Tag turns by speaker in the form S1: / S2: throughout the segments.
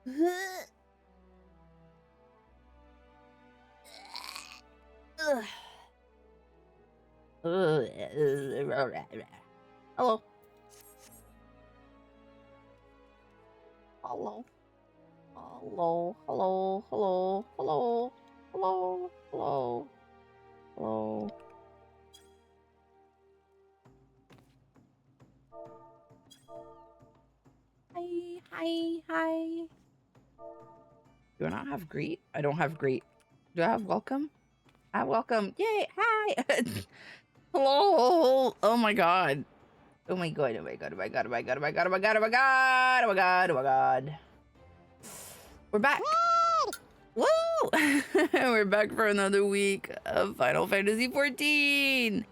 S1: Hello. Hello. Hello. Hello. Hello. Hello. Hello. Hello. Hello. Hi. Hi. Hi. Do I not have greet? I don't have greet. Do I have welcome? I welcome. Yay. Hi. Hello. Oh my god. Oh my god. Oh my god. Oh my god. Oh my god. Oh my god. Oh my god. Oh my god. Oh my god. Oh my god. We're back. Woo! We're back for another week of Final Fantasy XIV.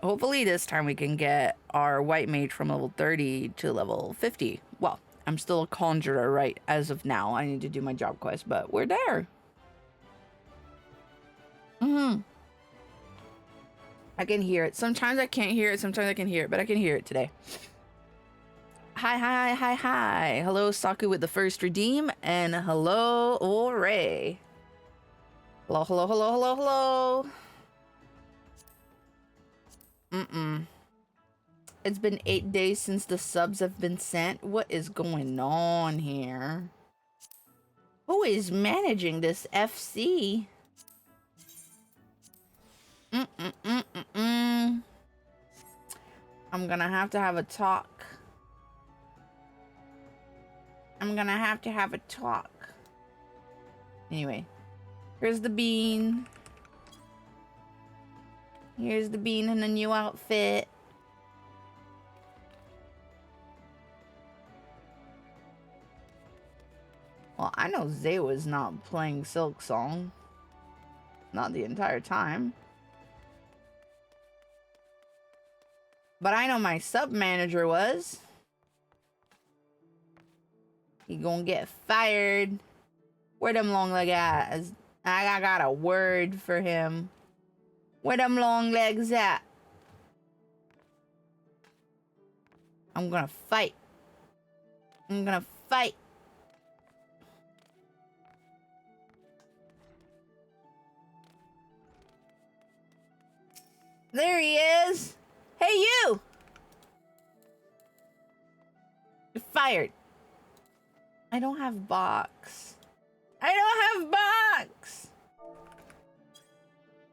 S1: Hopefully this time we can get our white mage from level 30 to level 50. Well, I'm still a conjurer right as of now. I need to do my job quest, but we're there. I can hear it. Sometimes I can't hear it. Sometimes I can hear it, but I can hear it today. Hi, hi, hi, hi. Hello, Saku with the first redeem, and hello, Ore. Hello, hello, hello, hello, hello. It's been 8 days since the subs have been sent. What is going on here? Who is managing this FC? I'm gonna have to have a talk. Anyway, here's the bean. Here's the bean in a new outfit. Well, I know Zay was not playing Silk Song. Not the entire time. But I know my sub manager was. He gonna get fired. Where them long leg at? I got a word for him. Where them long legs at? I'm gonna fight. I'm gonna fight. There he is. Hey, you! You're fired. I don't have box. I don't have box.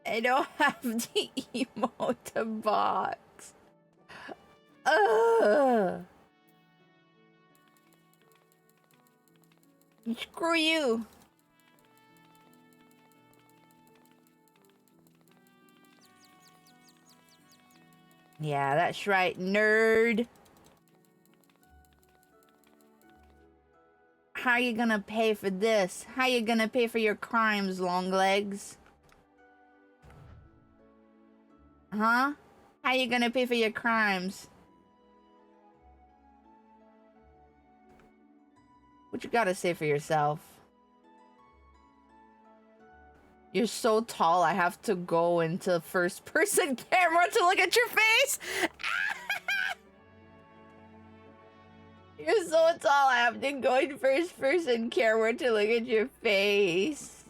S1: I don't have the emote box. Ugh. Screw you. Yeah, that's right, nerd. How you gonna pay for this? How you gonna pay for your crimes, long legs? Huh? How you gonna pay for your crimes? What you gotta say for yourself? You're so tall, I have to go into first person camera to look at your face. You're so tall, I have to go in first person camera to look at your face.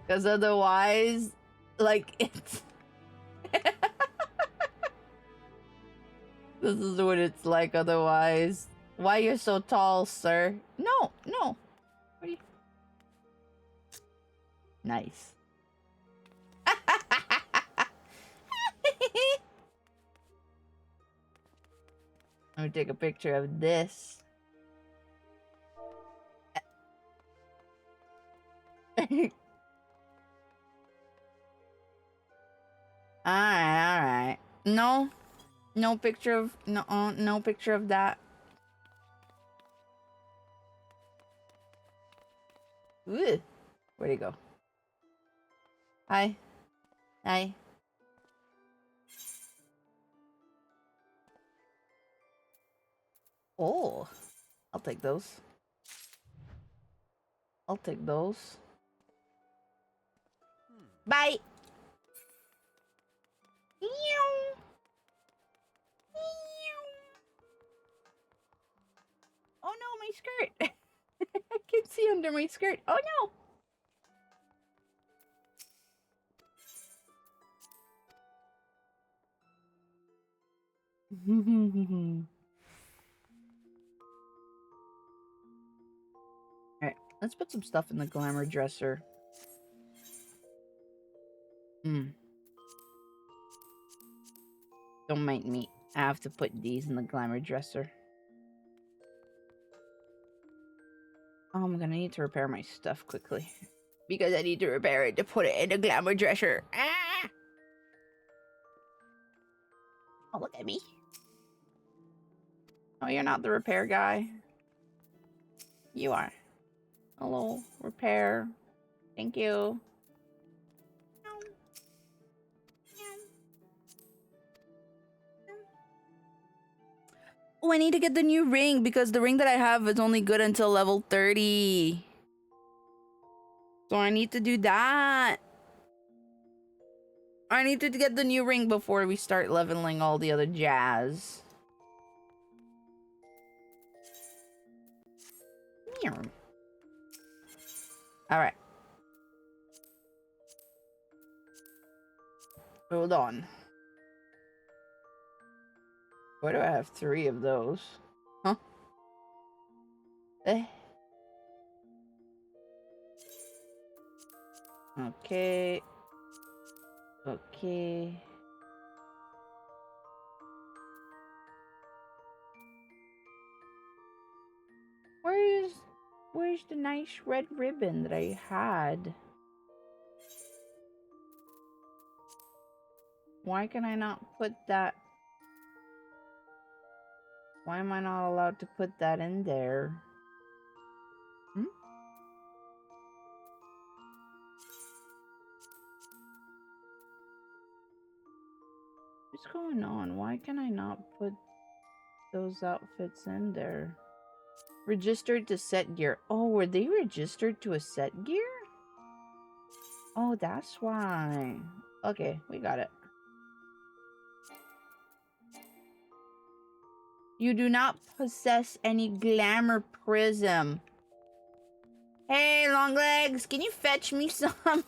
S1: Because otherwise, like, it's... This is what it's like otherwise. Why you're so tall, sir? No, no. What are you... Nice. Let me take a picture of this. Alright. No. No picture of... No, no picture of that. Ooh. Where'd he go? Hi. Hi. Oh. I'll take those. I'll take those. Bye. Meow. Meow. Oh no, my skirt. I can see under my skirt. Oh no. Alright, let's put some stuff in the glamour dresser. Don't mind me. I have to put these in the glamour dresser. Oh, I'm gonna need to repair my stuff quickly. Because I need to repair it to put it in the glamour dresser. Ah! Oh, look at me. Oh, you're not the repair guy? You are. Hello, repair. Thank you. Oh, I need to get the new ring because the ring that I have is only good until level 30. So I need to do that. I need to get the new ring before we start leveling all the other jazz. Alright. Hold on. Why do I have 3 of those? Huh? Okay. Okay. Where's the nice red ribbon that I had? Why can I not put that? Why am I not allowed to put that in there? What's going on? Why can I not put those outfits in there? Registered to set gear. Oh, were they registered to a set gear? Oh, that's why. Okay, we got it. You do not possess any glamour prism. Hey, long legs, can you fetch me some?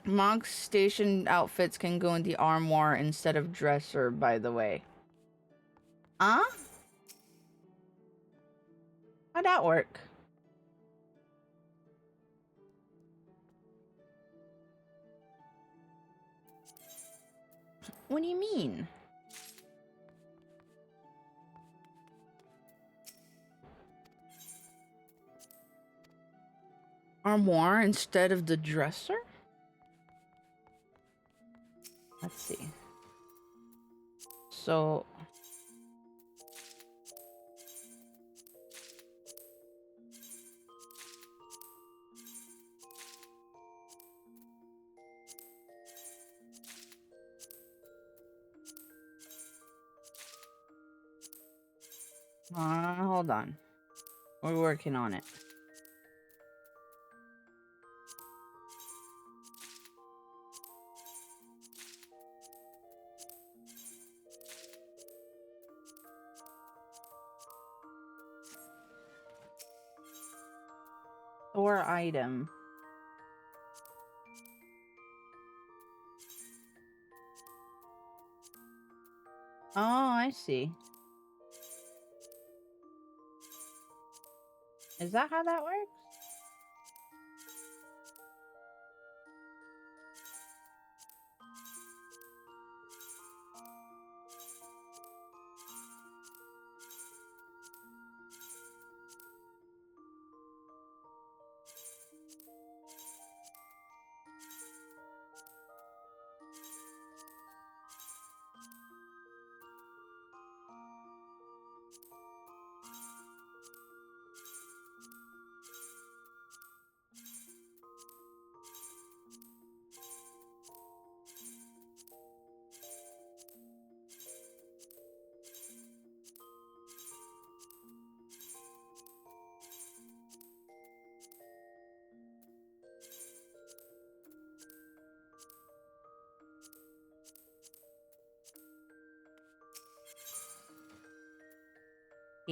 S1: Monk station outfits can go in the armoire instead of dresser, by the way. Huh? How'd that work? What do you mean? Armoire instead of the dresser? Let's see. So... hold on. We're working on it. Store item. Oh, I see. Is that how that works?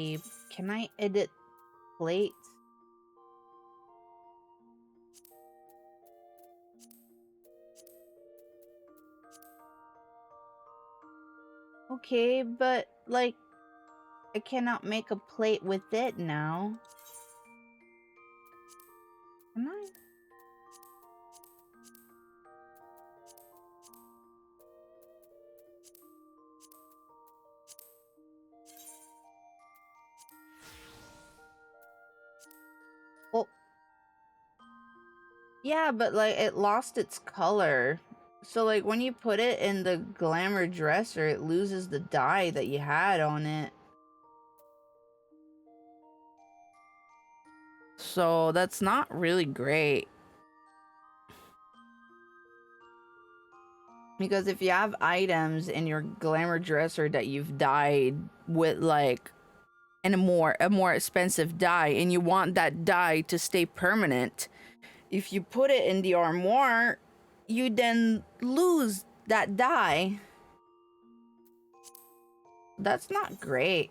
S1: Okay, can I edit plates? Okay, but like I cannot make a plate with it now. Can I? Well, yeah, but like it lost its color. So like when you put it in the glamour dresser, it loses the dye that you had on it. So that's not really great. Because if you have items in your glamour dresser that you've dyed with like a more expensive dye and you want that dye to stay permanent, if you put it in the armoire, you then lose that dye. That's not great.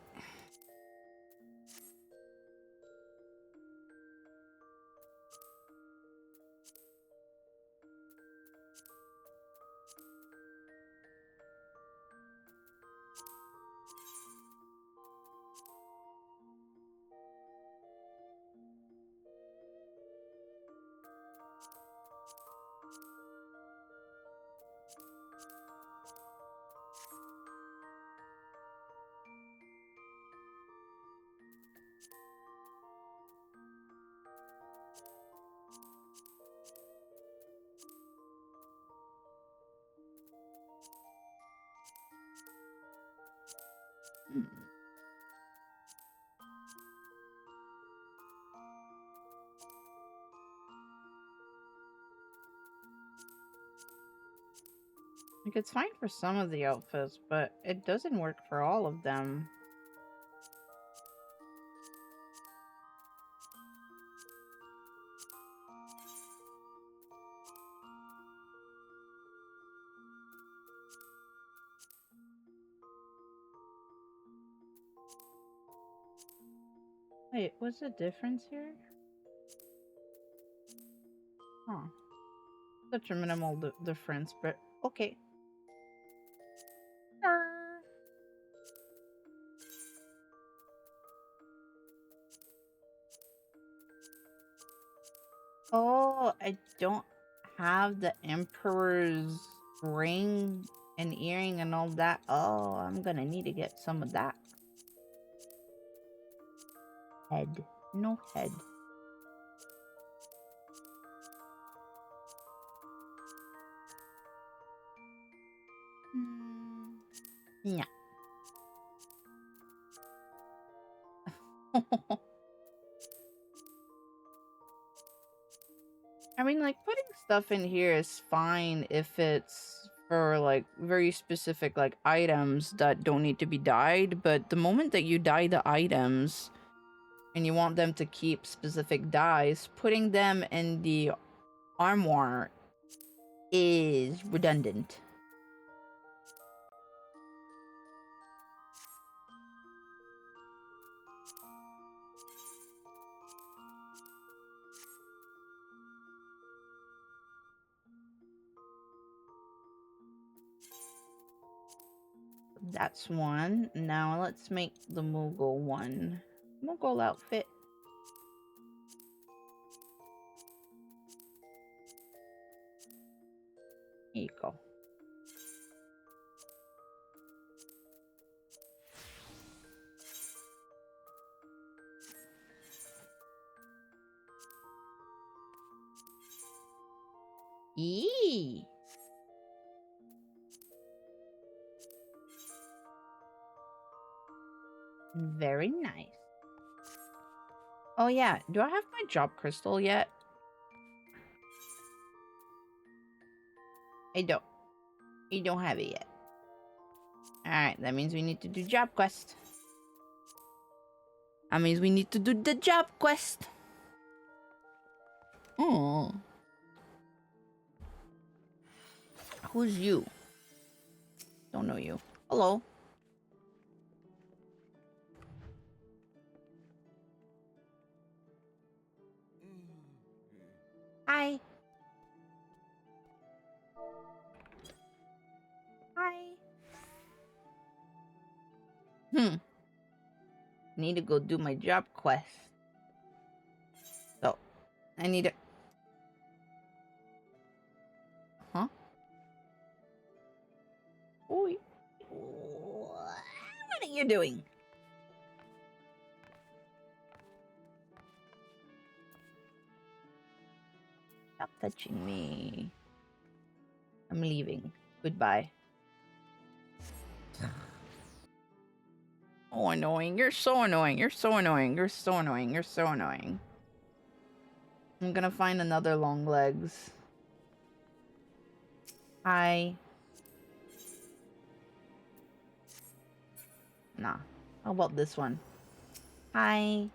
S1: Like it's fine for some of the outfits, but it doesn't work for all of them. Wait, what's the difference here? Huh. Such a minimal difference, but okay. Oh, I don't have the Emperor's ring and earring and all that. Oh, I'm gonna need to get some of that. Head. No head. Yeah. I mean, like, putting stuff in here is fine if it's for, like, very specific, like, items that don't need to be dyed, but the moment that you dye the items and you want them to keep specific dyes, putting them in the armoire is redundant. That's one. Now let's make the Mughal one. Mughal outfit. Here you go. Yee. Very nice. Oh yeah, do I have my job crystal yet? I don't. I don't have it yet. Alright, that means we need to do job quest. That means we need to do the job quest. Oh. Who's you? Don't know you. Hello. Hi. Hi. Need to go do my job quest. So, I need to... Huh? Oi. What are you doing? Stop touching me. I'm leaving. Goodbye. Oh, annoying. You're so annoying. You're so annoying. You're so annoying. You're so annoying. I'm gonna find another long legs. Hi. Nah. How about this one? Hi.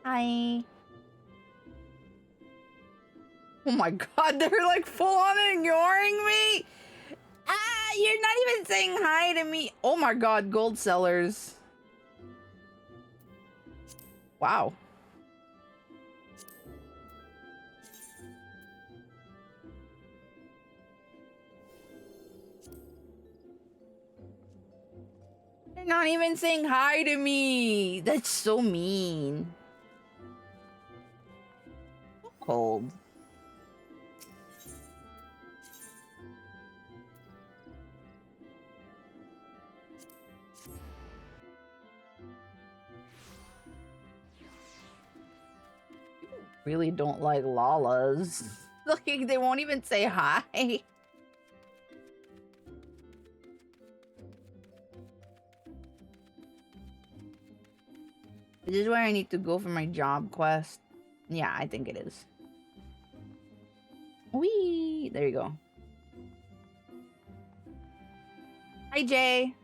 S1: Hi. Oh my god, they're like full on ignoring me. Ah, you're not even saying hi to me. Oh my god, gold sellers. Wow. They're not even saying hi to me. That's so mean. So cold. Really don't like Lalas. Like, they won't even say hi. This is where I need to go for my job quest. Yeah, I think it is. Whee! There you go. Hi, Jay.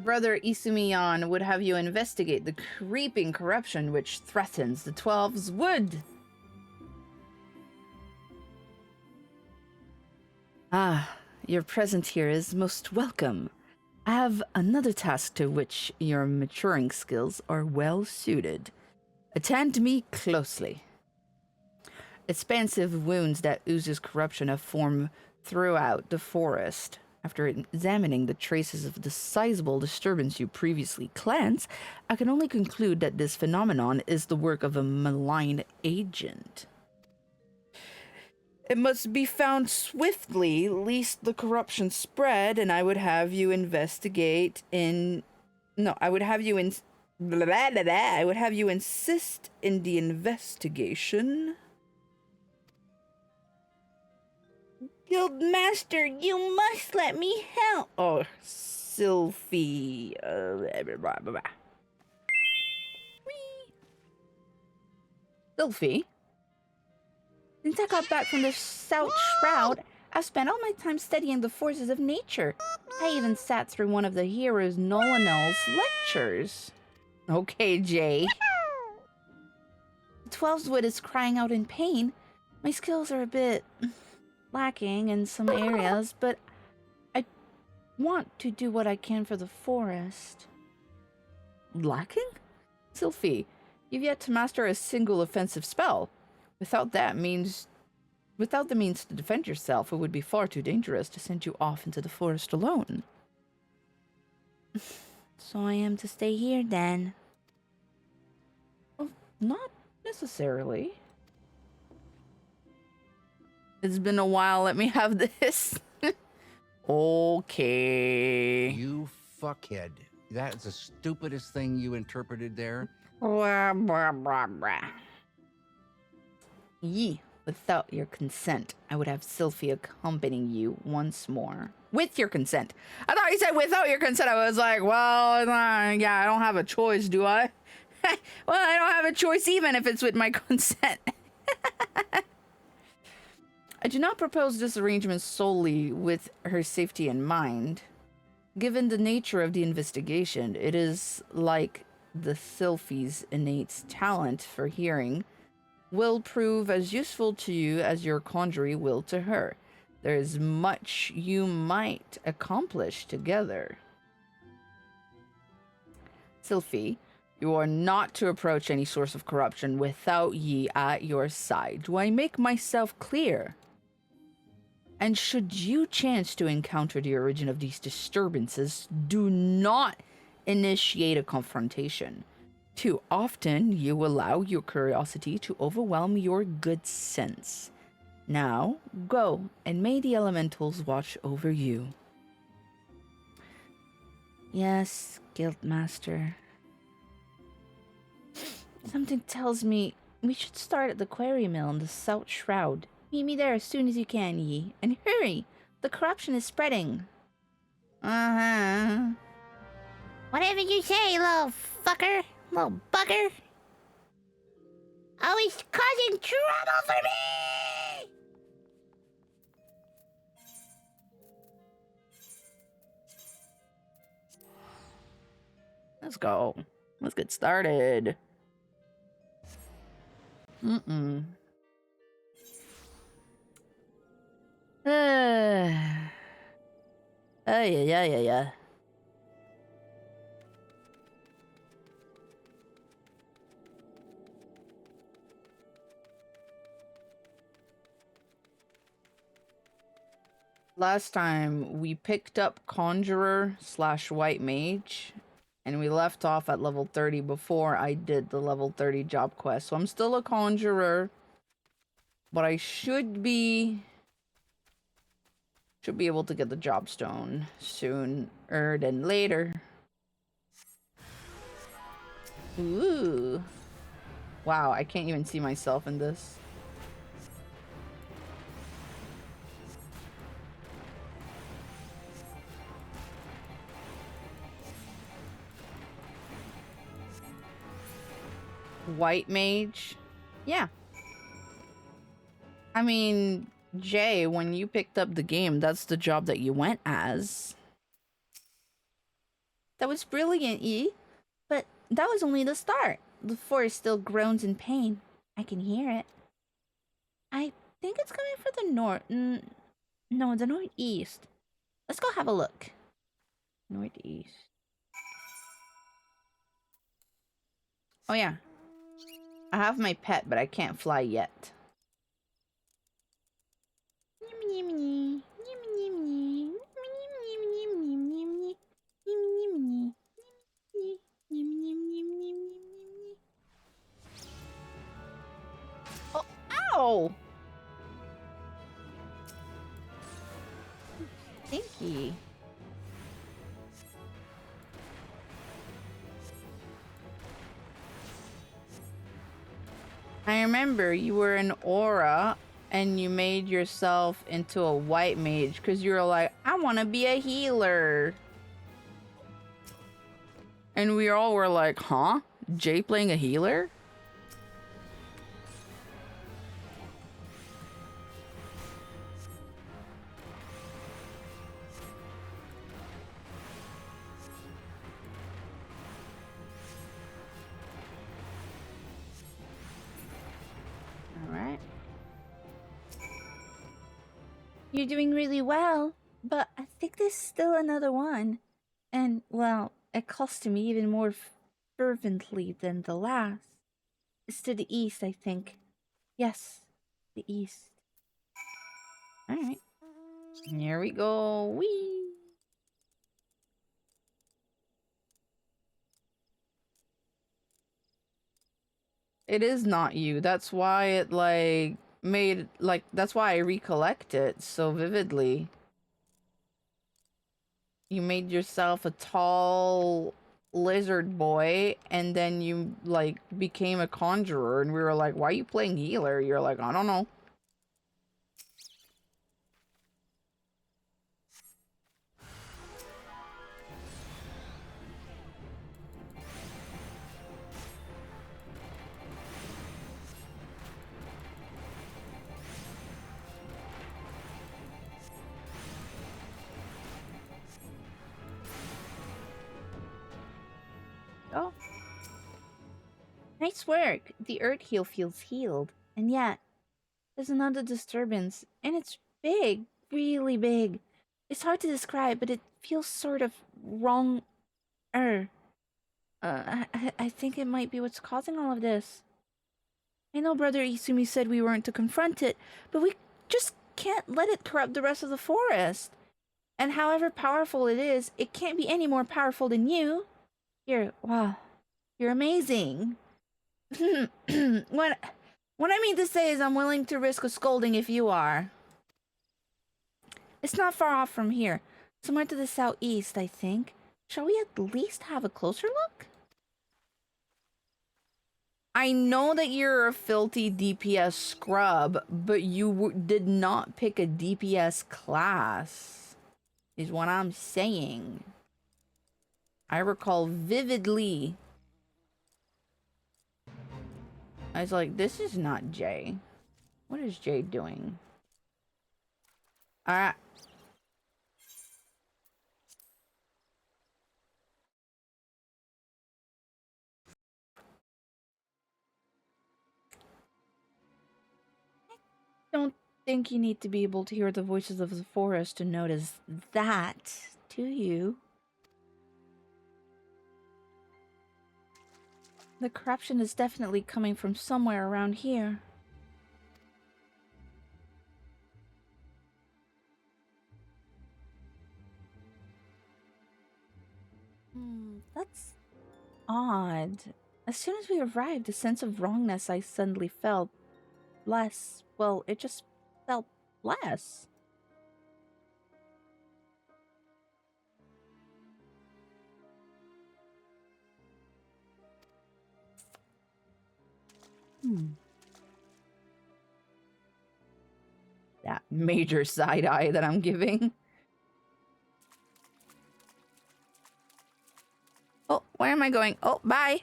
S1: Brother Isumiyan would have you investigate the creeping corruption which threatens the 12's wood. Ah, your presence here is most welcome. I have another task to which your maturing skills are well suited. Attend me closely. Expansive wounds that oozes corruption have formed throughout the forest. After examining the traces of the sizable disturbance you previously cleansed, I can only conclude that this phenomenon is the work of a malign agent. It must be found swiftly, lest the corruption spread, and I would have you investigate in... No, I would have you in... Blah, blah, blah, blah. I would have you insist in the investigation. Guildmaster, you must let me help. Oh, Sylphie. Blah, blah, blah. Sylphie? Since I got back from the South Shroud, I've spent all my time studying the forces of nature. I even sat through one of the heroes Nolanel's lectures. Okay, Jay. The 12's wood is crying out in pain. My skills are a bit lacking in some areas, but I want to do what I can for the forest. Lacking? Sylphie, you've yet to master a single offensive spell. Without the means to defend yourself, it would be far too dangerous to send you off into the forest alone. So I am to stay here then? Well, not necessarily. It's been a while, let me have this. Okay.
S2: You fuckhead. That is the stupidest thing you interpreted there.
S1: Blah, blah, blah, blah. Yee, without your consent, I would have Sylphie accompanying you once more. With your consent. I thought you said without your consent. I was like, well, yeah, I don't have a choice, do I? Well, I don't have a choice even if it's with my consent. I do not propose this arrangement solely with her safety in mind. Given the nature of the investigation, it is like the Sylphie's innate talent for hearing will prove as useful to you as your conjury will to her. There is much you might accomplish together. Sylphie, you are not to approach any source of corruption without ye at your side. Do I make myself clear? And should you chance to encounter the origin of these disturbances, do not initiate a confrontation. Too often, you allow your curiosity to overwhelm your good sense. Now, go, and may the elementals watch over you. Yes, Guildmaster. Something tells me we should start at the quarry mill in the South Shroud. Meet me there as soon as you can, Yi. And hurry! The corruption is spreading. Uh-huh.
S3: Whatever you say, little fucker. Little bugger. Always causing trouble for me!
S1: Let's go. Let's get started. Mm-mm. Yeah. Last time we picked up Conjurer / White Mage, and we left off at level 30 before I did the level 30 job quest. So I'm still a Conjurer, but I should be able to get the job stone sooner than later. Ooh. Wow, I can't even see myself in this. White Mage? Yeah. I mean, Jay, when you picked up the game, that's the job that you went as. That was brilliant, E. But that was only the start. The forest still groans in pain. I can hear it. I think it's coming from the north. No, the northeast. Let's go have a look. Northeast. Oh yeah. I have my pet, but I can't fly yet. Oh, ow! Stinky. I remember you were an aura and you made yourself into a white mage because you were like, I want to be a healer. And we all were like, huh? Jay playing a healer? Alright.
S3: You're doing really well, but I think there's still another one. And, well, it calls to me even more fervently than the last. It's to the east, I think. Yes, the east.
S1: Alright. Here we go. Whee! It is not you. That's why it, like, made, like, that's why I recollect it so vividly. You made yourself a tall lizard boy, and then you, like, became a conjurer, and we were like, why are you playing healer? You're like, I don't know.
S3: Oh. Nice work. The earth heel feels healed. And yet, there's another disturbance. And it's big. Really big. It's hard to describe, but it feels sort of wrong. I think it might be what's causing all of this. I know Brother Isumi said we weren't to confront it, but we just can't let it corrupt the rest of the forest. And however powerful it is, it can't be any more powerful than you. Wow, you're amazing. what I mean to say is I'm willing to risk a scolding if you are. It's not far off from here. Somewhere to the southeast, I think. Shall we at least have a closer look? I know that you're a filthy DPS scrub, but you did not pick a DPS class, is what I'm saying. I recall vividly. I was like, this is not Jay. What is Jay doing? Alright. Don't think you need to be able to hear the voices of the forest to notice that, do you? The corruption is definitely coming from somewhere around here. That's odd. As soon as we arrived, a sense of wrongness I suddenly felt less. Well, it just felt less. That major side eye that I'm giving. Oh, where am I going? Oh, bye.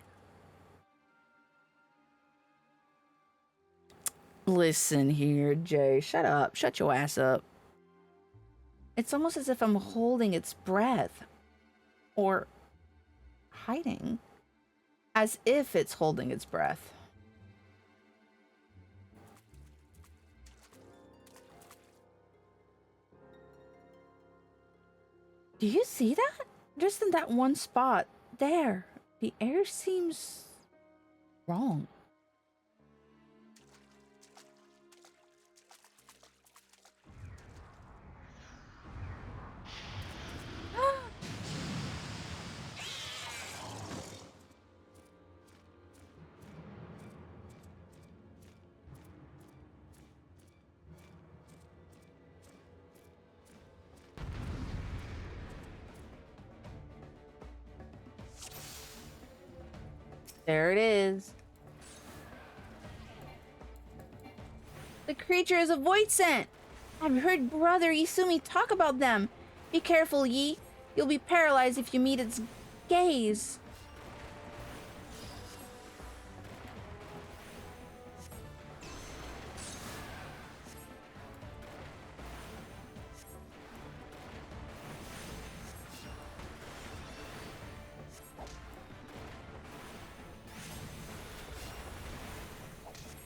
S3: Listen here, Jay. Shut up. Shut your ass up. It's almost as if I'm holding its breath. Or hiding. As if it's holding its breath. Do you see that? Just in that one spot. There. The air seems wrong. There it is. The creature is a void scent. I've heard Brother Isumi talk about them. Be careful, Yi. You'll be paralyzed if you meet its gaze.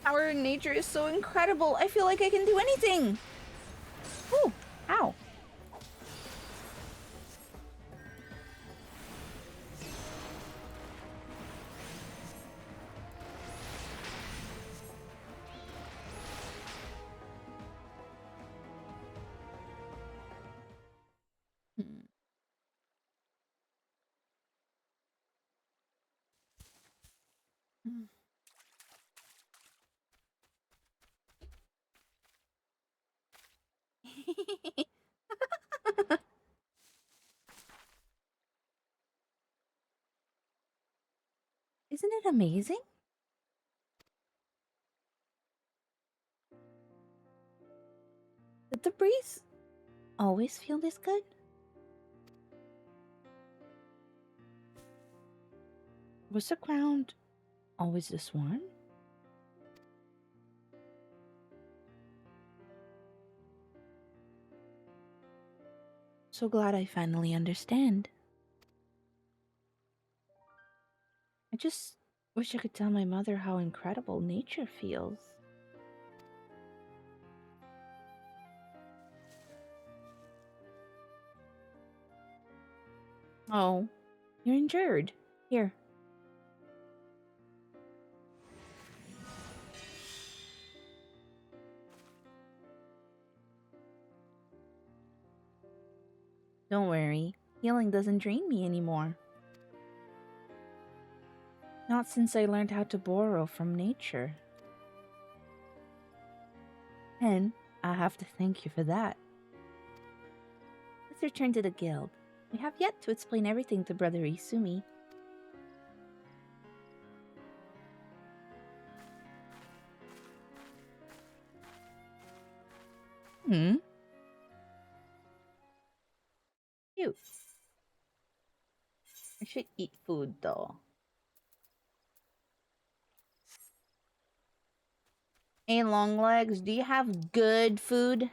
S3: Our nature is so incredible. I feel like I can do anything. Ooh, ow. Isn't it amazing? Did the breeze always feel this good? Was the ground always this warm? So glad I finally understand. I just wish I could tell my mother how incredible nature feels. Oh, you're injured. Here, Don't worry, healing doesn't drain me anymore. Not since I learned how to borrow from nature. And I have to thank you for that. Let's return to the guild. We have yet to explain everything to Brother Isumi. Cute. I should eat food though. Hey, Longlegs, do you have good food?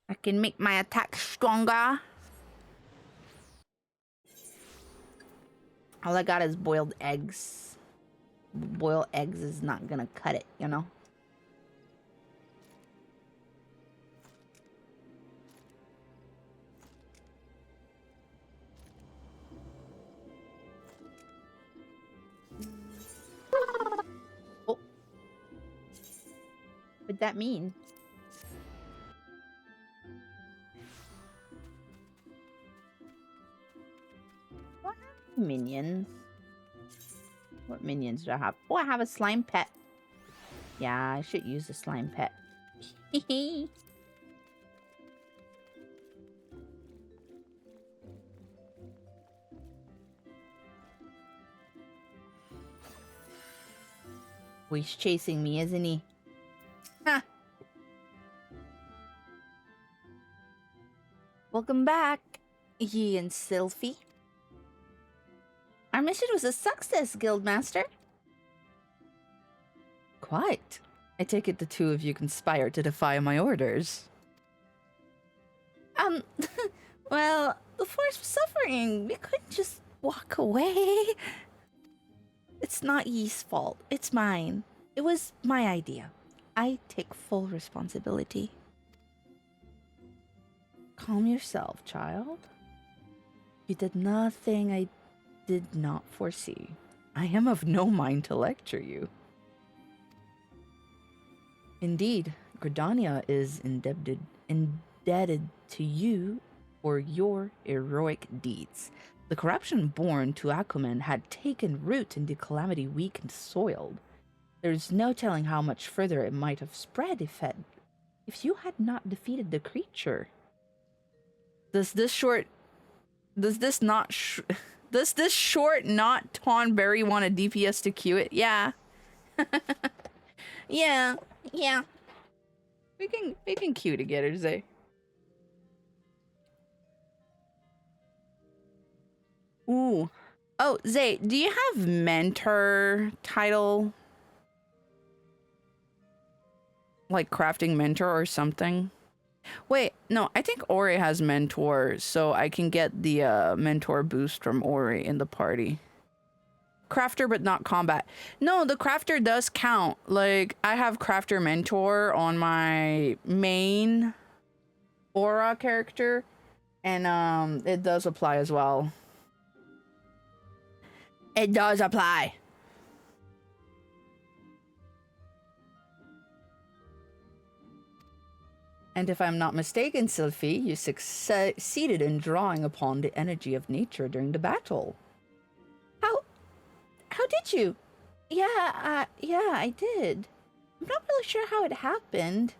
S3: I can make my attack stronger. All I got is boiled eggs. Boiled eggs is not gonna cut it, you know? Oh. What'd that mean? Minions. What minions do I have? Oh, I have a slime pet. Yeah, I should use the slime pet. Oh, he's chasing me, isn't he? Ha! Welcome back, Yi and Sylphie. Our mission was a success, Guildmaster. Quite. I take it the two of you conspired to defy my orders. Well, the force was suffering. We couldn't just walk away. It's not Yi's fault. It's mine. It was my idea. I take full responsibility. Calm yourself, child. You did nothing I did not foresee. I am of no mind to lecture you. Indeed, Gridania is indebted to you for your heroic deeds. The corruption born to Akumen had taken root in the calamity weakened soil. There's no telling how much further it might have spread if you had not defeated the creature. Does this short not Tonberry want a DPS to queue it? Yeah. Yeah. We can queue together, Zay. Ooh. Oh, Zay, do you have mentor title? Like crafting mentor or something? Wait, no, I think Ori has mentor, so I can get the mentor boost from Ori in the party. Crafter, but not combat. No, the crafter does count. Like, I have crafter mentor on my main Aura character, and it does apply as well. It does apply. And if I'm not mistaken, Sylphie, you succeeded in drawing upon the energy of nature during the battle. How did you? Yeah, I did. I'm not really sure how it happened.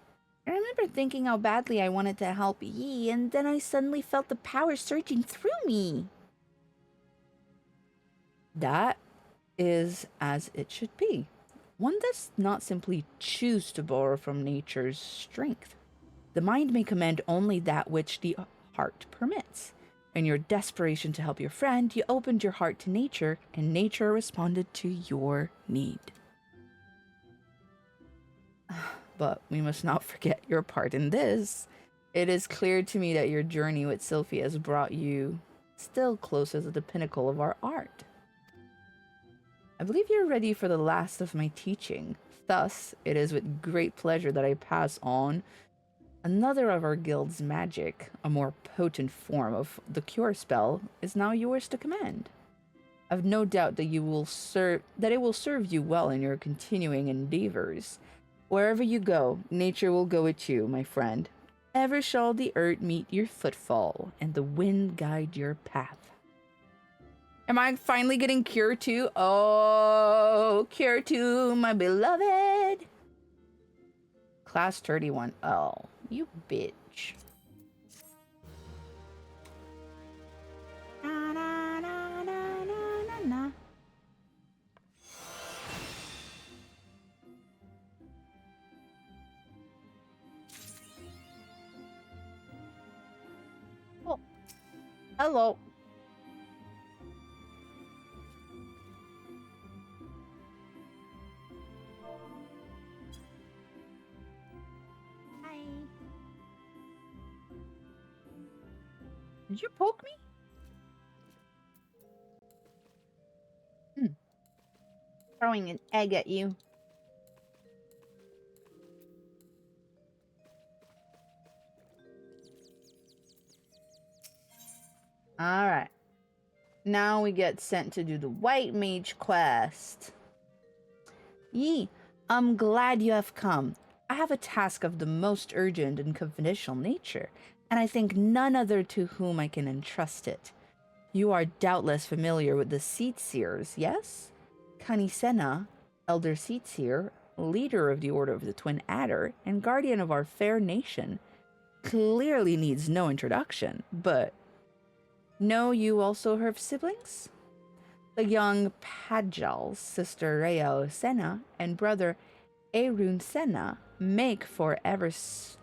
S3: I remember thinking how badly I wanted to help Yi, and then I suddenly felt the power surging through me. That is as it should be. One does not simply choose to borrow from nature's strength. The mind may command only that which the heart permits. In your desperation to help your friend, you opened your heart to nature, and nature responded to your need. But we must not forget your part in this. It is clear to me that your journey with Sylphie has brought you still closer to the pinnacle of our art. I believe you're ready for the last of my teaching. Thus, it is with great pleasure that I pass on another of our guild's magic. A more potent form of the cure spell is now yours to command. I've no doubt that it will serve you well in your continuing endeavors. Wherever you go, nature will go with you, my friend.
S1: Ever shall the earth meet your footfall, and the wind guide your path. Am I finally getting Cure 2? Oh, Cure 2, my beloved. Class 31. Oh, you bitch. Na, na, na, na, na, na. Oh, hello. Hi. Did you poke me? Throwing an egg at you. Alright. Now we get sent to do the White Mage quest. Ye, I'm glad you have come. I have a task of the most urgent and confidential nature, and I think none other to whom I can entrust it. You are doubtless familiar with the Seed Seers, yes? Kanisena, Elder Seed Seer, leader of the Order of the Twin Adder, and guardian of our fair nation, clearly needs no introduction, but know you also her siblings? The young Padjal's sister Rhea Senna and brother Arun Senna make for Evershade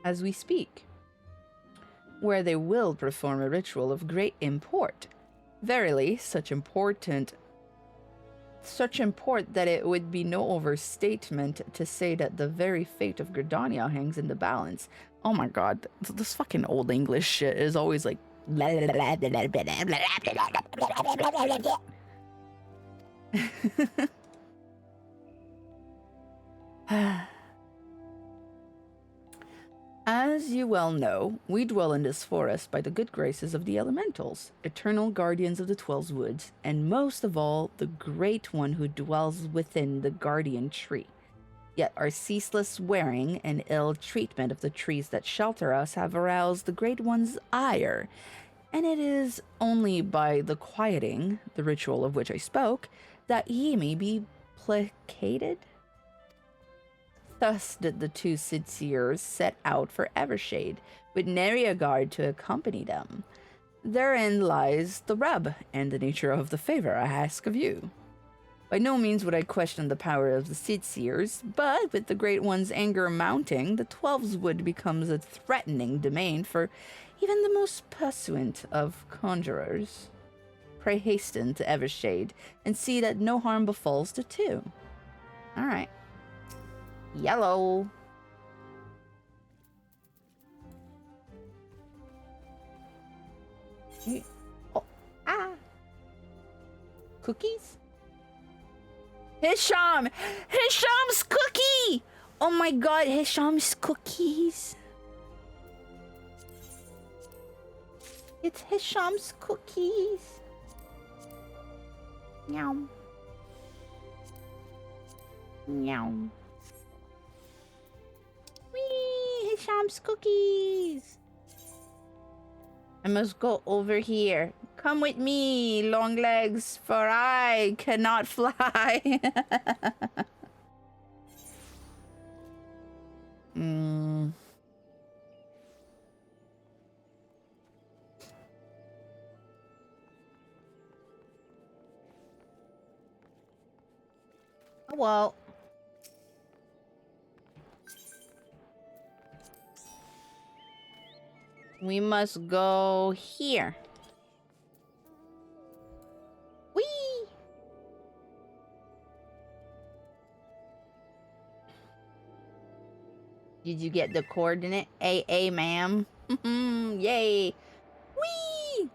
S1: as we speak, where they will perform a ritual of great import. Verily, such import that it would be no overstatement to say that the very fate of Gridania hangs in the balance. Oh my god, this fucking old English shit is always like... As you well know, we dwell in this forest by the good graces of the elementals, eternal guardians of the 12 woods, and most of all, the great one who dwells within the guardian tree. Yet our ceaseless swearing and ill treatment of the trees that shelter us have aroused the Great One's ire, and it is only by the quieting, the ritual of which I spoke, that he may be placated. Thus did the two Sidseers set out for Evershade, with nary a guard to accompany them. Therein lies the rub, and the nature of the favor I ask of you. By no means would I question the power of the Sidseers, but with the Great One's anger mounting, the 12's wood becomes a threatening domain for even the most pursuant of conjurers. Pray hasten to Evershade, and see that no harm befalls the two. Alright. Yellow. Oh, ah. Cookies? Hisham! Hisham's cookie! Oh my god, Hisham's cookies. It's Hisham's cookies. Meow. Meow. Whee! Hisham's cookies. I must go over here. Come with me, long legs, for I cannot fly. Oh, well. We must go here. Whee! Did you get the coordinate? AA, ma'am. Yay. Whee!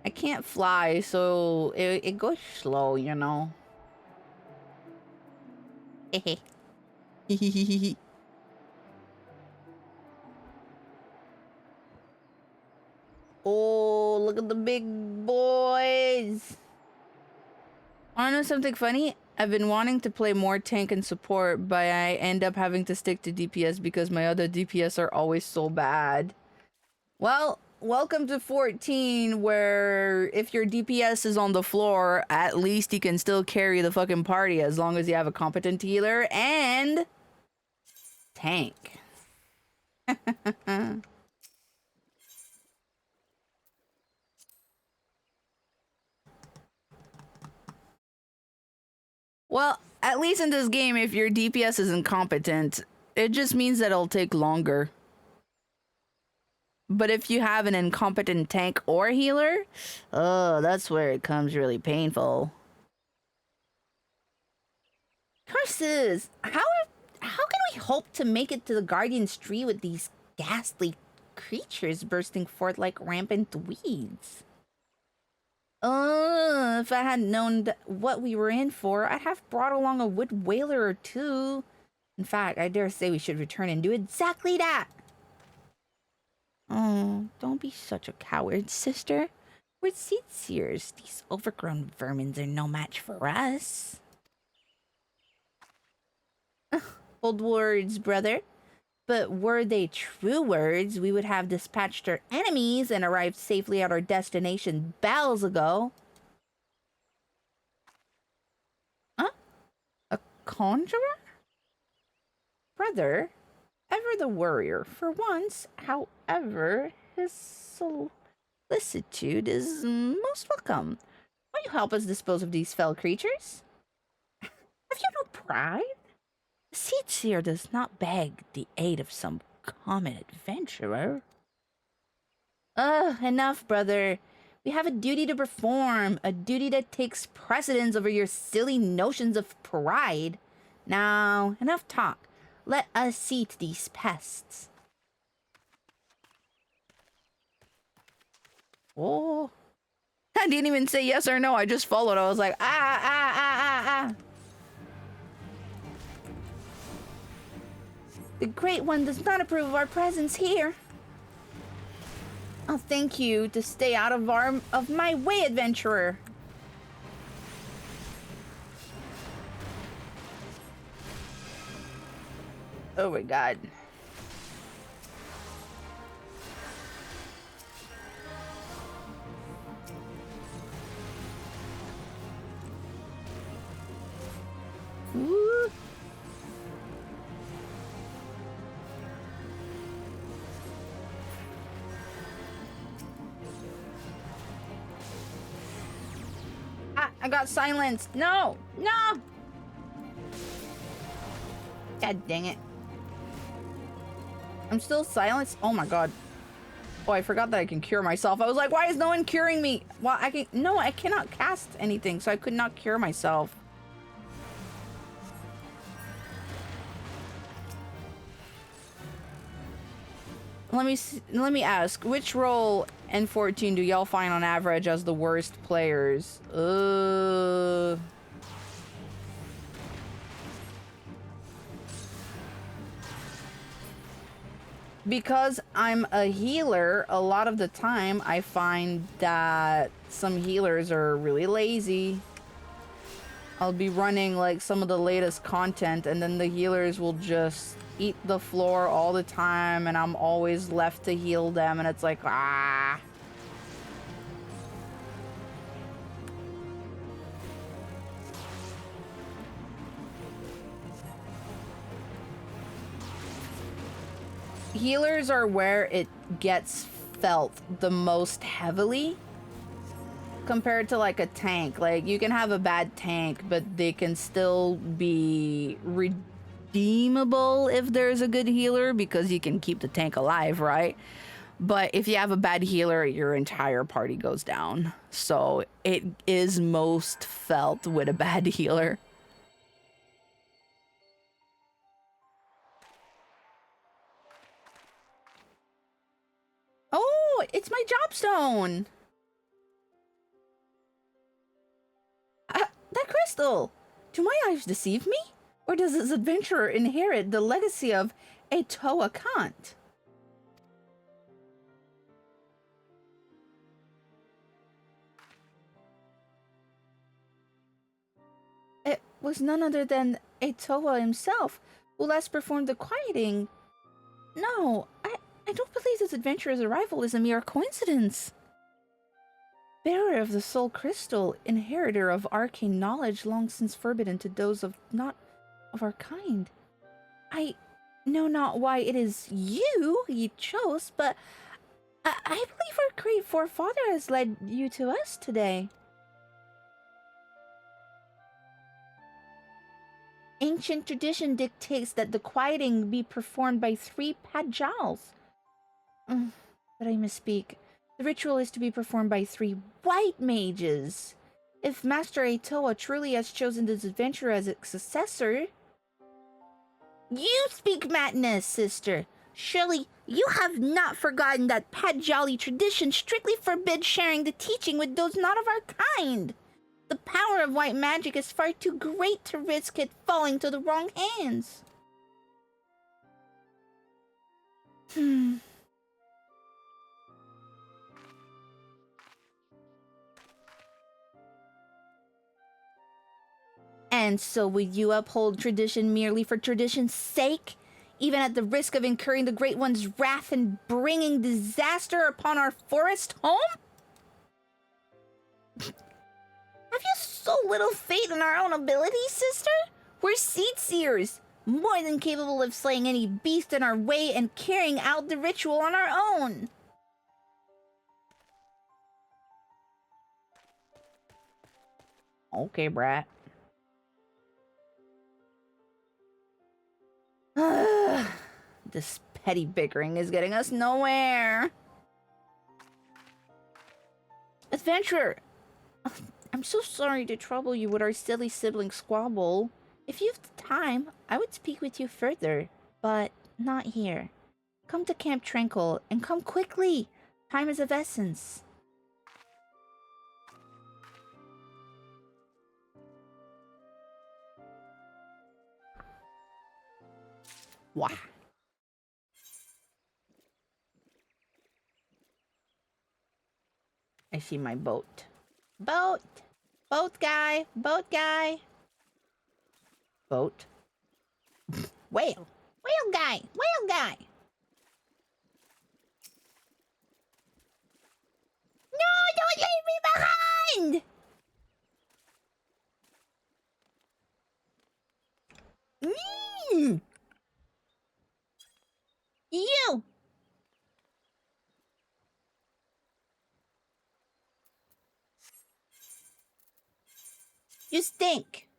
S1: I can't fly, so it goes slow, you know. Oh, look at the big boys. Wanna know something funny? I've been wanting to play more tank and support, but I end up having to stick to DPS because my other DPS are always so bad. Well, welcome to 14, where if your DPS is on the floor, at least you can still carry the fucking party as long as you have a competent healer and tank. Well, at least in this game, if your DPS is incompetent, it just means that it'll take longer. But if you have an incompetent tank or healer, oh, that's where it comes really painful. Curses! How can we hope to make it to the Guardian's tree with these ghastly creatures bursting forth like rampant weeds? If I had known what we were in for, I'd have brought along a wood whaler or two. In fact, I dare say we should return and do exactly that. Oh, don't be such a coward, sister. We're seed seers. These overgrown vermins are no match for us. Old words, brother. But were they true words, we would have dispatched our enemies and arrived safely at our destination bells ago. Huh? A conjurer? Brother, ever the worrier for once, however, his solicitude is most welcome. Will you help us dispose of these fell creatures? Have you no pride? The seed seer does not beg the aid of some common adventurer. Enough, brother. We have a duty to perform, a duty that takes precedence over your silly notions of pride. Now, enough talk. Let us see to these pests. Oh. I didn't even say yes or no. I just followed. I was like, ah. The Great One does not approve of our presence here. I'll thank you to stay out of my way, adventurer. Oh my god. Woo. I got silenced. No. God dang it. I'm still silenced. Oh my god. Oh, I forgot that I can cure myself. I was like, why is no one curing me? Well, I cannot cast anything, so I could not cure myself. Let me ask, which role in 14 do y'all find on average as the worst players? Because I'm a healer, a lot of the time I find that some healers are really lazy. I'll be running like some of the latest content and then the healers will just eat the floor all the time and I'm always left to heal them and it's like, ah. Healers are where it gets felt the most heavily compared to like a tank. Like you can have a bad tank, but they can still be redeemable if there's a good healer because you can keep the tank alive, right? But if you have a bad healer, your entire party goes down. So it is most felt with a bad healer. Oh, it's my jobstone. That crystal. Do my eyes deceive me? Or does this adventurer inherit the legacy of a Toa Kant?
S3: was none other than Etoa himself, who last performed the quieting. No, I don't believe this adventurer's arrival is a mere coincidence. Bearer of the soul crystal, inheritor of arcane knowledge long since forbidden to those of not of our kind. I know not why it is you he chose, but I believe our great forefather has led you to us today. Ancient tradition dictates that the quieting be performed by 3 Pajals. But I misspeak. The ritual is to be performed by 3 white mages. If Master Etoa truly has chosen this adventurer as its successor... You speak madness, sister. Surely you have not forgotten that Pajali tradition strictly forbids sharing the teaching with those not of our kind. The power of white magic is far too great to risk it falling to the wrong hands. And so would you uphold tradition merely for tradition's sake? Even at the risk of incurring the Great One's wrath and bringing disaster upon our forest home? Have you so little faith in our own abilities, sister? We're seed seers, more than capable of slaying any beast in our way and carrying out the ritual on our own. Okay, brat. This petty bickering is getting us nowhere. Adventurer, I'm so sorry to trouble you with our silly sibling squabble. If you have the time, I would speak with you further, but not here. Come to Camp Tranquil, and come quickly. Time is of essence. Wah. I see my boat. Boat! Boat guy! Boat guy! Boat. Whale! Whale guy! Whale guy! No! Don't leave me behind! You! You stink!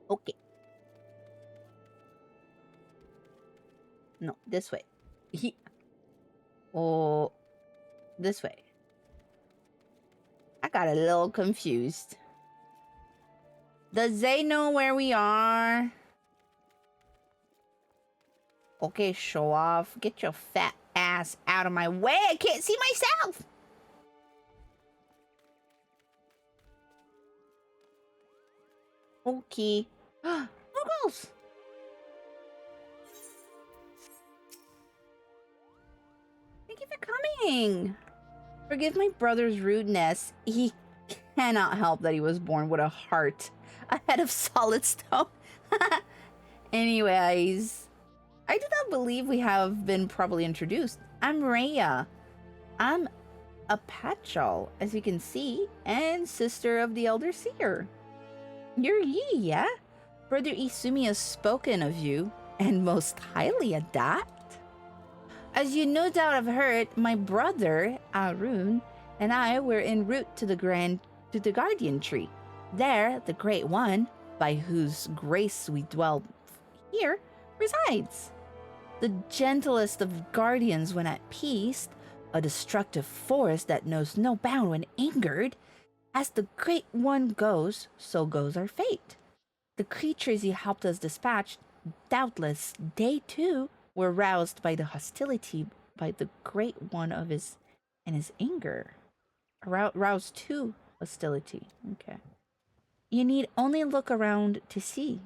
S3: Okay. No, this way. Oh, this way. I got a little confused. Does they know where we are? Okay, show off. Get your fat ass out of my way. I can't see myself. Okay. Noodles. Thank you for coming. Forgive my brother's rudeness. He cannot help that he was born with a heart, a head of solid stone. Anyways, I do not believe we have been properly introduced. I'm Rhea. I'm a Patchal, as you can see, and sister of the Elder Seer. You're Yi, yeah? Brother Isumi has spoken of you, and most highly of that. As you no doubt have heard, my brother, Arun, and I were en route to the Guardian Tree. There, the Great One, by whose grace we dwell here, resides. The gentlest of guardians when at peace, a destructive force that knows no bound when angered. As the Great One goes, so goes our fate. The creatures he helped us dispatch, doubtless they too were roused by the hostility by the Great One of his anger. Roused to hostility. Okay. You need only look around to see.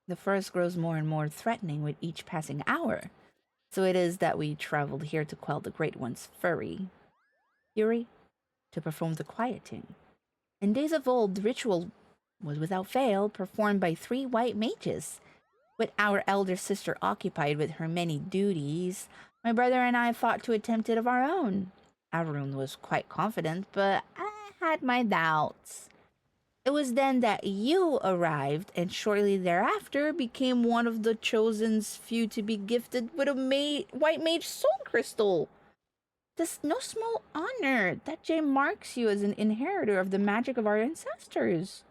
S3: The forest grows more and more threatening with each passing hour. So it is that we traveled here to quell the Great One's fury, to perform the quieting. In days of old, the ritual was without fail performed by 3 white mages. With our elder sister occupied with her many duties, my brother and I fought to attempt it of our own. Arun was quite confident, but I had my doubts. It was then that you arrived, and shortly thereafter became one of the chosen's few to be gifted with a white mage soul crystal. This no small honor that Jay marks you as an inheritor of the magic of our ancestors.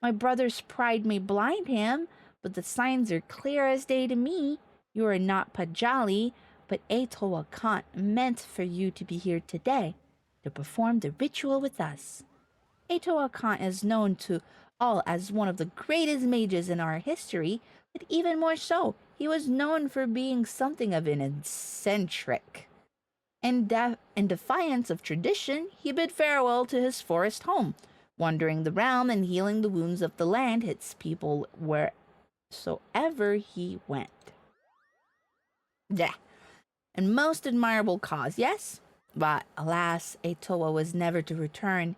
S3: My brother's pride may blind him, but the signs are clear as day to me. You are not Pajali, but Atoa Khan meant for you to be here today to perform the ritual with us. Atoa Khan is known to all as one of the greatest mages in our history, but even more so, he was known for being something of an eccentric. In defiance of tradition, he bid farewell to his forest home, wandering the realm and healing the wounds of the land its people wheresoever he went. Yeah, and most admirable cause, yes? But alas, Atoa was never to return.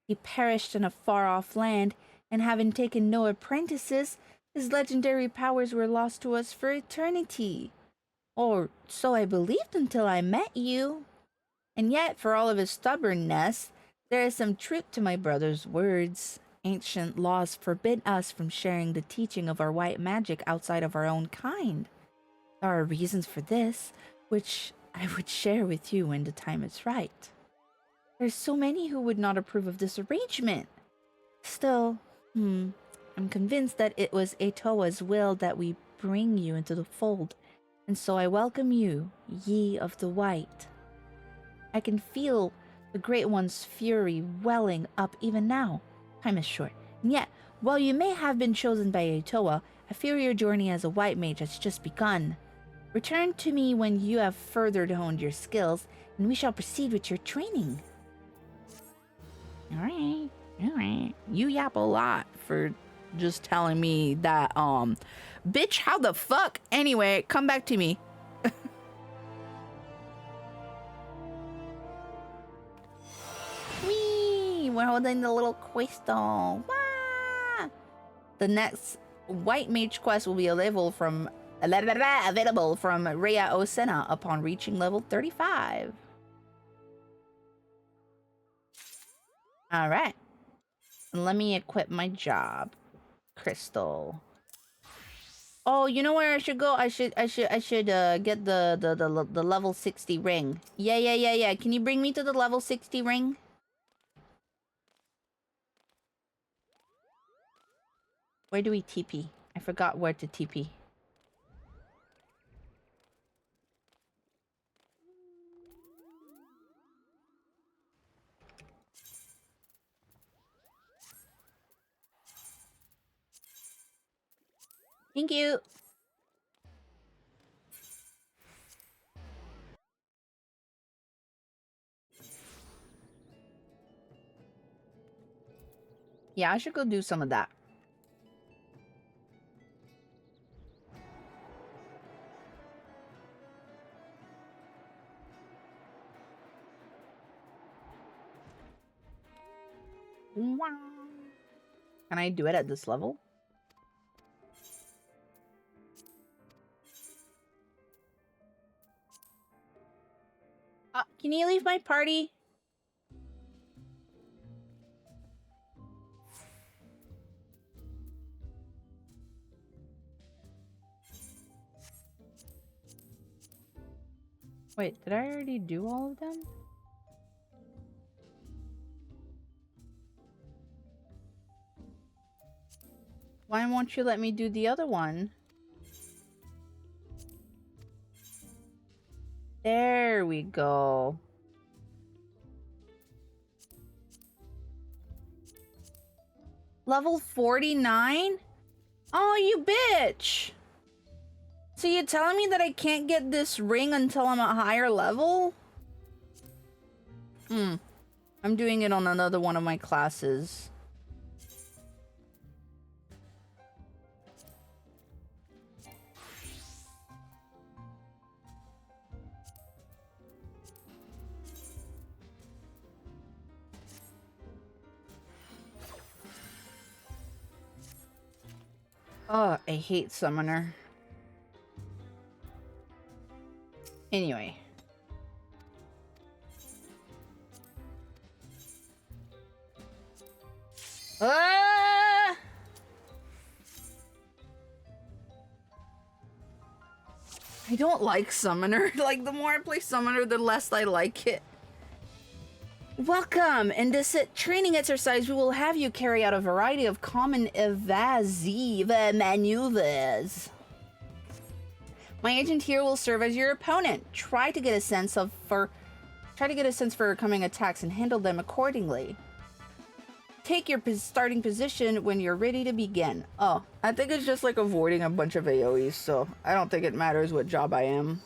S3: He perished in a far-off land, and having taken no apprentices, his legendary powers were lost to us for eternity. Or so I believed until I met you. And yet, for all of his stubbornness, there is some truth to my brother's words. Ancient laws forbid us from sharing the teaching of our white magic outside of our own kind. There are reasons for this, which I would share with you when the time is right. There's so many who would not approve of this arrangement. Still, I'm convinced that it was Atoa's will that we bring you into the fold, and so I welcome you, ye of the white. I can feel the Great One's fury welling up even now. Time is short, and yet, while you may have been chosen by Atoa, I fear your journey as a white mage has just begun. Return to me when you have further honed your skills, and we shall proceed with your training. Alright. You yap a lot for just telling me that, bitch, how the fuck? Anyway, come back to me. Whee! We're holding the little crystal. Wah! The next white mage quest will be available from Rhea Osena upon reaching level 35. All right. Let me equip my job. Crystal. Oh, you know where I should go? I should get the level 60 ring. Yeah. Can you bring me to the level 60 ring? Where do we TP? I forgot where to TP. Thank you. Yeah, I should go do some of that. Can I do it at this level? Can you leave my party? Wait, did I already do all of them? Why won't you let me do the other one? There we go. Level 49? Oh, you bitch! So you're telling me that I can't get this ring until I'm a higher level? I'm doing it on another one of my classes.
S1: Oh, I hate Summoner. Anyway. Ah! I don't like Summoner. Like, the more I play Summoner, the less I like it. Welcome! In this training exercise, we will have you carry out a variety of common evasive maneuvers. My agent here will serve as your opponent. Try to get a sense for coming attacks and handle them accordingly. Take your starting position when you're ready to begin. Oh, I think it's just like avoiding a bunch of AoEs, so I don't think it matters what job I am.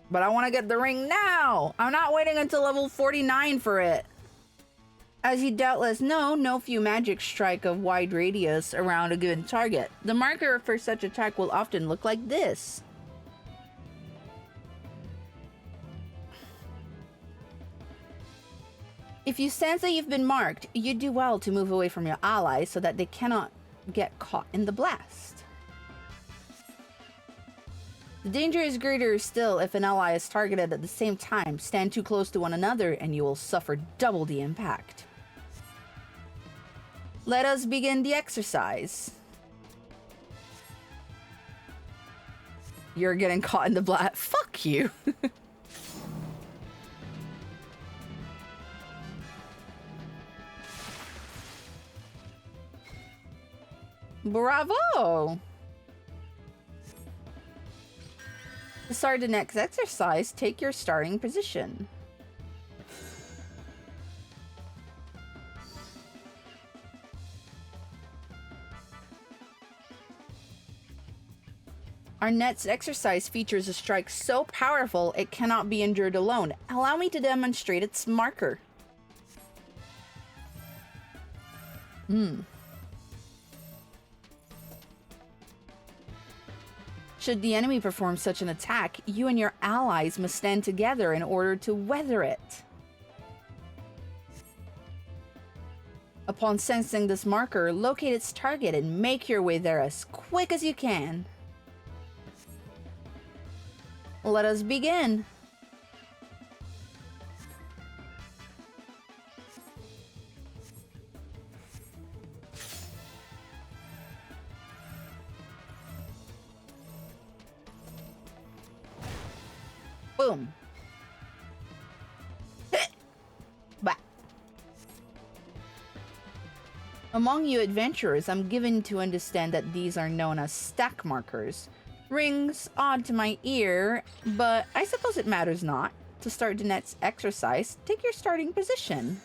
S1: But I want to get the ring now! I'm not waiting until level 49 for it. As you doubtless know, no few magic strike a wide radius around a given target. The marker for such attack will often look like this. If you sense that you've been marked, you do well to move away from your allies so that they cannot get caught in the blast. The danger is greater still if an ally is targeted at the same time. Stand too close to one another and you will suffer double the impact. Let us begin the exercise. You're getting caught in the blast. Fuck you. Bravo! To start the next exercise, take your starting position. Our next exercise features a strike so powerful it cannot be endured alone. Allow me to demonstrate its marker. Should the enemy perform such an attack, you and your allies must stand together in order to weather it. Upon sensing this marker, locate its target and make your way there as quick as you can. Let us begin. Boom. Bah. Among you adventurers, I'm given to understand that these are known as stack markers. Rings odd to my ear, but I suppose it matters not. To start the next exercise, take your starting position.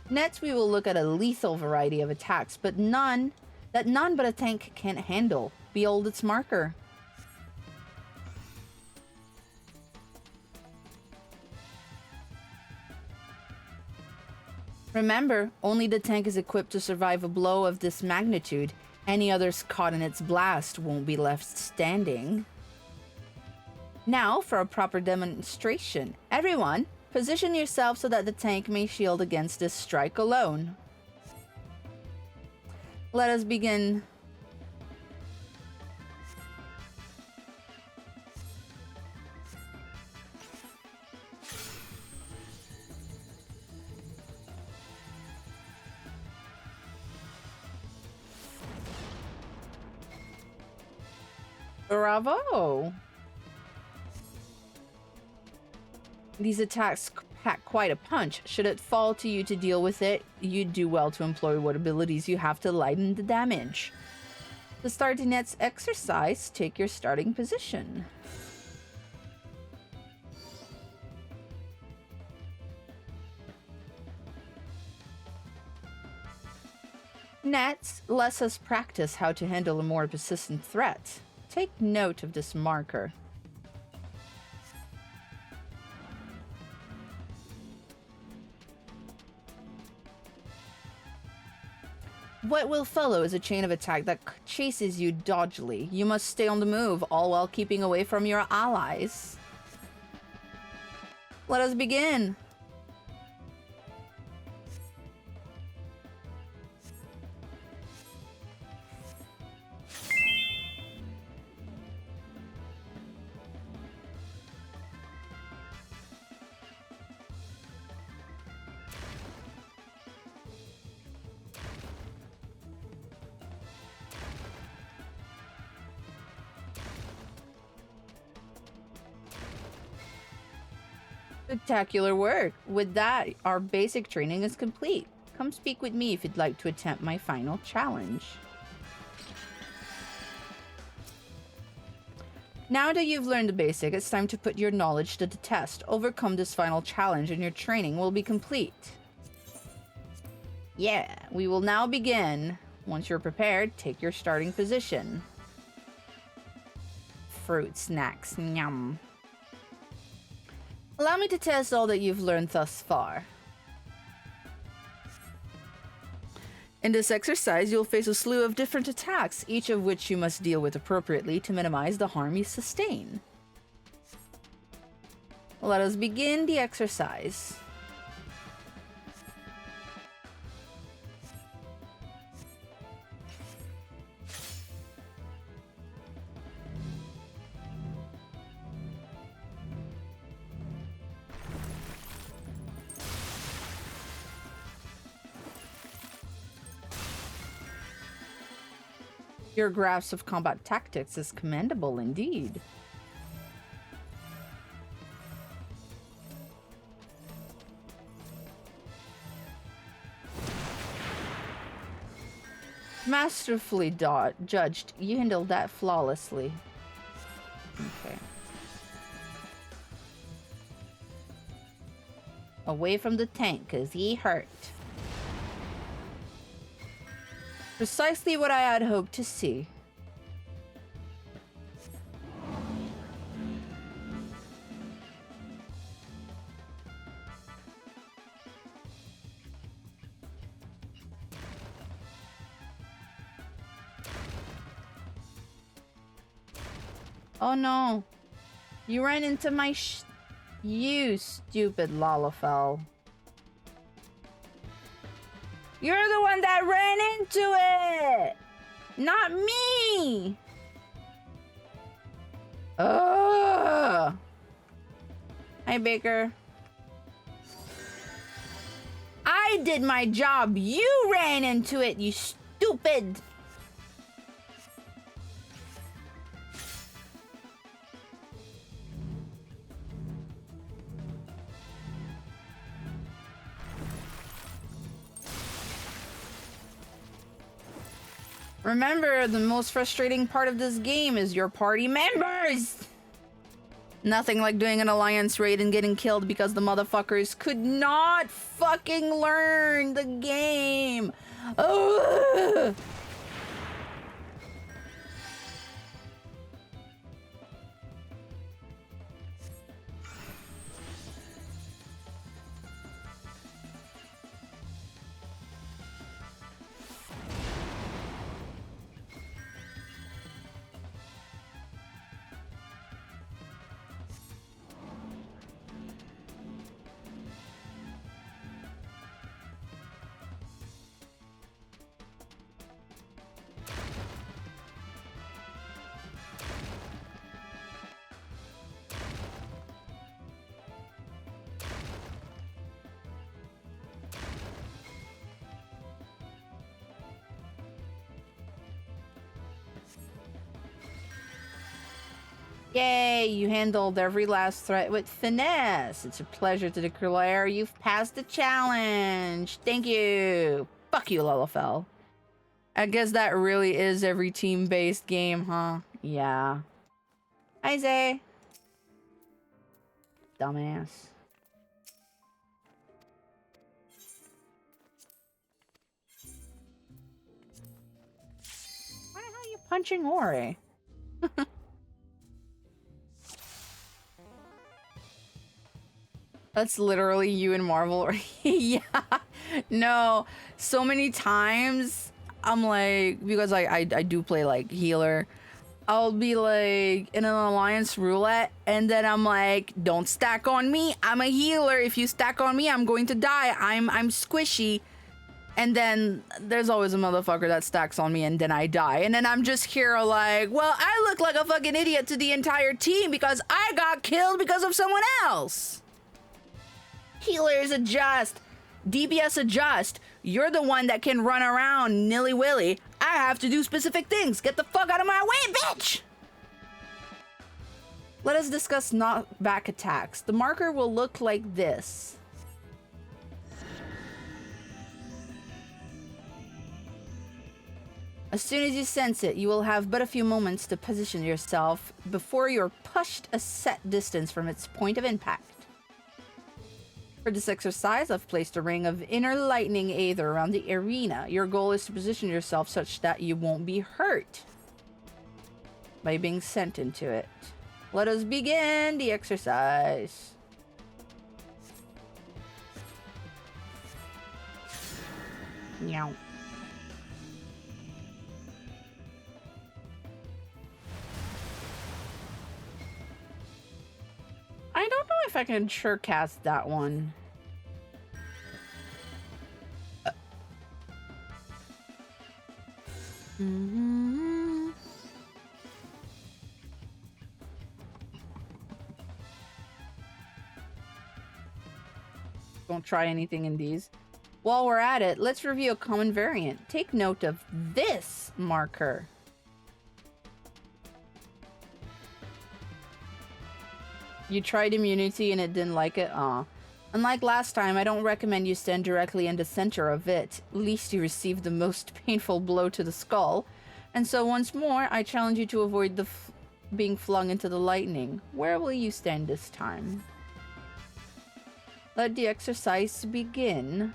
S1: Next, we will look at a lethal variety of attacks, but none but a tank can handle. Behold its marker. Remember, only the tank is equipped to survive a blow of this magnitude. Any others caught in its blast won't be left standing. Now, for a proper demonstration. Everyone, position yourself so that the tank may shield against this strike alone. Let us begin. Bravo! These attacks pack quite a punch. Should it fall to you to deal with it, you'd do well to employ what abilities you have to lighten the damage. To start the next exercise, take your starting position. Next, let us practice how to handle a more persistent threat. Take note of this marker. What will follow is a chain of attack that chases you dodgily. You must stay on the move, all while keeping away from your allies. Let us begin. Spectacular work. With that, our basic training is complete. Come speak with me if you'd like to attempt my final challenge. Now that you've learned the basic, it's time to put your knowledge to the test. Overcome this final challenge and your training will be complete. Yeah, we will now begin. Once you're prepared, take your starting position. Fruit snacks, yum. Allow me to test all that you've learned thus far. In this exercise, you'll face a slew of different attacks, each of which you must deal with appropriately to minimize the harm you sustain. Let us begin the exercise. Your grasp of combat tactics is commendable indeed. Masterfully judged. You handled that flawlessly. Okay. Away from the tank, 'cause he hurt. Precisely what I had hoped to see. Oh no. You ran into my you stupid Lalafell. You're the one that ran into it! Not me! Ugh! Hi, Baker. I did my job. You ran into it, you stupid! Remember, the most frustrating part of this game is your party members! Nothing like doing an alliance raid and getting killed because the motherfuckers could not fucking learn the game! Ugh! Yay, you handled every last threat with finesse. It's a pleasure to declare you've passed the challenge. Thank you. Fuck you, Lalafell. I guess that really is every team-based game, huh? Yeah. Hi, Zay. Dumbass. Why the hell are you punching Ori? That's literally you and Marvel. Yeah. No. So many times I'm like, because I do play like healer. I'll be like in an alliance roulette, and then I'm like, don't stack on me. I'm a healer. If you stack on me, I'm going to die. I'm squishy. And then there's always a motherfucker that stacks on me, and then I die. And then I'm just here like, well, I look like a fucking idiot to the entire team because I got killed because of someone else. Healers adjust. DPS adjust. You're the one that can run around nilly-willy. I have to do specific things. Get the fuck out of my way, bitch! Let us discuss knockback attacks. The marker will look like this. As soon as you sense it, you will have but a few moments to position yourself before you're pushed a set distance from its point of impact. For this exercise, I've placed a ring of inner lightning aether around the arena. Your goal is to position yourself such that you won't be hurt by being sent into it. Let us begin the exercise. Meow. I don't know if I can sure cast that one. Don't try anything in these. While we're at it, let's review a common variant. Take note of this marker. You tried immunity and it didn't like it? Aw. Unlike last time, I don't recommend you stand directly in the center of it, lest you receive the most painful blow to the skull. And so once more, I challenge you to avoid the being flung into the lightning. Where will you stand this time? Let the exercise begin.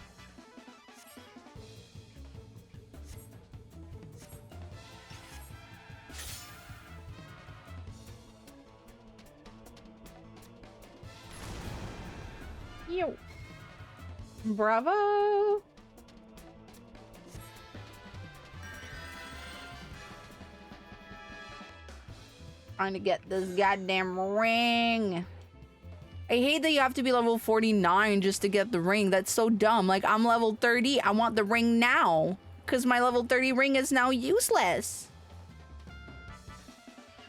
S1: Yo. Bravo. Trying to get this goddamn ring. I hate that you have to be level 49 just to get the ring. That's so dumb. Like, I'm level 30. I want the ring now. Because my level 30 ring is now useless.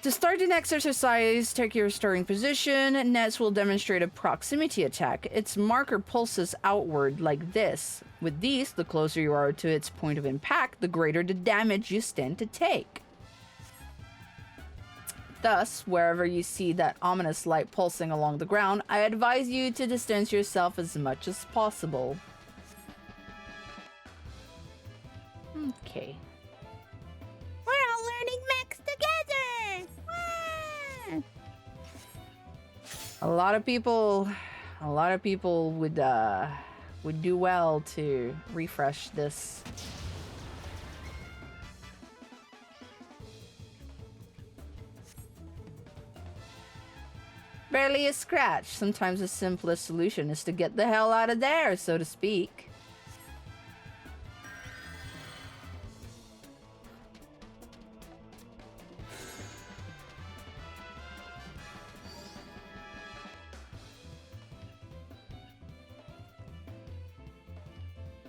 S1: To start an exercise, take your starting position. Nets will demonstrate a proximity attack. Its marker pulses outward like this. With these, the closer you are to its point of impact, the greater the damage you stand to take. Thus, wherever you see that ominous light pulsing along the ground, I advise you to distance yourself as much as possible. Okay.
S3: We're all learning mechs together! Wah!
S1: A lot of people would do well to refresh this. Barely a scratch. Sometimes the simplest solution is to get the hell out of there, so to speak.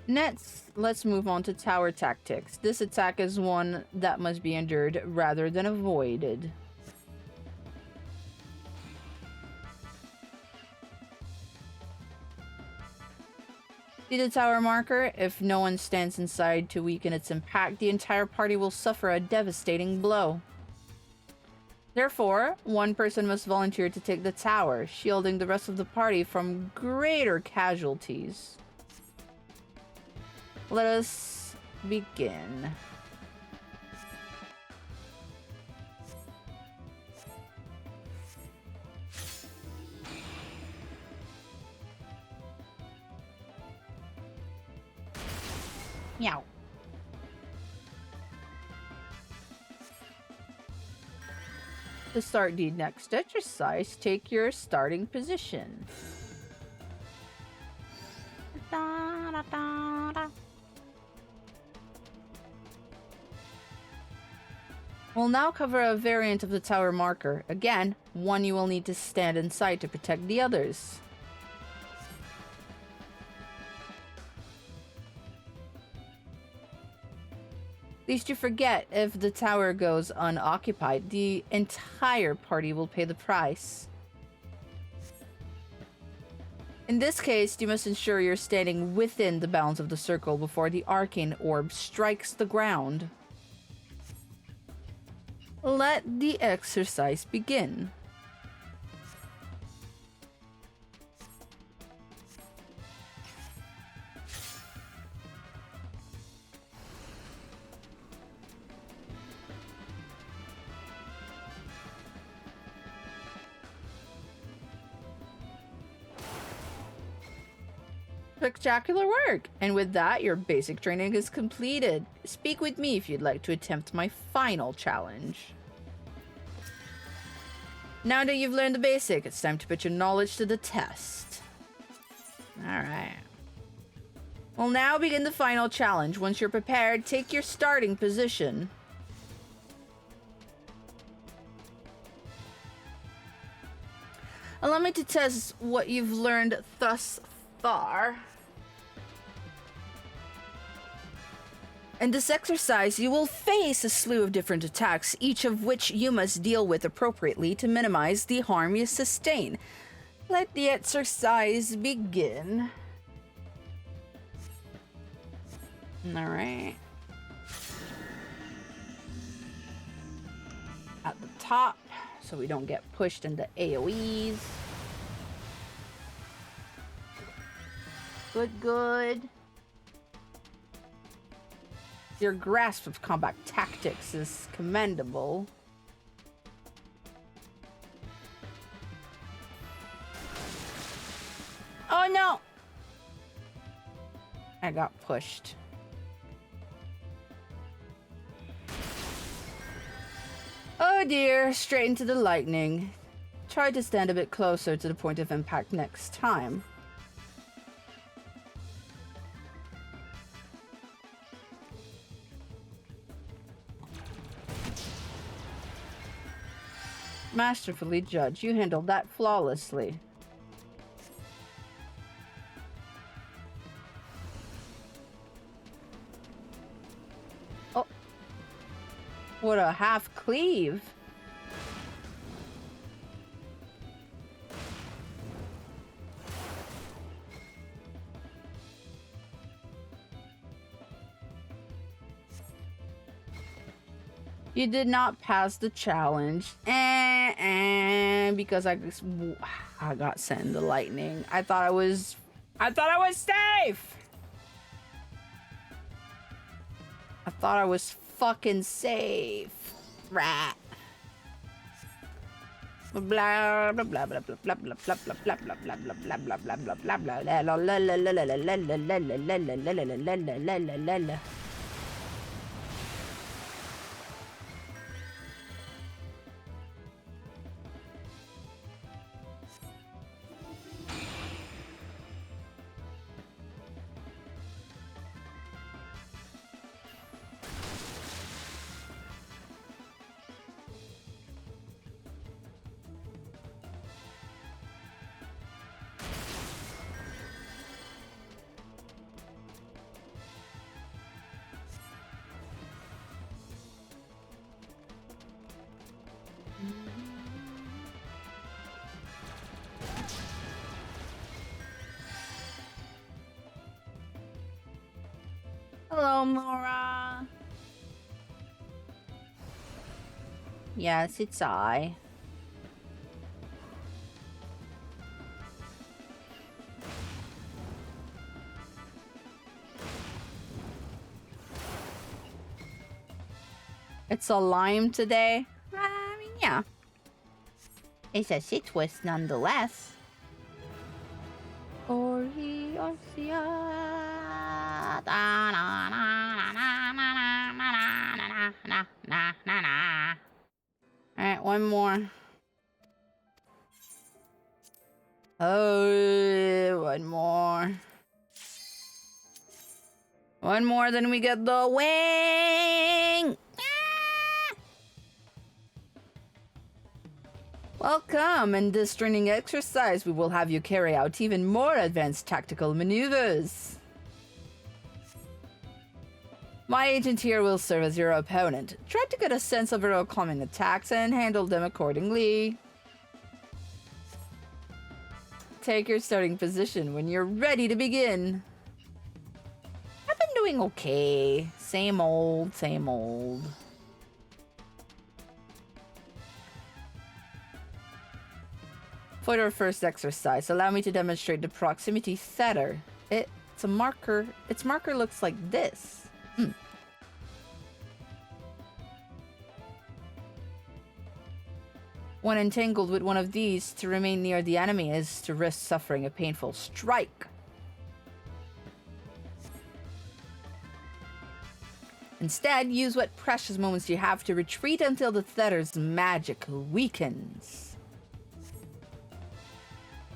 S1: Next, let's move on to tower tactics. This attack is one that must be endured rather than avoided. See the tower marker? If no one stands inside to weaken its impact, the entire party will suffer a devastating blow. Therefore, one person must volunteer to take the tower, shielding the rest of the party from greater casualties. Let us begin. Meow. To start the next exercise, take your starting position. Da, da, da, da. We'll now cover a variant of the tower marker. Again, one you will need to stand inside to protect the others. Least you forget, if the tower goes unoccupied, the entire party will pay the price. In this case, you must ensure you're standing within the bounds of the circle before the arcane orb strikes the ground. Let the exercise begin. Spectacular work! And with that, your basic training is completed. Speak with me if you'd like to attempt my final challenge. Now that you've learned the basic, it's time to put your knowledge to the test. Alright. We'll now begin the final challenge. Once you're prepared, take your starting position. Allow me to test what you've learned thus far. In this exercise, you will face a slew of different attacks, each of which you must deal with appropriately to minimize the harm you sustain. Let the exercise begin. Alright. At the top, so we don't get pushed into AoEs. Good. Your grasp of combat tactics is commendable. Oh no! I got pushed. Oh dear, straight into the lightning. Try to stand a bit closer to the point of impact next time. Masterfully judged. You handled that flawlessly. Oh. What a half cleave. You did not pass the challenge. Because I got sent in the lightning. I thought I was safe. I thought I was fucking safe. Rat. Blah blah blah blah blah blah blah blah blah blah blah blah blah blah blah blah blah blah. Hello, Mora. Yes, it's I. It's a lime today? I mean, yeah. It's a citrus nonetheless. Alright, one more. Oh, one more. One more, then we get the wing. Welcome! In this training exercise, we will have you carry out even more advanced tactical maneuvers. My agent here will serve as your opponent. Try to get a sense of your upcoming attacks and handle them accordingly. Take your starting position when you're ready to begin. I've been doing okay. Same old, same old. For our first exercise, allow me to demonstrate the proximity tether. It's a marker. Its marker looks like this. When entangled with one of these, to remain near the enemy is to risk suffering a painful strike. Instead, use what precious moments you have to retreat until the tether's magic weakens.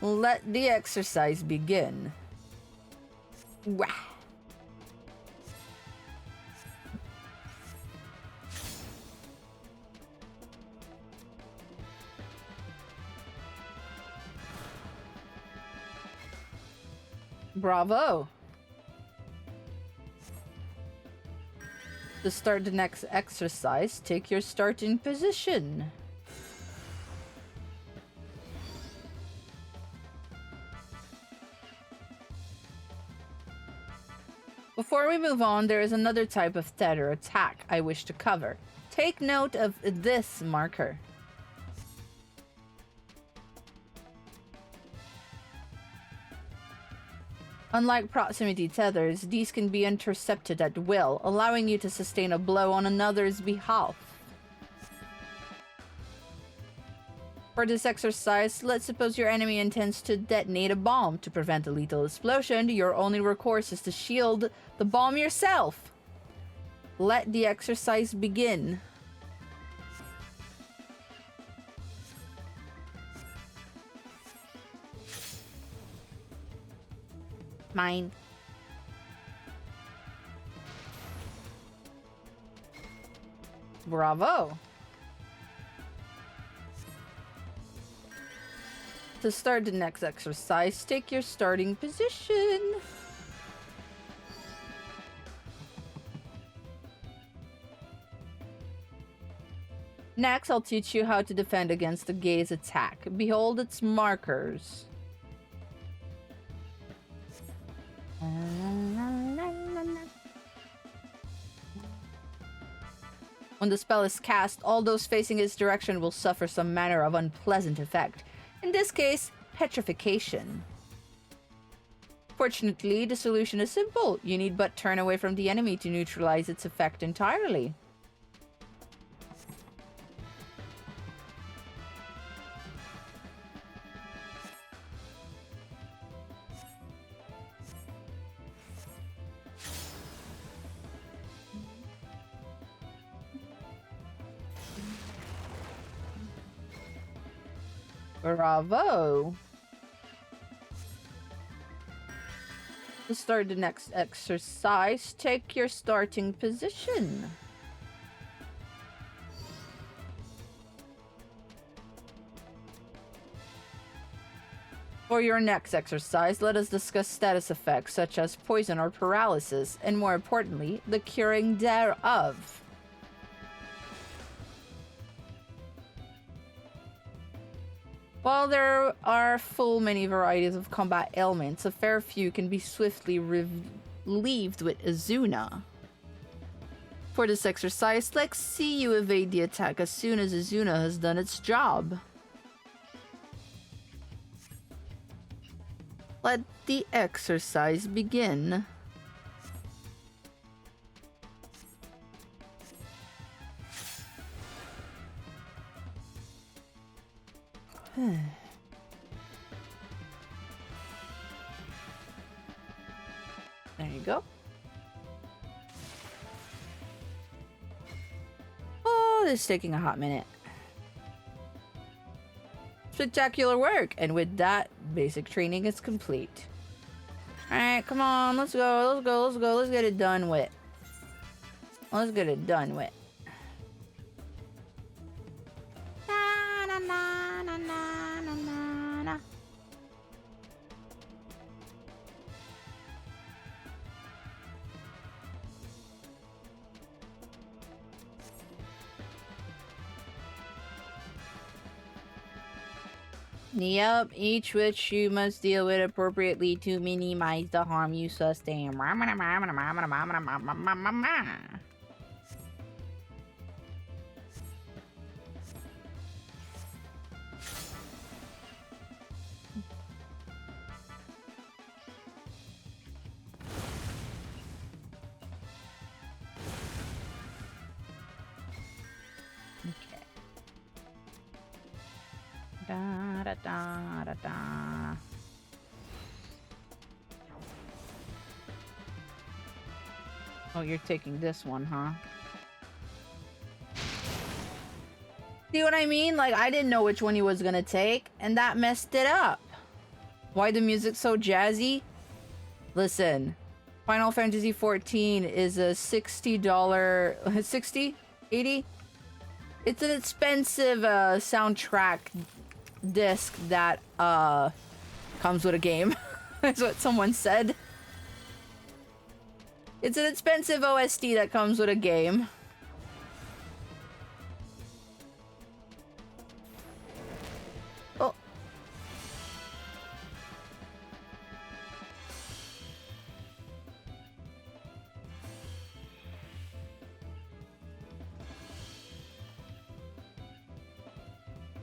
S1: Let the exercise begin. Wah. Bravo! To start the next exercise, take your starting position. Before we move on, there is another type of tether attack I wish to cover. Take note of this marker. Unlike proximity tethers, these can be intercepted at will, allowing you to sustain a blow on another's behalf. For this exercise, let's suppose your enemy intends to detonate a bomb. To prevent a lethal explosion, your only recourse is to shield the bomb yourself. Let the exercise begin. Mine. Bravo. To start the next exercise, take your starting position. Next, I'll teach you how to defend against the gaze attack. Behold its markers. When the spell is cast, all those facing its direction will suffer some manner of unpleasant effect. In this case, petrification. Fortunately, the solution is simple. You need but turn away from the enemy to neutralize its effect entirely. Bravo! To start the next exercise, take your starting position. For your next exercise, let us discuss status effects such as poison or paralysis, and more importantly, the curing thereof. While there are full many varieties of combat ailments, a fair few can be swiftly relieved with Azuna. For this exercise, let's see you evade the attack as soon as Azuna has done its job. Let the exercise begin. There you go. Oh, this is taking a hot minute. Spectacular work! And with that, basic training is complete. Alright, come on, let's go, let's get it done with. Let's get it done with. Na, na, na, na, Yep, each which you must deal with appropriately to minimize the harm you sustain. Da da da da da. Oh, you're taking this one, huh? See what I mean? Like, I didn't know which one he was gonna take, and that messed it up. Why the music so jazzy? Listen, Final Fantasy XIV is a $60, 60? 80? It's an expensive soundtrack disc that comes with a game. That's what someone said. It's an expensive OST that comes with a game. Oh.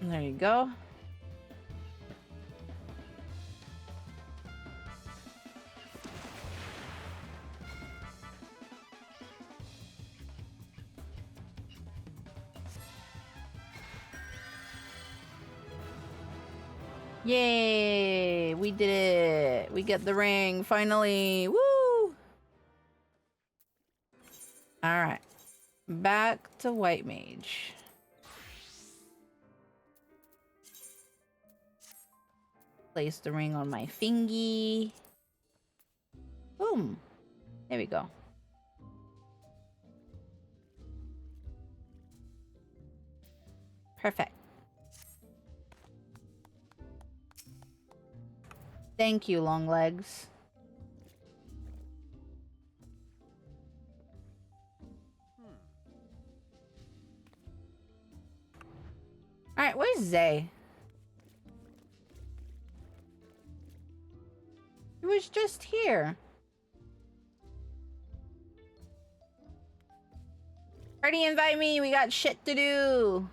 S1: There you go. Yay! We did it! We get the ring, finally! Woo! Alright. Back to White Mage. Place the ring on my fingy. Boom! There we go. Perfect. Thank you, long legs. Alright, where's Zay? He was just here. Already invite me, we got shit to do.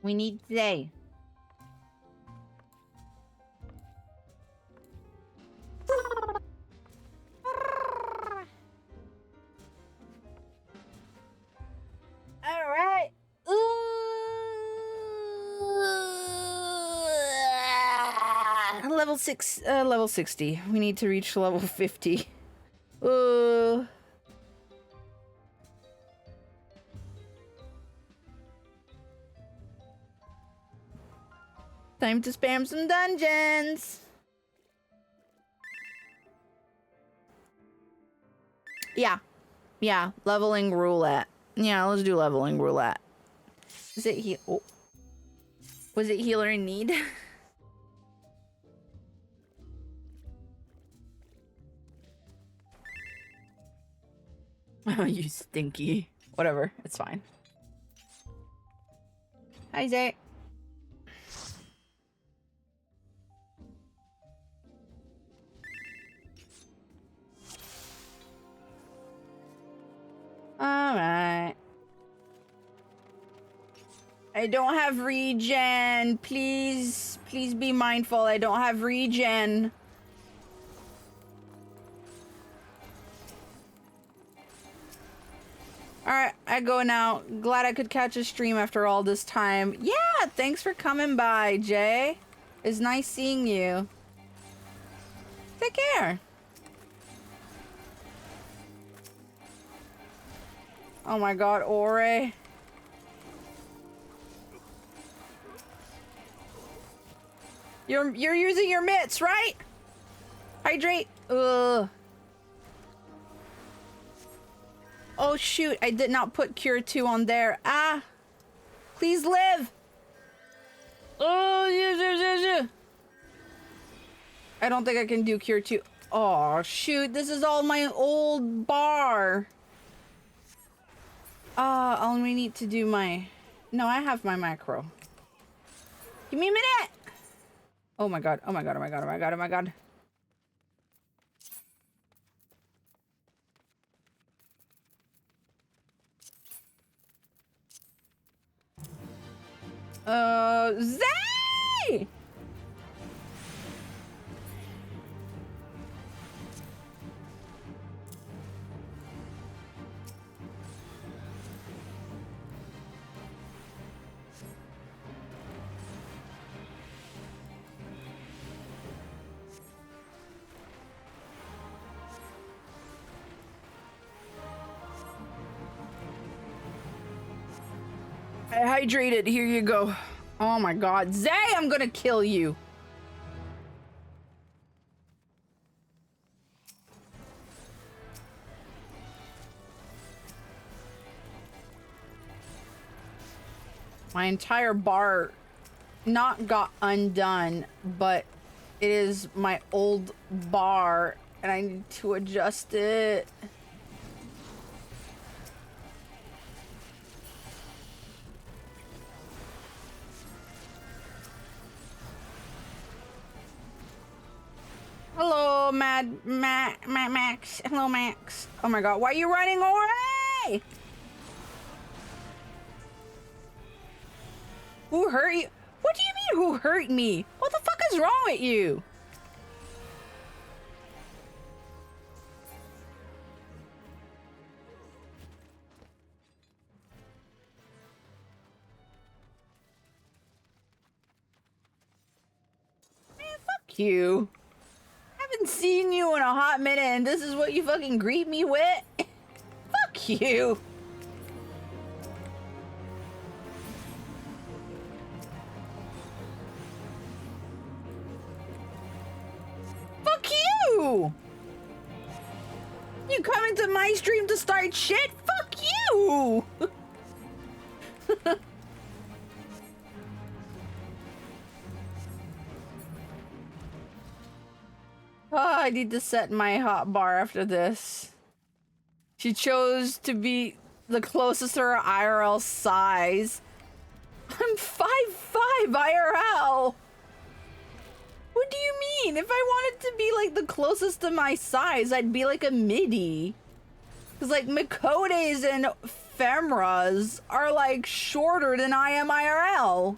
S1: We need Zay. Alright. Level 6, level 60. We need to reach level 50. Ooh. Time to spam some dungeons. Yeah. Yeah, leveling roulette. Yeah, let's do leveling roulette. Is it oh. Was it healer in need? Oh, you stinky. Whatever, it's fine. Hi, Zay. Alright. I don't have regen. Please be mindful. I don't have regen. Alright, I go now. Glad I could catch a stream after all this time. Yeah, thanks for coming by, Jay. It's nice seeing you. Take care. Oh my god, Ore. You're using your mitts, right? Hydrate. Ugh. Oh shoot, I did not put Cure 2 on there. Ah! Please live! Oh, yeah. I don't think I can do cure 2. Oh, shoot. This is all my old bar. I'll only need to do my... No, I have my macro. Give me a minute. Oh my god. Oh my god. Oh my god. Oh my god. Oh my god. Zay! I hydrated. Here you go. Oh my god. Zay, I'm gonna kill you. My entire bar not got undone, but it is my old bar and I need to adjust it. Hello, Max. Hello, Max. Oh my god, why are you running away? Who hurt you? What do you mean, who hurt me? What the fuck is wrong with you? Man, fuck you. Haven't seen you in a hot minute and this is what you fucking greet me with? Fuck you. Fuck you. You come into my stream to start shit? Fuck you. Oh, I need to set my hot bar after this. She chose to be the closest to her IRL size. I'm 5'5" IRL. What do you mean? If I wanted to be like the closest to my size, I'd be like a midi. Cause like Makotes and Femras are like shorter than I am IRL.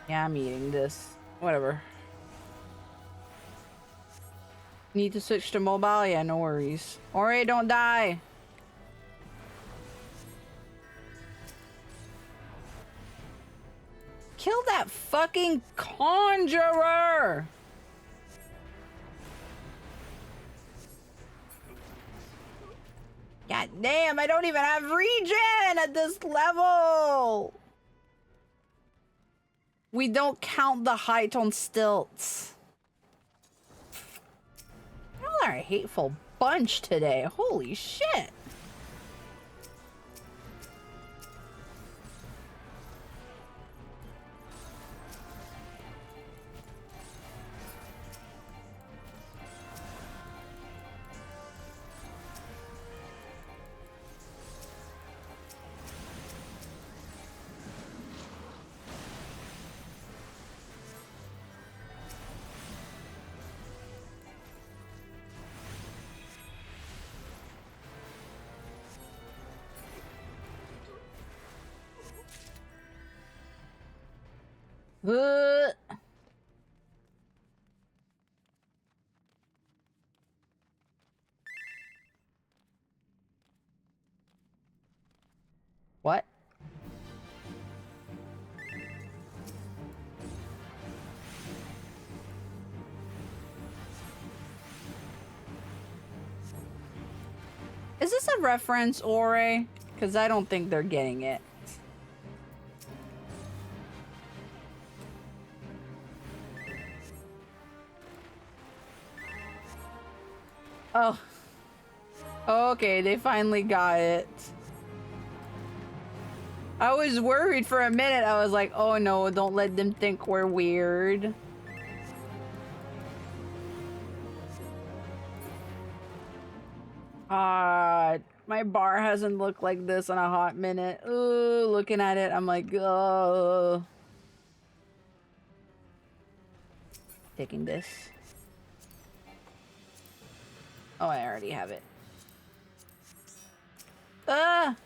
S1: Yeah, I'm eating this. Whatever. Need to switch to mobile? Yeah, no worries. Ori, don't die. Kill that fucking conjurer! God damn, I don't even have regen at this level! We don't count the height on stilts. Y'all are a hateful bunch today. Holy shit. Uh. What? a reference, Ore? Because I don't think they're getting it. Oh. Okay, they finally got it. I was worried for a minute. I was like, oh no, don't let them think we're weird. My bar hasn't looked like this in a hot minute. Ooh, looking at it, I'm like, oh. Taking this. Oh, I already have it. Ah!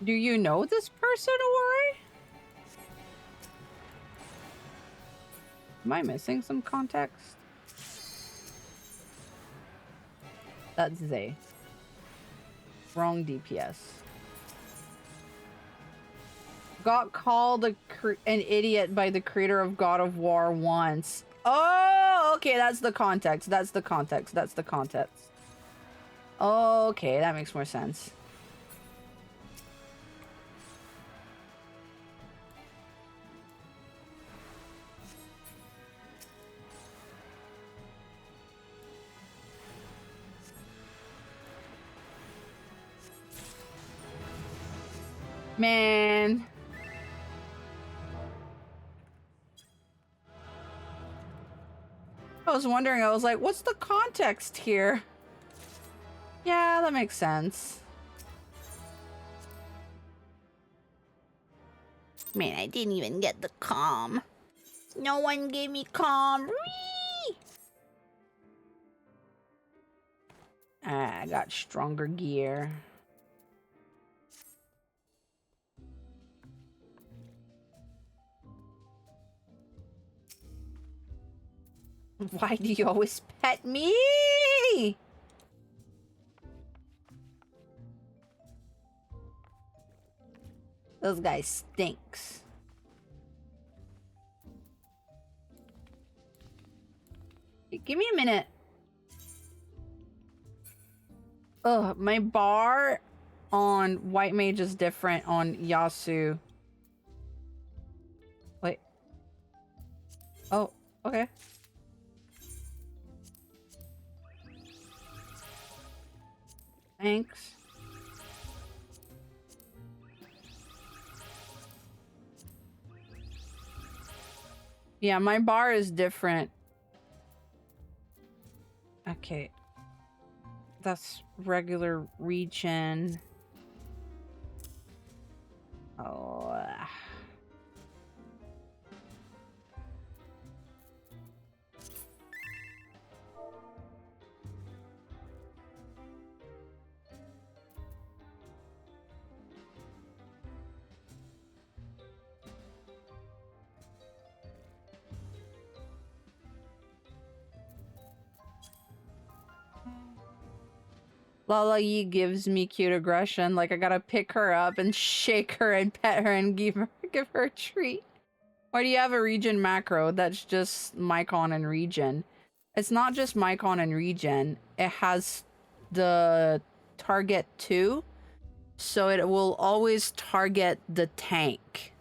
S1: Do you know this person, Ori? Am I missing some context? That's Zay. Wrong DPS. Got called an idiot by the creator of God of War once. Oh, okay, that's the context. That's the context. That's the context. Okay, that makes more sense. Man. I was wondering, I was like, what's the context here? Yeah, that makes sense. Man, I didn't even get the calm. No one gave me calm. Whee! Ah, I got stronger gear. Why do you always pet me? Those guys stinks. Give me a minute. Ugh, my bar on White Mage is different on Yasu. Wait. Oh, okay. Thanks. Yeah, my bar is different. Okay. That's regular regen. Oh. Lala Yi gives me cute aggression. Like, I gotta pick her up and shake her and pet her and give her a treat. Why do you have a regen macro that's just Mycon and regen? It's not just Mycon and regen. It has the target too. So it will always target the tank.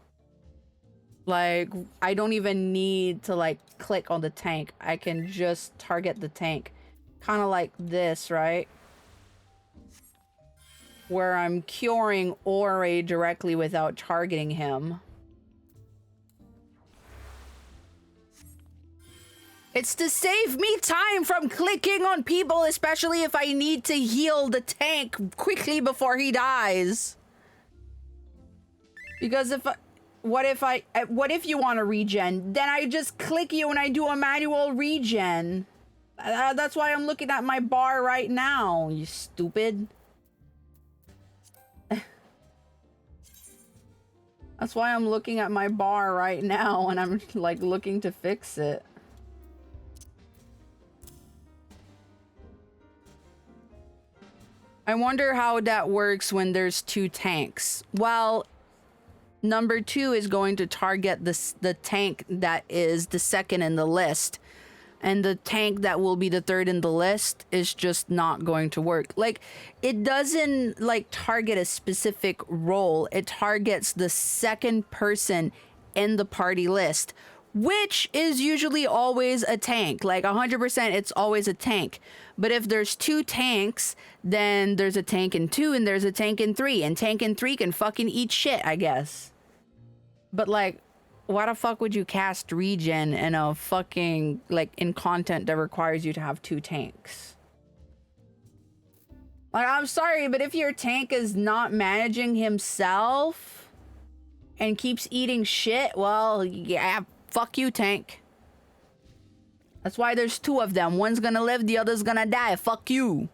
S1: Like, I don't even need to, like, click on the tank. I can just target the tank. Kind of like this, right? Where I'm curing Ore directly without targeting him. It's to save me time from clicking on people, especially if I need to heal the tank quickly before he dies. Because what if you want to regen? Then I just click you and I do a manual regen. That's why I'm looking at my bar right now, you stupid. That's why I'm looking at my bar right now and I'm like looking to fix it. I wonder how that works when there's 2 tanks. Well, number 2 is going to target the tank that is the second in the list. And the tank that will be the third in the list is just not going to work. Like, it doesn't like target a specific role. It targets the second person in the party list, which is usually always a tank. Like 100%, it's always a tank. But if there's 2 tanks, then there's a tank in 2 and there's a tank in 3. And tank in 3 can fucking eat shit, I guess. But like, why the fuck would you cast regen in a fucking, like, in content that requires you to have 2 tanks? Like, I'm sorry, but if your tank is not managing himself and keeps eating shit, well, yeah, fuck you, tank. That's why there's 2 of them. One's gonna live, the other's gonna die. Fuck you.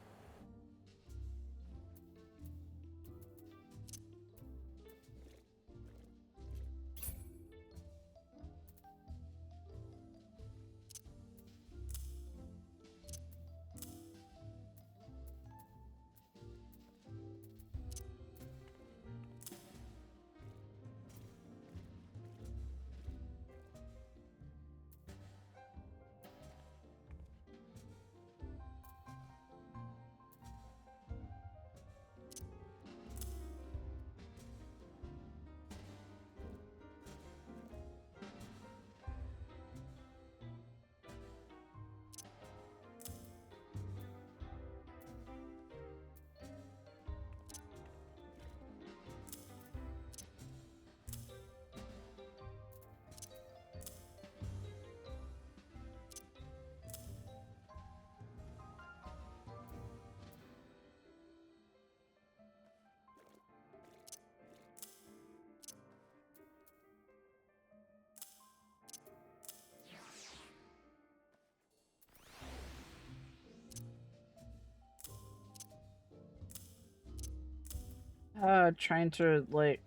S1: Trying to, like,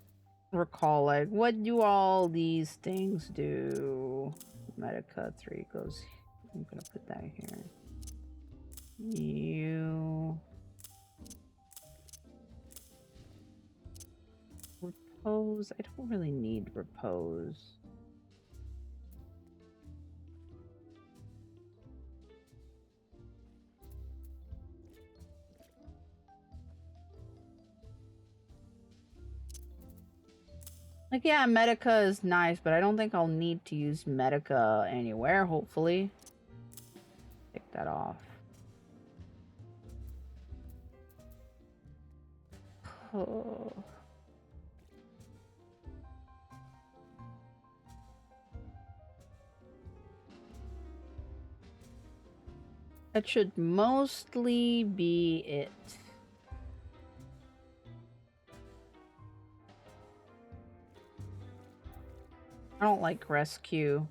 S1: recall, like, what do all these things do? Medica 3 goes, I'm gonna put that here. You... Repose, I don't really need repose. Like, yeah, Medica is nice, but I don't think I'll need to use Medica anywhere, hopefully. Take that off. Oh. That should mostly be it. I don't like rescue.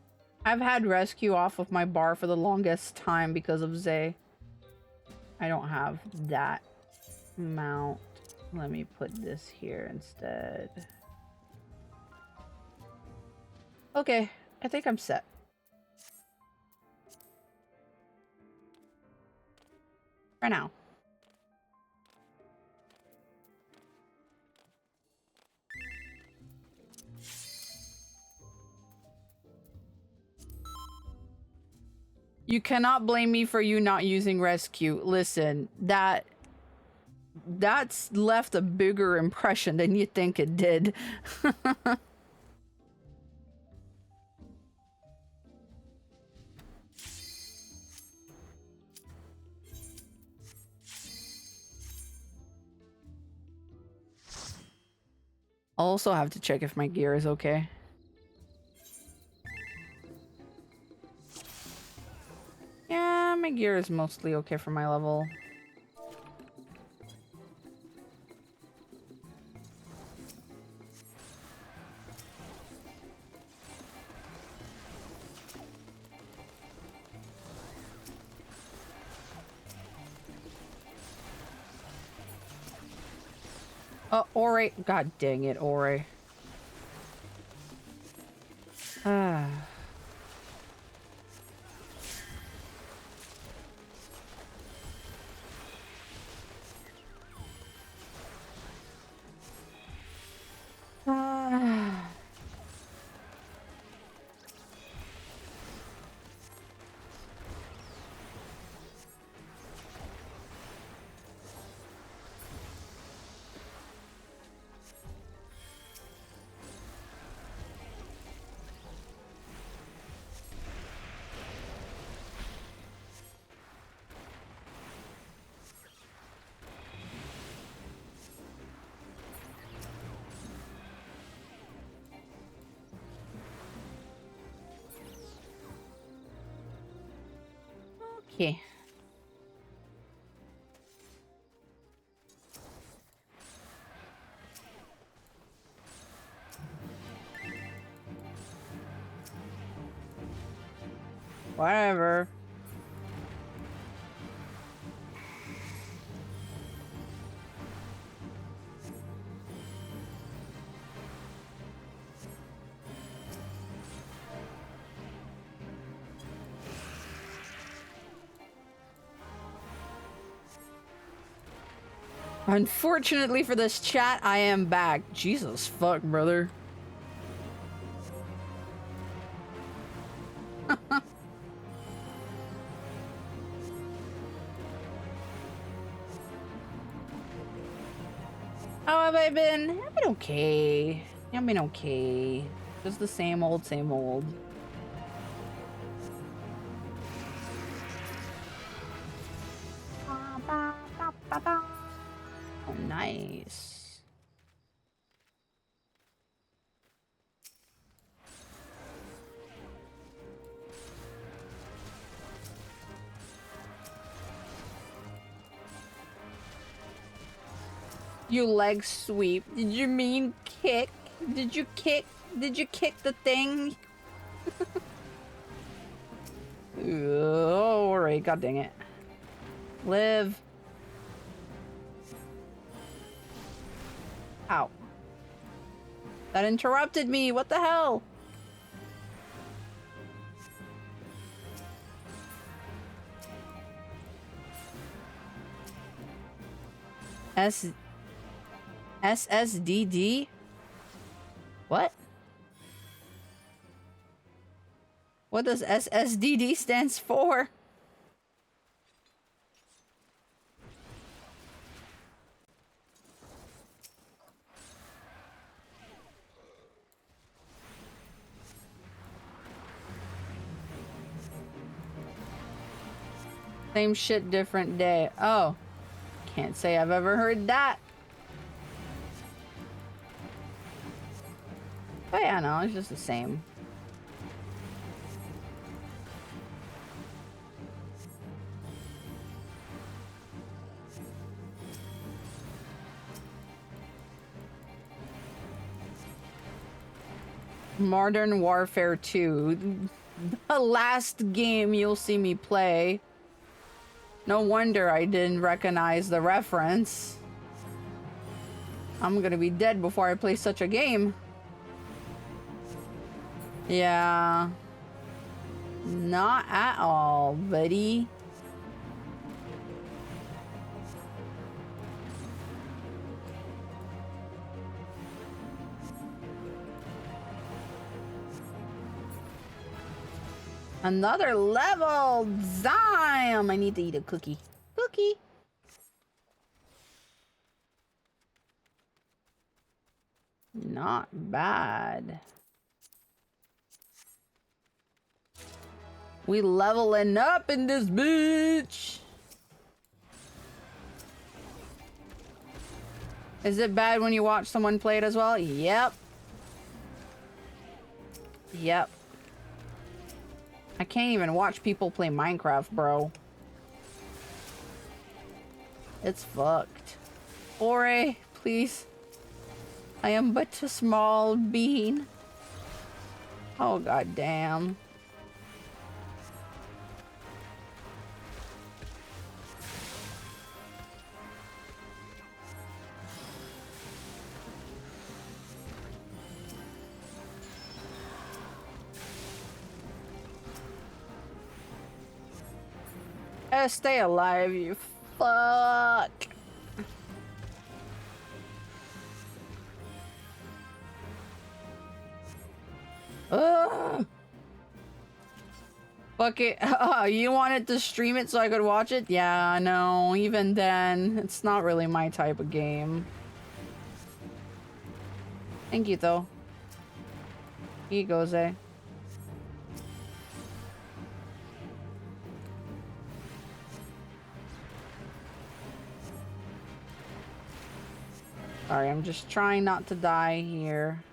S1: I've had rescue off of my bar for the longest time because of Zay. I don't have that mount. Let me put this here instead. Okay, I think I'm set. For now. You cannot blame me for you not using rescue. Listen, that's left a bigger impression than you think it did. I'll also have to check if my gear is okay. Yeah, my gear is mostly okay for my level. Ore. God dang it, Ore. Okay. Whatever. Unfortunately for this chat, I am back. Jesus fuck, brother. How have I been? I've been okay. I've been okay. Just the same old, same old. Oh, nice. You leg sweep. Did you mean kick? Did you kick? Did you kick the thing? Oh, alright. God dang it. Live. Ow. That interrupted me. What the hell? SSDD? What? What does SSDD stands for? Same shit, different day. Oh. Can't say I've ever heard that. But yeah, no, it's just the same. Modern Warfare 2. The last game you'll see me play. No wonder I didn't recognize the reference. I'm gonna be dead before I play such a game. Yeah. Not at all, buddy. Another level! Damn! I need to eat a cookie. Cookie! Not bad. We leveling up in this bitch! Is it bad when you watch someone play it as well? Yep. Yep. I can't even watch people play Minecraft, bro. It's fucked. Ore, please. I am but a small bean. Oh, god damn. Stay alive, you fuck. Ugh. Fuck it. You wanted to stream it so I could watch it? Yeah, no, even then, it's not really my type of game. Thank you, though. Here you go, Zay. Sorry, I'm just trying not to die here.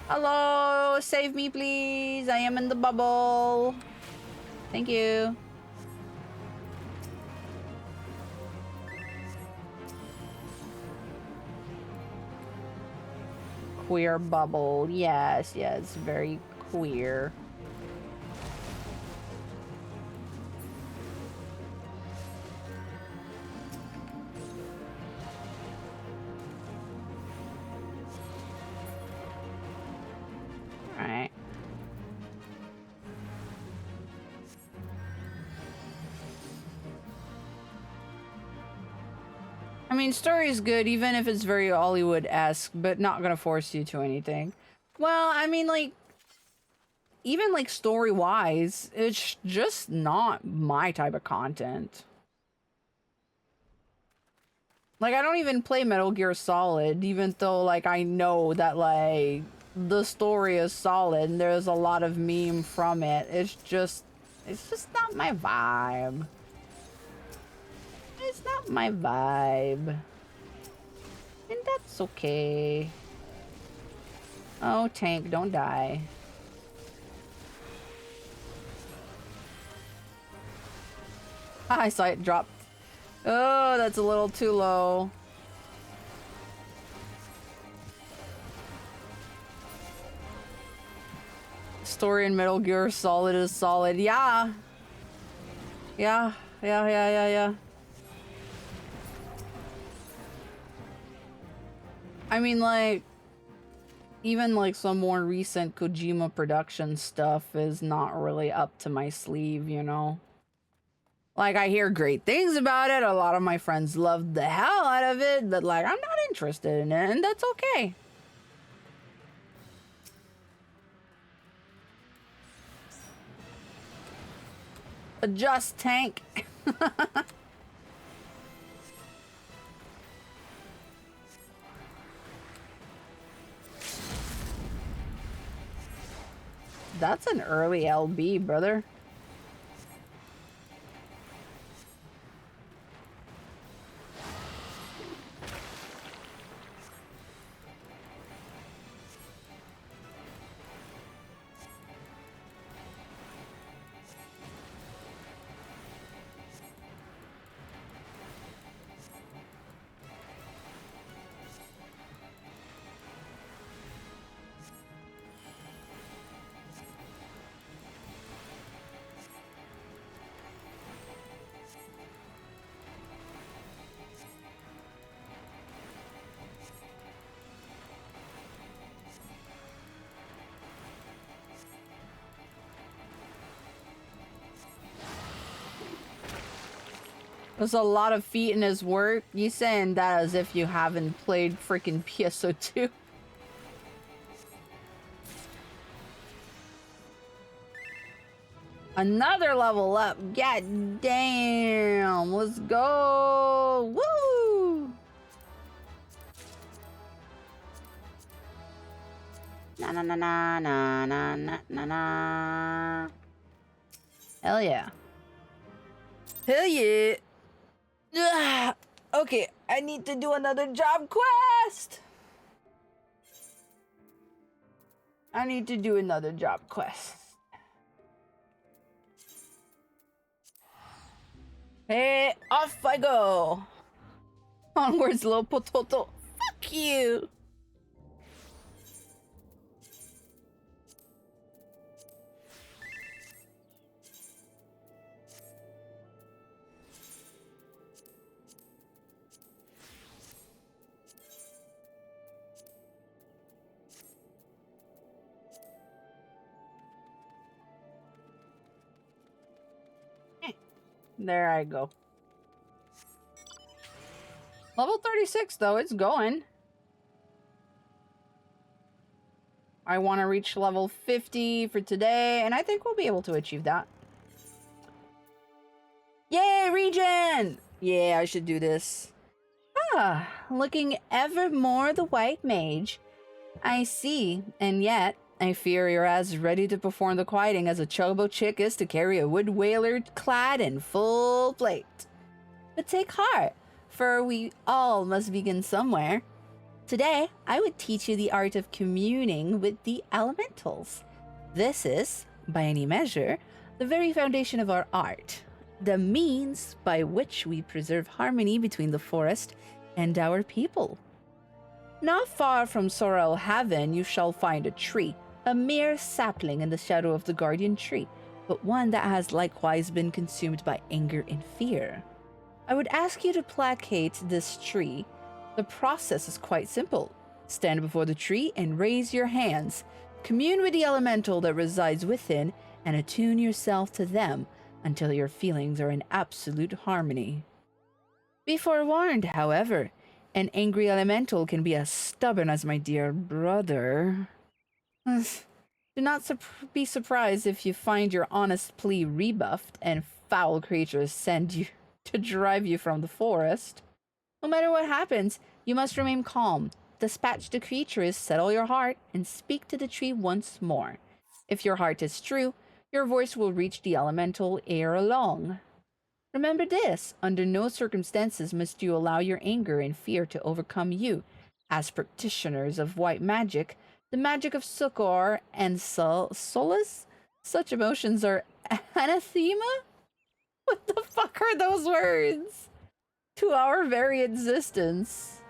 S1: Hello, save me please. I am in the bubble. Thank you. queer bubble. Yes, yes, very queer. Alright. I mean, story's good, even if it's very Hollywood-esque, but not gonna force you to anything. Well, I mean, like, even, like, story-wise, it's just not my type of content. Like, I don't even play Metal Gear Solid, even though, like, I know that, like, the story is solid and there's a lot of meme from it. It's just not my vibe. It's not my vibe. And that's okay. Oh, tank, don't die. I saw it drop. Oh, that's a little too low. Story in Metal Gear Solid is solid. Yeah. Yeah. I mean, like, even like some more recent Kojima production stuff is not really up to my sleeve, you know? Like, I hear great things about it. A lot of my friends love the hell out of it, but like, I'm not interested in it, and that's okay. Adjust, tank. That's an early LB, brother. There's a lot of feet in his work. You saying that as if you haven't played freaking PSO2. Another level up. God damn. Let's go. Woo! Na na na na na na na na na. Hell yeah. Hell yeah. Ugh. Okay, I need to do another job quest. I need to do another job quest. Hey, off I go. Onwards, little potato. Fuck you. There I go. Level 36 though, it's going. I want to reach level 50 for today, and I think we'll be able to achieve that. Yay, regen! Yeah, I should do this. Ah, looking ever more the white mage. I see, and yet I fear you're as ready to perform the quieting as a chobo chick is to carry a wood whaler clad in full plate. But take heart, for we all must begin somewhere. Today, I would teach you the art of communing with the elementals. This is, by any measure, the very foundation of our art, the means by which we preserve harmony between the forest and our people. Not far from Sorrel Haven you shall find a tree, a mere sapling in the shadow of the guardian tree, but one that has likewise been consumed by anger and fear. I would ask you to placate this tree. The process is quite simple. Stand before the tree and raise your hands. Commune with the elemental that resides within and attune yourself to them until your feelings are in absolute harmony. Be forewarned, however, an angry elemental can be as stubborn as my dear brother. Do not be surprised if you find your honest plea rebuffed and foul creatures send you to drive you from the forest. No matter what happens, you must remain calm. Dispatch the creatures, settle your heart, and speak to the tree once more. If your heart is true, your voice will reach the elemental ere long. Remember this, under no circumstances must you allow your anger and fear to overcome you. As practitioners of white magic, the magic of succor and solace, such emotions are anathema? What the fuck are those words? To our very existence.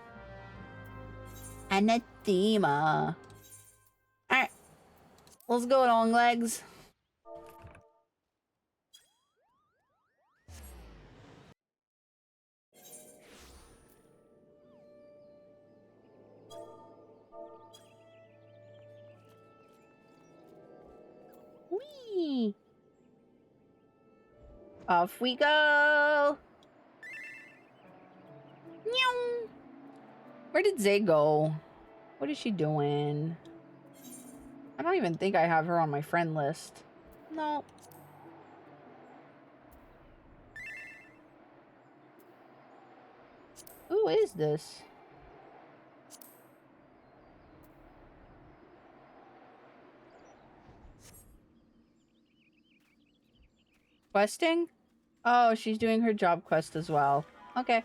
S1: Anathema. Alright. Let's go, long legs. Whee! Off we go! Meow. Where did Zay go? What is she doing? I don't even think I have her on my friend list. No. Who is this? Questing? Oh, she's doing her job quest as well. Okay.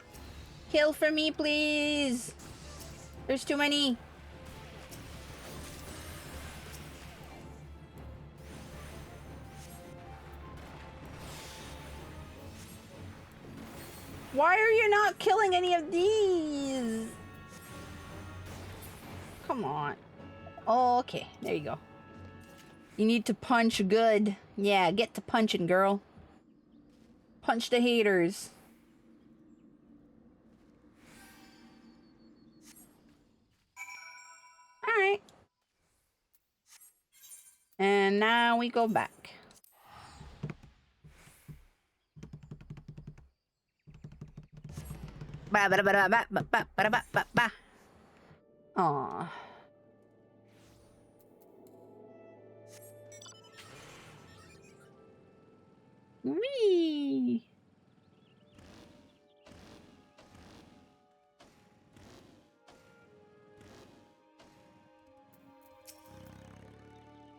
S1: Kill for me, please! There's too many! Why are you not killing any of these? Come on. Oh, okay, there you go. You need to punch good. Yeah, get to punching, girl. Punch the haters. Alright. And now we go back. Aww. Whee!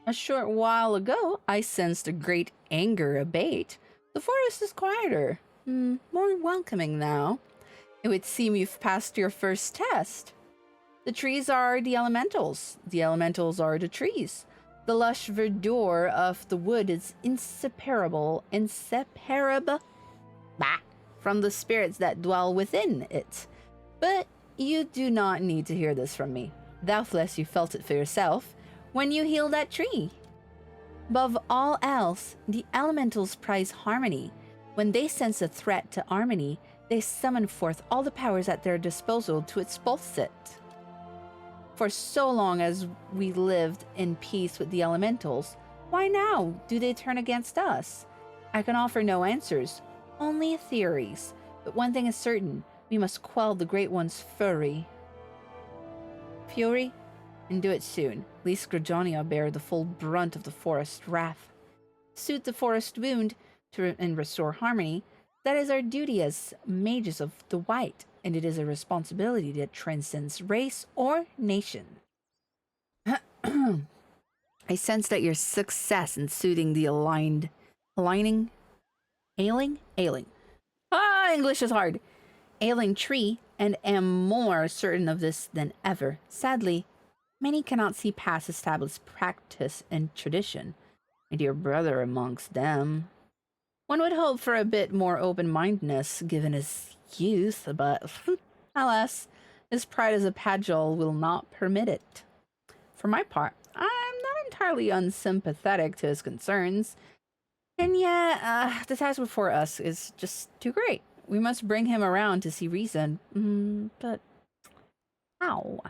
S1: A short while ago, I sensed a great anger abate. The forest is quieter, more welcoming now. It would seem you've passed your first test. The trees are the elementals. The elementals are the trees. The lush verdure of the wood is inseparable from the spirits that dwell within it. But you do not need to hear this from me. Doubtless you felt it for yourself when you healed that tree. Above all else, the elementals prize harmony. When they sense a threat to harmony, they summon forth all the powers at their disposal to expulse it. For so long as we lived in peace with the elementals, why now do they turn against us? I can offer no answers, only theories. But one thing is certain, we must quell the Great One's fury. Fury? And do it soon, lest Grajonia bear the full brunt of the forest's wrath. Soothe the forest wound and restore harmony. That is our duty as mages of the white, and it is a responsibility that transcends race or nation. I sense that your success in soothing the ailing. English is hard. Ailing tree, and am more certain of this than ever. Sadly, many cannot see past established practice and tradition. My dear brother amongst them. One would hope for a bit more open-mindedness given his youth, but alas, His pride as a Padgel will not permit it. For my part, I'm not entirely unsympathetic to his concerns. And yet, the task before us is just too great. We must bring him around to see reason. But how?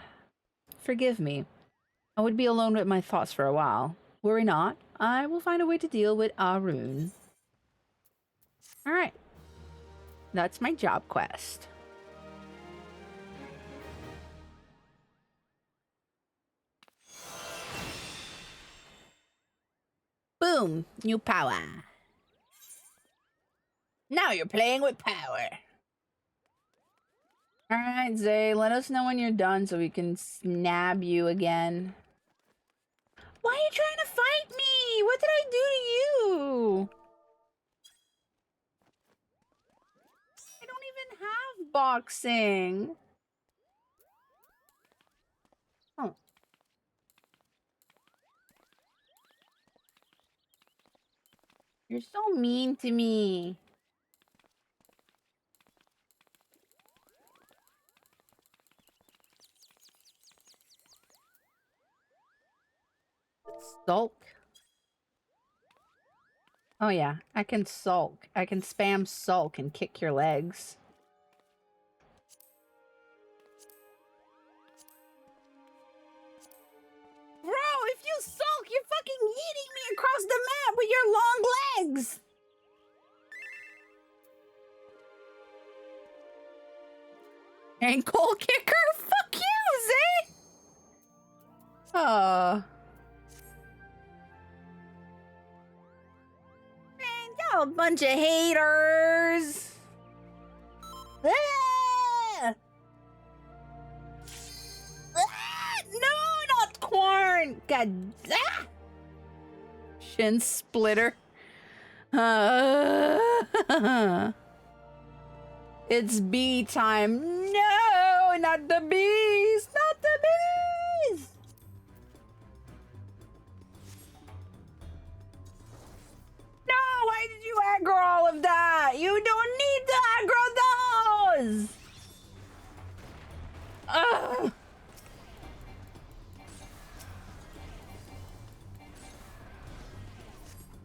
S1: Forgive me. I would be alone with my thoughts for a while. Worry not. I will find a way to deal with Arun. Alright. That's my job quest. Boom! New power. Now you're playing with power. Alright, Zay, let us know when you're done so we can snab you again. Why are you trying to fight me? What did I do to you? I don't even have boxing. Oh. You're so mean to me. Sulk. Oh yeah, I can sulk. I can spam sulk and kick your legs. Bro, if you sulk, you're fucking yeeting me across the map with your long legs! Ankle kicker? Fuck you, Zay! Man, y'all a bunch of haters! Ah! Ah! No, not corn! God. Ah! Shin splitter. It's bee time. No, not the bees! Not the bees! No, why did you aggro all of that? You don't need to aggro those! Ugh.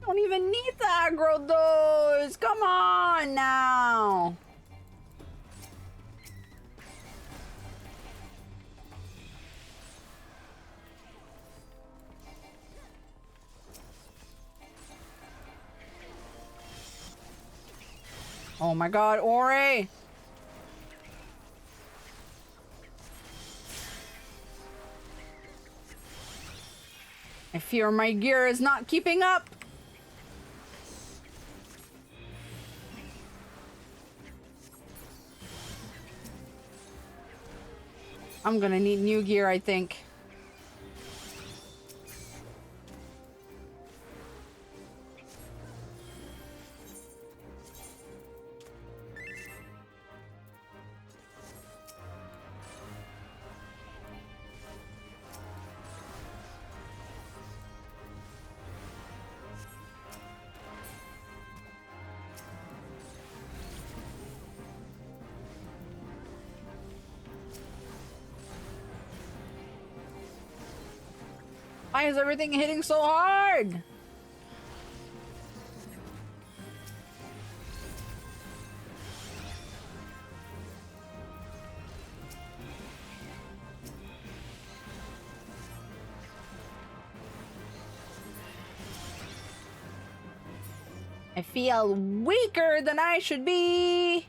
S1: Don't even need to aggro those! Come on now! Oh my god, Ori! I fear my gear is not keeping up! I'm gonna need new gear, I think. Why is everything hitting so hard? I feel weaker than I should be.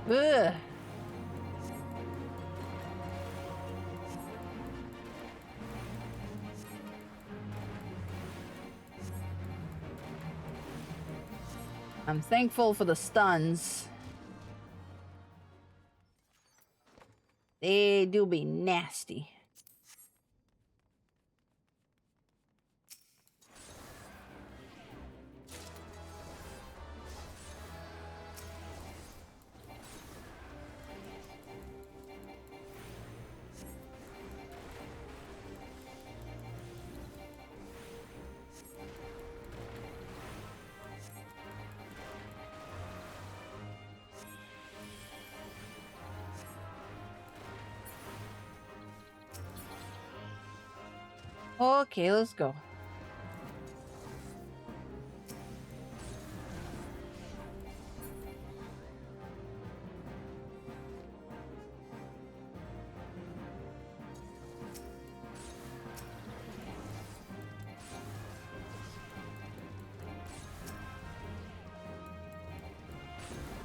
S1: Ugh. I'm thankful for the stuns. They do be nasty. Okay, let's go.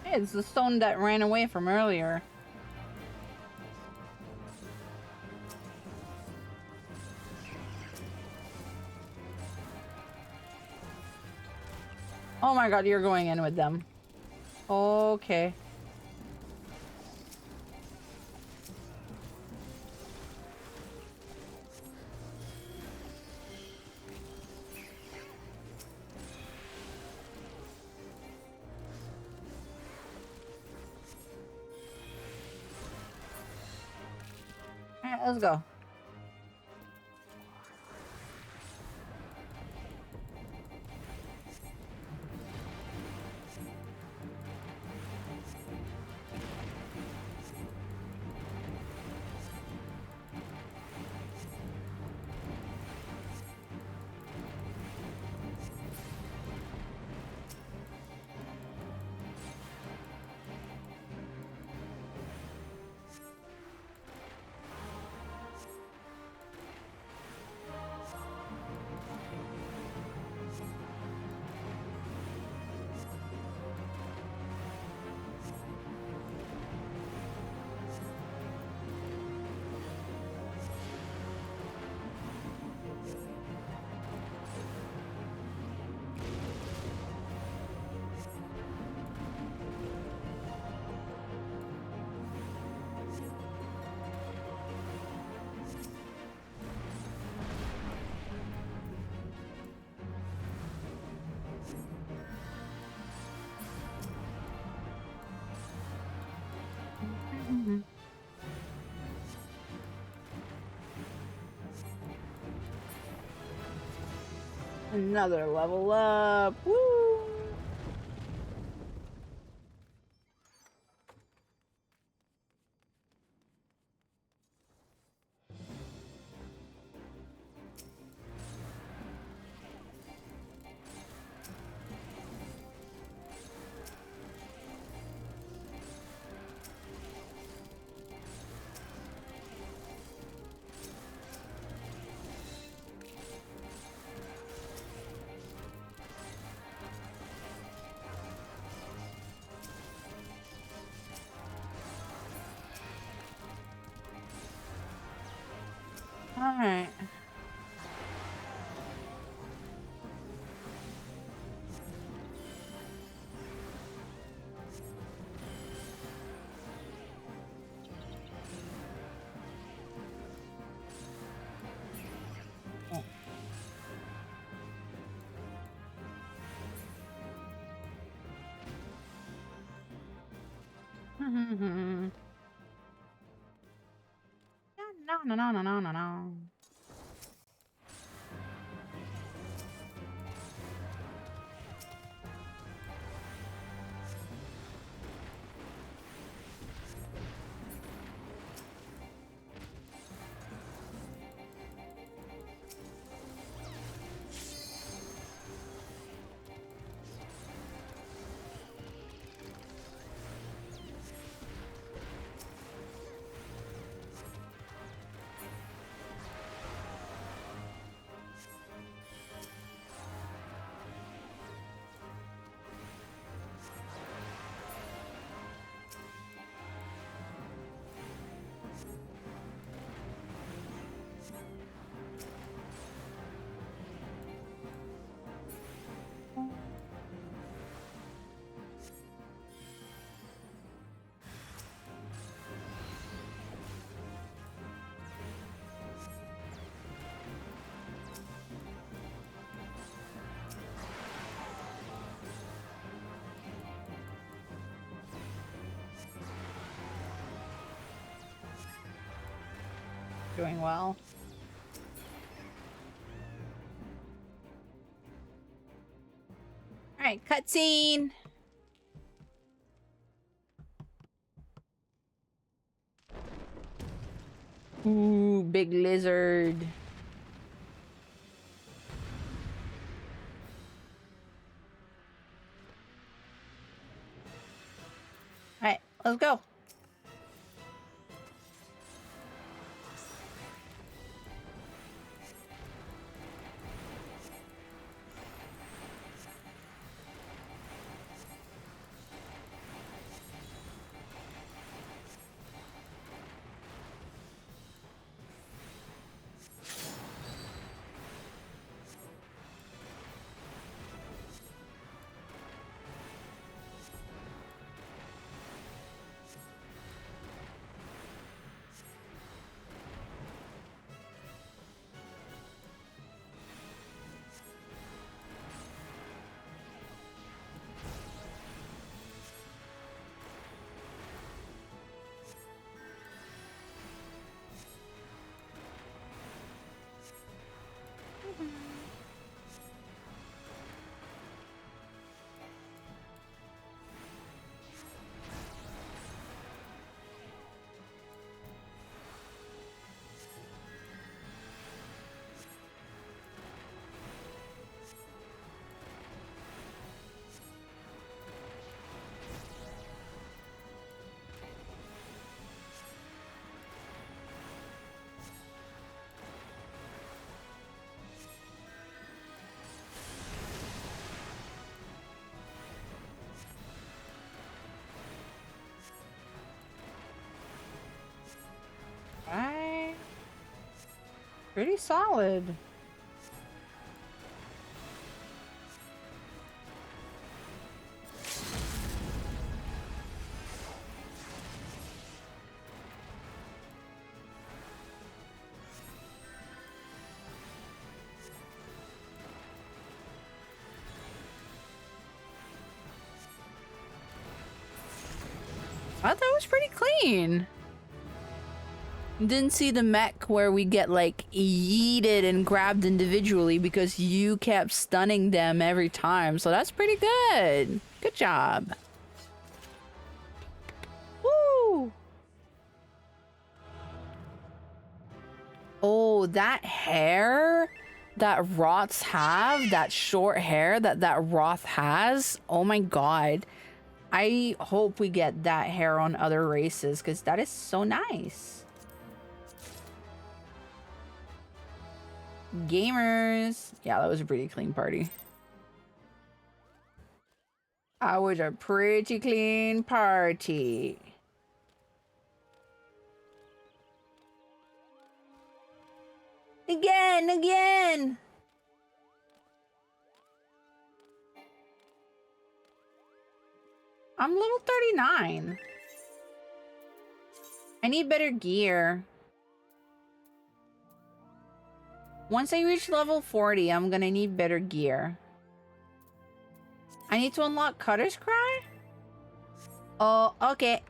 S1: Hey, it's the stone that ran away from earlier. Oh my god, you're going in with them. Okay. Alright, let's go. Another level up. Woo! Alright. No, no, no, no, no, no, no. Doing well. All right, cutscene. Ooh, big lizard. All right, let's go. All right. Pretty solid. I thought it was pretty clean. Didn't see the mech where we get like yeeted and grabbed individually because you kept stunning them every time. So that's pretty good. Good job. Woo! Oh, that hair that Roths have, that short hair that Roth has. Oh my god. I hope we get that hair on other races because that is so nice. Gamers. Yeah, that was a pretty clean party. That was a pretty clean party. Again. I'm level 39. I need better gear. Once I reach level 40, I'm gonna need better gear. I need to unlock Cutter's Cry? Oh, okay.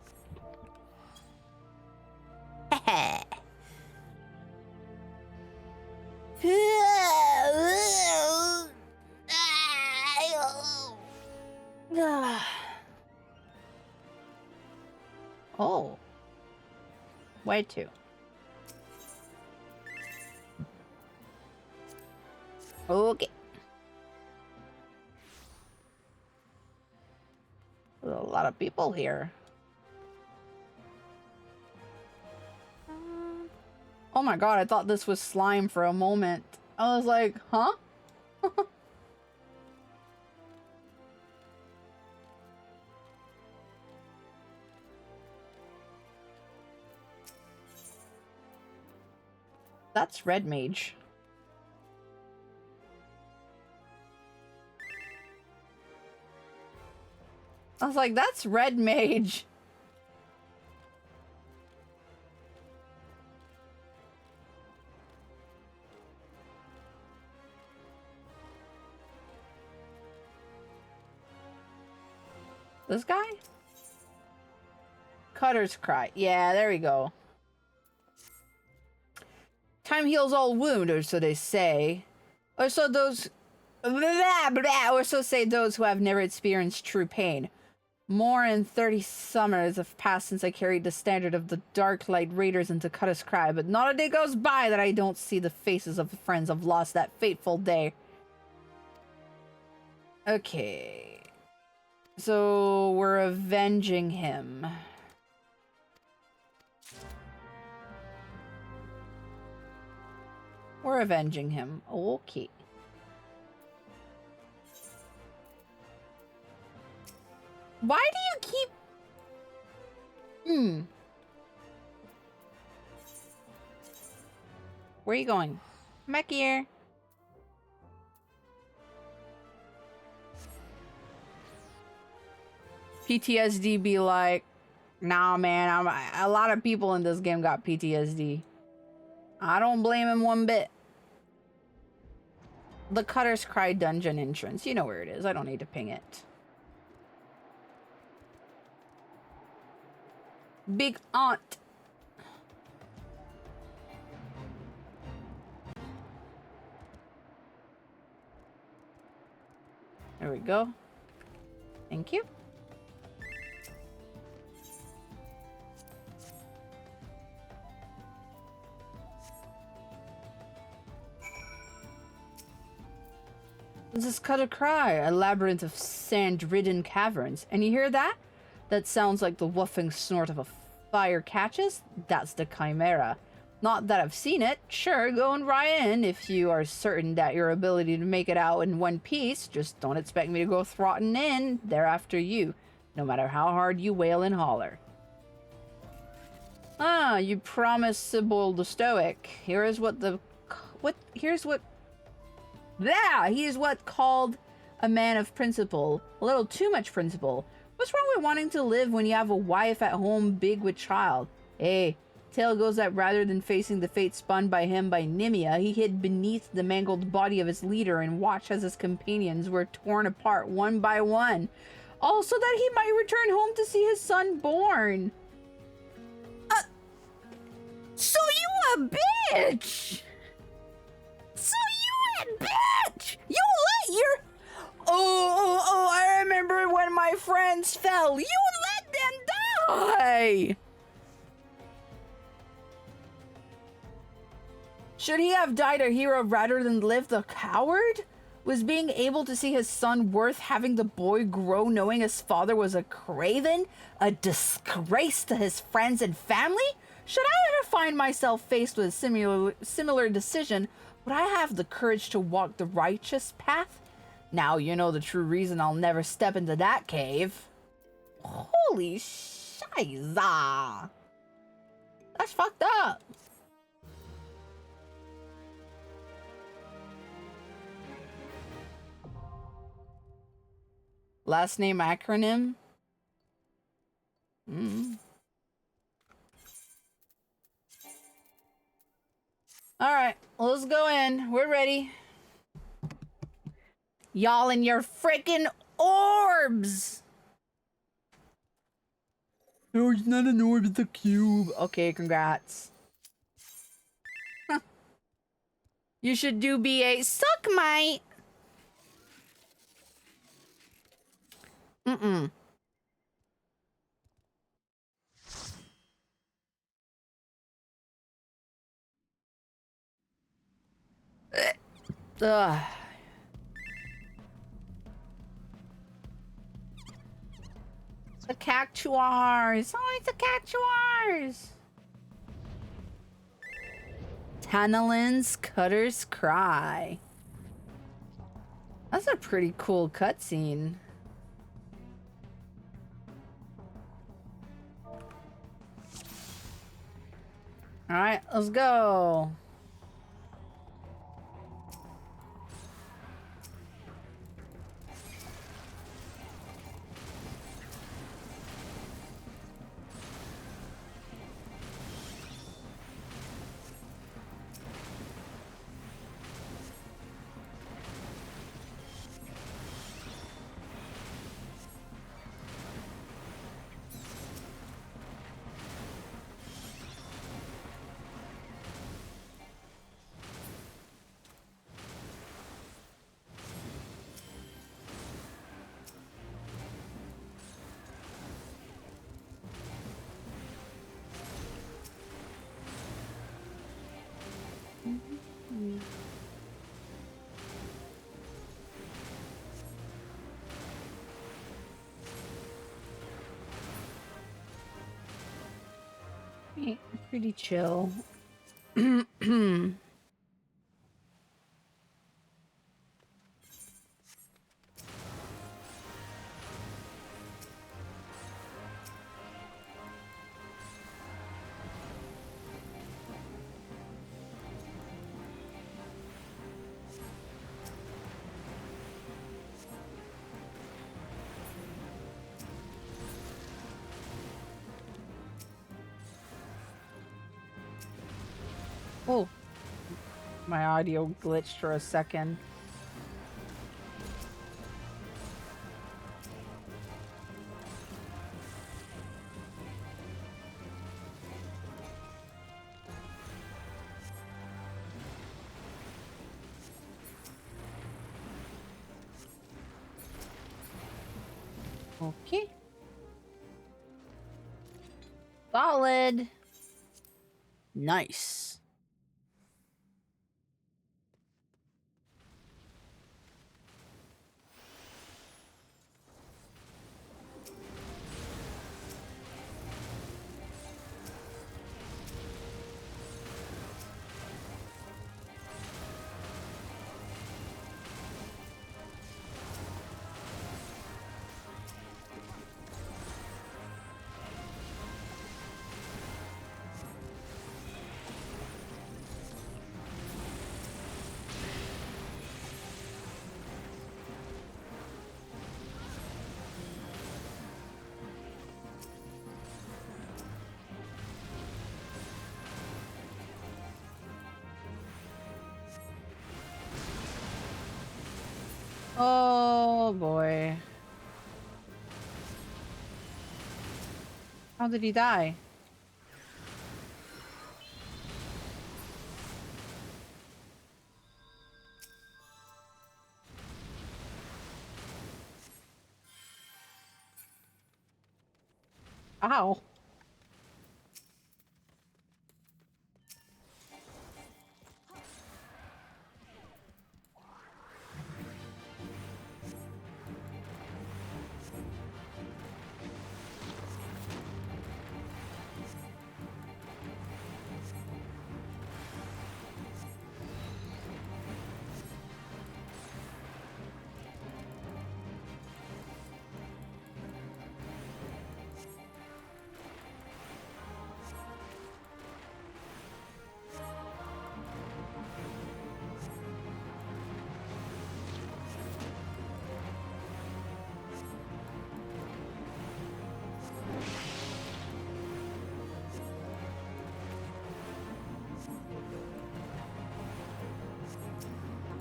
S1: Oh. Where to? Okay. There's a lot of people here. Oh my god, I thought this was slime for a moment. I was like, huh? That's Red Mage. I was like, that's Red Mage. This guy? Cutter's Cry. Yeah, there we go. Time heals all wound, or so they say. Or so those... Blah, blah, or so say those who have never experienced true pain. More than 30 summers have passed since I carried the standard of the Dark Light Raiders into Cutter's Cry, but not a day goes by that I don't see the faces of the friends I've lost that fateful day. Okay. So, we're avenging him. We're avenging him. Okay. Why do you keep... Where are you going? Come back here. PTSD be like, nah, man, a lot of people in this game got PTSD. I don't blame him one bit. The Cutter's Cry dungeon entrance. You know where it is. I don't need to ping it. Big Aunt. There we go. Thank you. This is Cutter's Cry, a labyrinth of sand-ridden caverns. And you hear that? That sounds like the woofing snort of a fire catches. That's the Chimera. Not that I've seen it. Sure, go and ride in if you are certain that your ability to make it out in one piece. Just don't expect me to go throtting in there after you, no matter how hard you wail and holler. Ah, you promised Sybil the Stoic. Here's what he's what called a man of principle. A little too much principle. What's wrong with wanting to live when you have a wife at home big with child? Hey, tale goes that rather than facing the fate spun by him by Nimia, he hid beneath the mangled body of his leader and watched as his companions were torn apart one by one. All so that he might return home to see his son born. So you a bitch! So you a bitch! You let your... Oh, I remember when my friends fell. You let them die! Should he have died a hero rather than lived a coward? Was being able to see his son worth having the boy grow knowing his father was a craven? A disgrace to his friends and family? Should I ever find myself faced with a similar decision, would I have the courage to walk the righteous path? Now you know the true reason I'll never step into that cave. Holy shiza. That's fucked up. Last name acronym? Alright, let's go in. We're ready. Y'all and your frickin' orbs! No, it's not an orb, it's a cube. Okay, congrats. Huh. You should do BA. Suck, mate! Ugh. The cactuars. Oh, it's the cactuars. Tanalin's Cutter's Cry. That's a pretty cool cutscene. All right, let's go. Pretty chill. Oh, my audio glitched for a second. Okay. Solid. Nice. Oh boy. How did he die? Ow.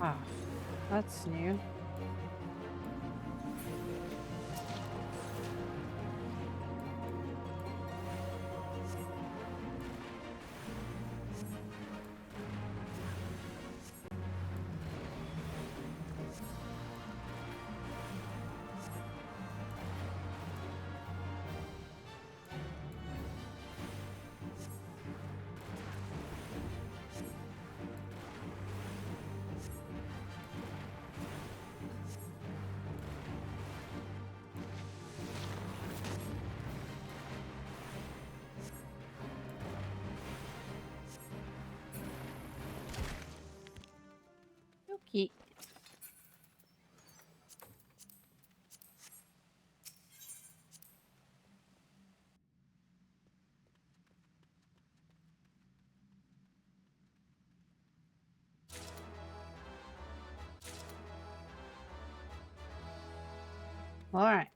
S1: Ah, that's new. Okay. All right.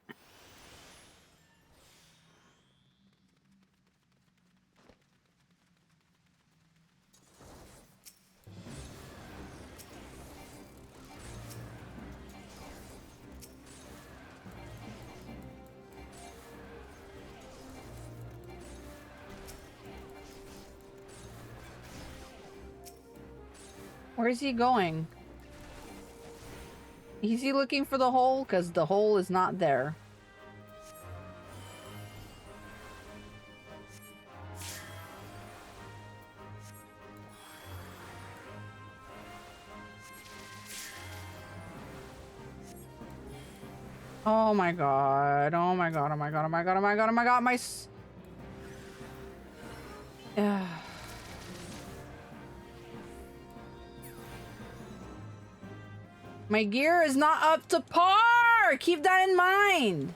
S1: Where is he going? Is he looking for the hole? Because the hole is not there. Oh my god. Oh my god. Oh my god. Oh my god. Oh my god. Oh my god. My gear is not up to par! Keep that in mind!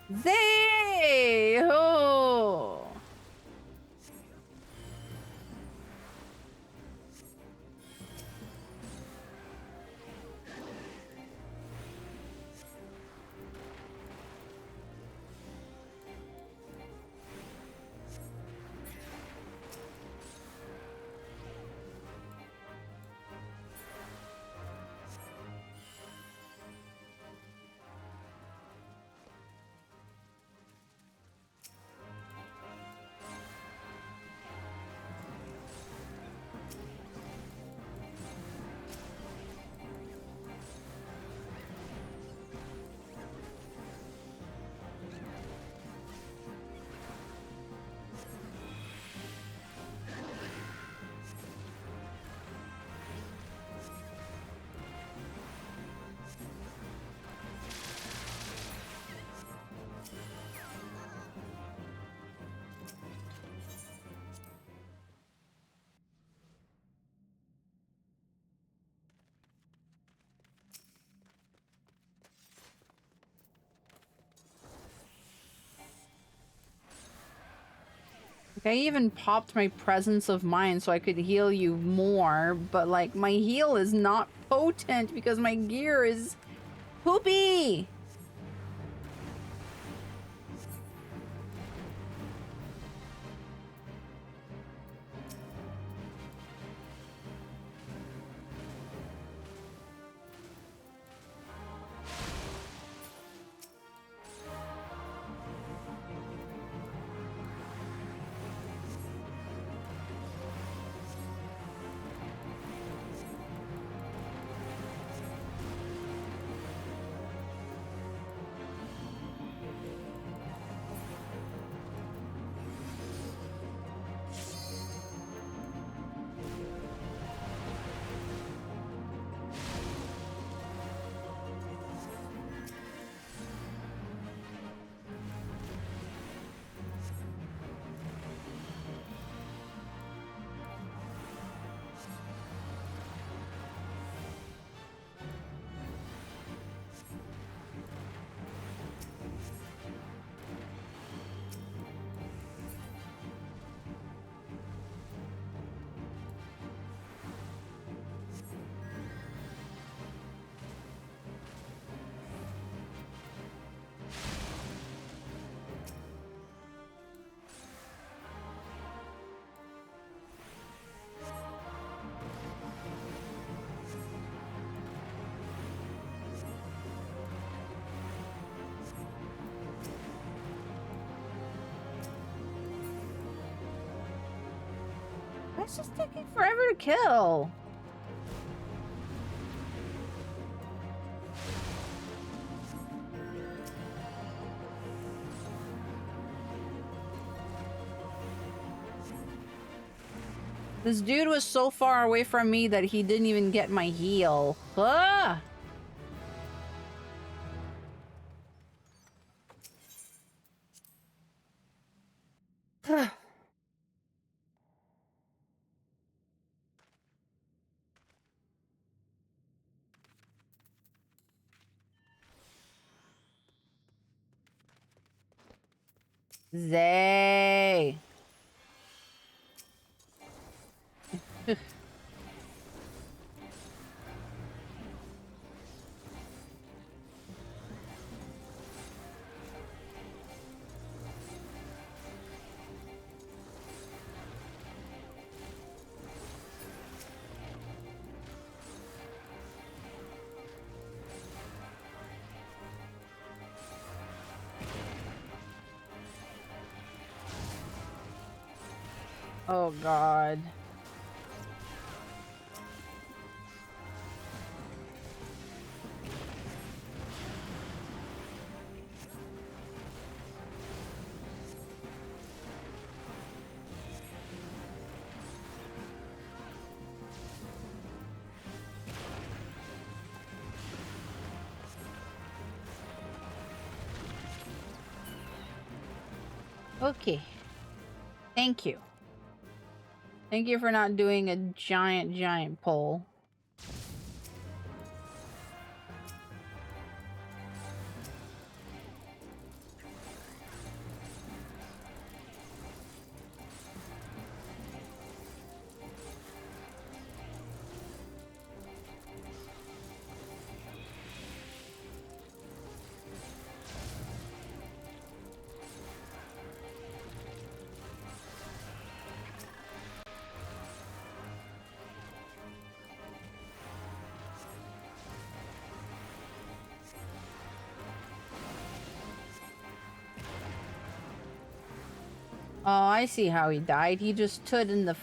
S1: They! Oh! I even popped my presence of mind so I could heal you more, but like my heal is not potent because my gear is poopy. It's just taking forever to kill. This dude was so far away from me that he didn't even get my heal. Ah! Zay. Oh God. Okay. Thank you. Thank you for not doing a giant pull. Oh, I see how he died. He just stood in the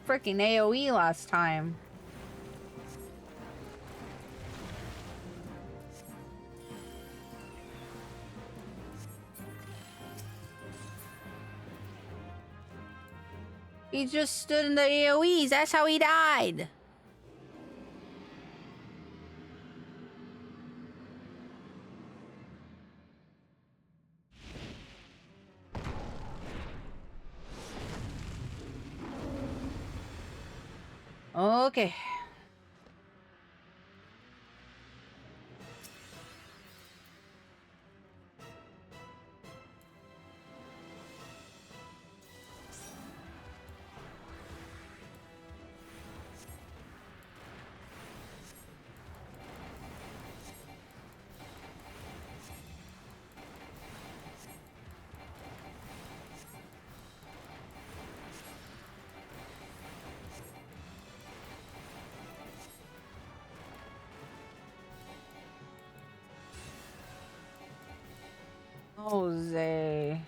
S1: freaking AoE last time. He just stood in the AoEs. That's how he died. Okay. Jose.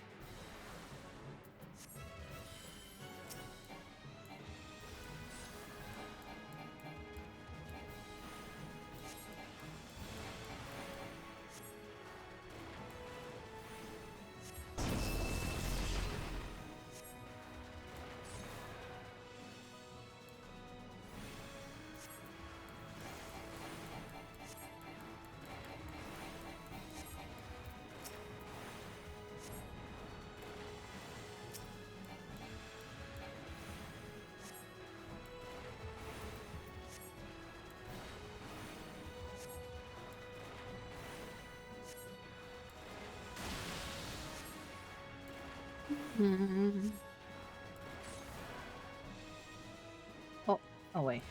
S1: Hmm. Oh, oh wait.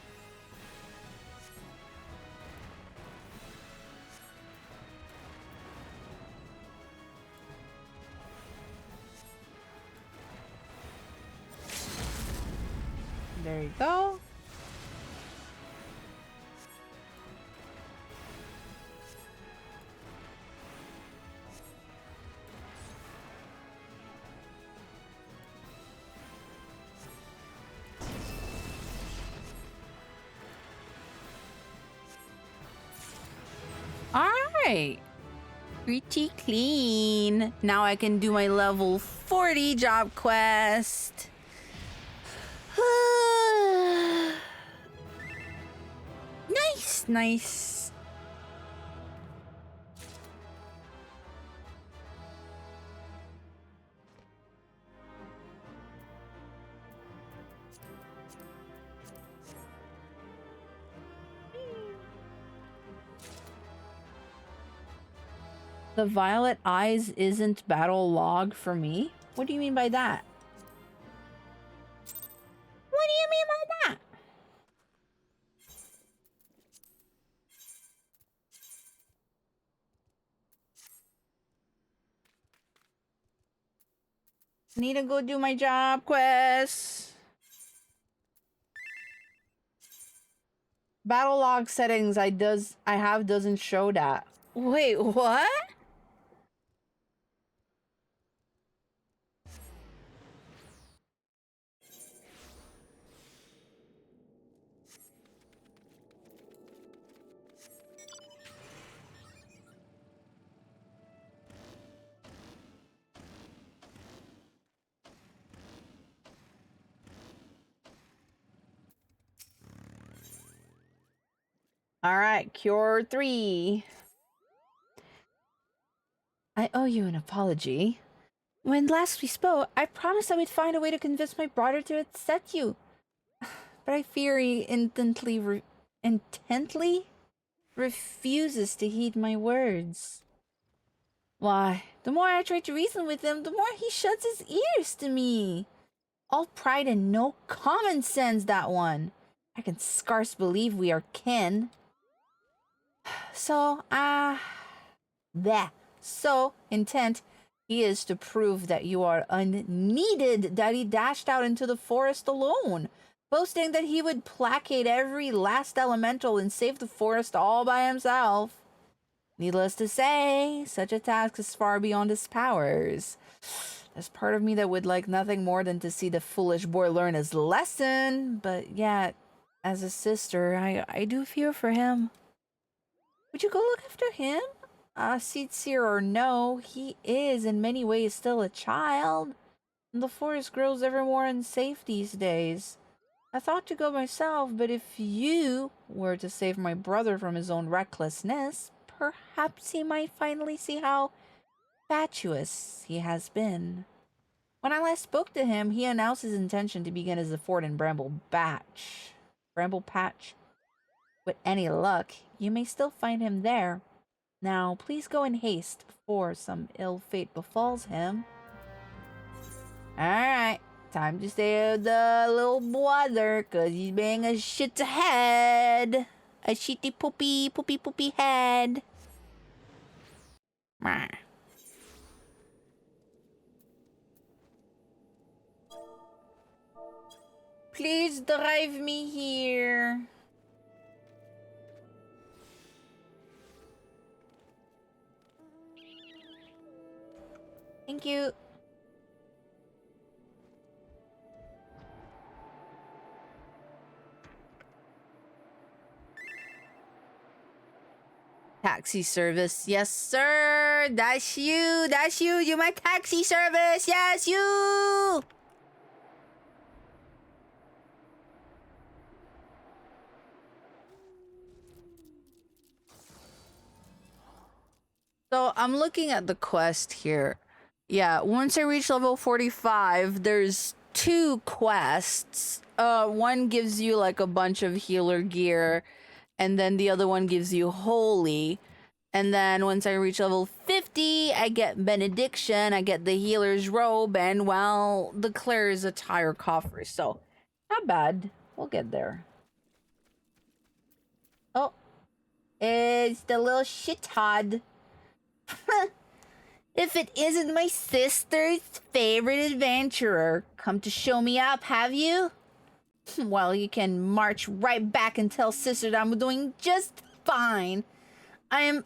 S1: There you go. All right. Pretty clean. Now I can do my level 40 job quest. Nice, nice. The violet eyes isn't battle log for me? What do you mean by that? What do you mean by that? Need to go do my job quest. Battle log settings I have doesn't show that. Wait, what? All right, cure 3. I owe you an apology.
S3: When last we spoke, I promised I would find a way to convince my brother to accept you. But I fear he intently refuses to heed my words. Why, the more I try to reason with him, the more he shuts his ears to me. All pride and no common sense, that one. I can scarce believe we are kin. So, So intent he is to prove that you are unneeded that he dashed out into the forest alone, boasting that he would placate every last elemental and save the forest all by himself. Needless to say, such a task is far beyond his powers. There's part of me that would like nothing more than to see the foolish boy learn his lesson, but yet, as a sister, I do fear for him. Would you go look after him? Sincere or no, he is in many ways still a child. And the forest grows ever more unsafe these days. I thought to go myself, but if you were to save my brother from his own recklessness, perhaps he might finally see how fatuous he has been. When I last spoke to him, he announced his intention to begin his effort in Bramble Patch. With any luck, you may still find him there. Now, please go in haste before some ill fate befalls him. Alright, time to save the little brother, cause he's being a shit head. A shitty poopy head. Please drive me here. Thank you. Taxi service. Yes, sir. That's you. That's you. You my taxi service. Yes, you. So I'm looking at the quest here. Yeah, once I reach level 45, there's 2 quests. One gives you like a bunch of healer gear, and then the other one gives you holy. And then once I reach level 50, I get benediction, I get the healer's robe, and well, the Claire's attire coffer. So, not bad. We'll get there. Oh, it's the little shithod. If it isn't my sister's favorite adventurer, come to show me up, have you? Well, you can march right back and tell sister that I'm doing just fine. I'm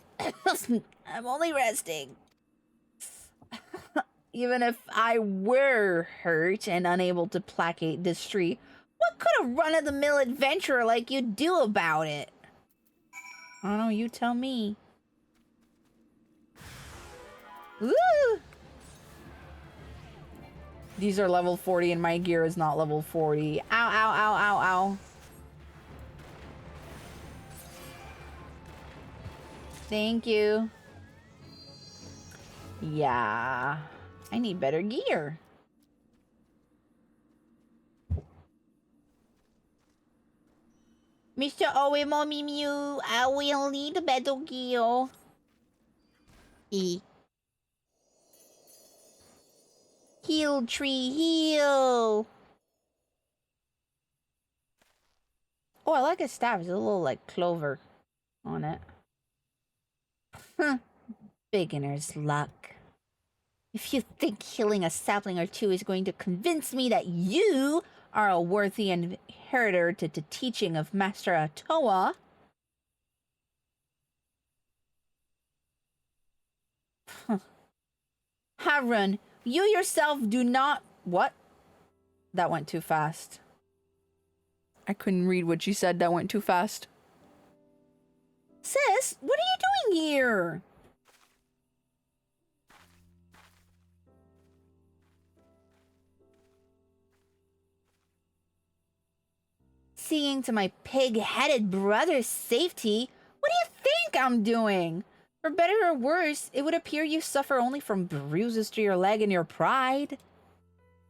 S3: only resting. Even if I were hurt and unable to placate this tree, what could a run-of-the-mill adventurer like you do about it? I don't know, you tell me. Woo! These are level 40 and my gear is not level 40. Ow, ow, ow, ow, ow. Thank you. Yeah. I need better gear. Mr. Owe Mommy Mew, I will need better gear. Heal tree, heal. Oh, I like his staff. There's a little like clover on it. Huh. Beginner's luck. If you think healing a sapling or two is going to convince me that you are a worthy inheritor to the teaching of Master Atoa, Harun, you yourself do not... What? That went too fast. I couldn't read what she said. That went too fast. Sis, what are you doing here? Seeing to my pig-headed brother's safety, what do you think I'm doing?
S1: For better or worse, it would appear you suffer only from bruises to your leg and your pride.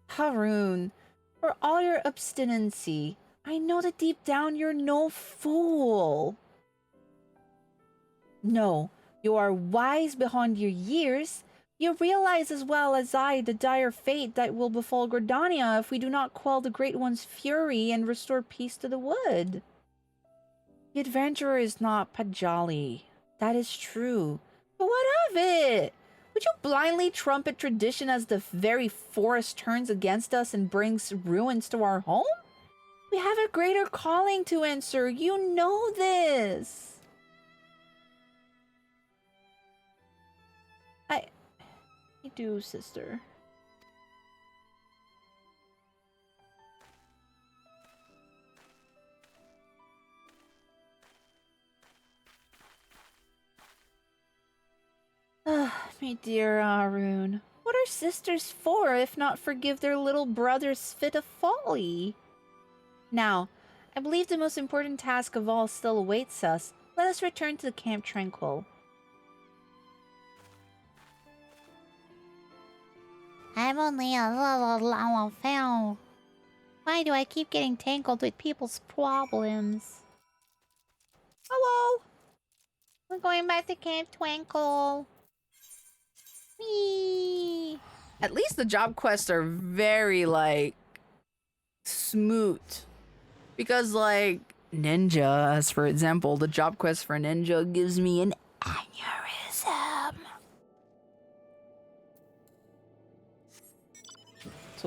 S1: Haroon, for all your obstinacy, I know that deep down you're no fool. No, you are wise beyond your years. You realize as well as I the dire fate that will befall Gordania if we do not quell the Great One's fury and restore peace to the wood. The adventurer is not Pajali. That is true. But what of it? Would you blindly trumpet tradition as the very forest turns against us and brings ruins to our home? We have a greater calling to answer. You know this. I do, sister. My dear Arun, what are sisters for if not forgive their little brother's fit of folly? Now, I believe the most important task of all still awaits us. Let us return to the Camp Tranquil.
S3: I'm only a little foul. Why do I keep getting tangled with people's problems? Hello! We're going back to Camp Twinkle. Whee!
S1: At least the job quests are very, like, smooth. Because, like, Ninja, as for example, the job quest for Ninja gives me an aneurysm.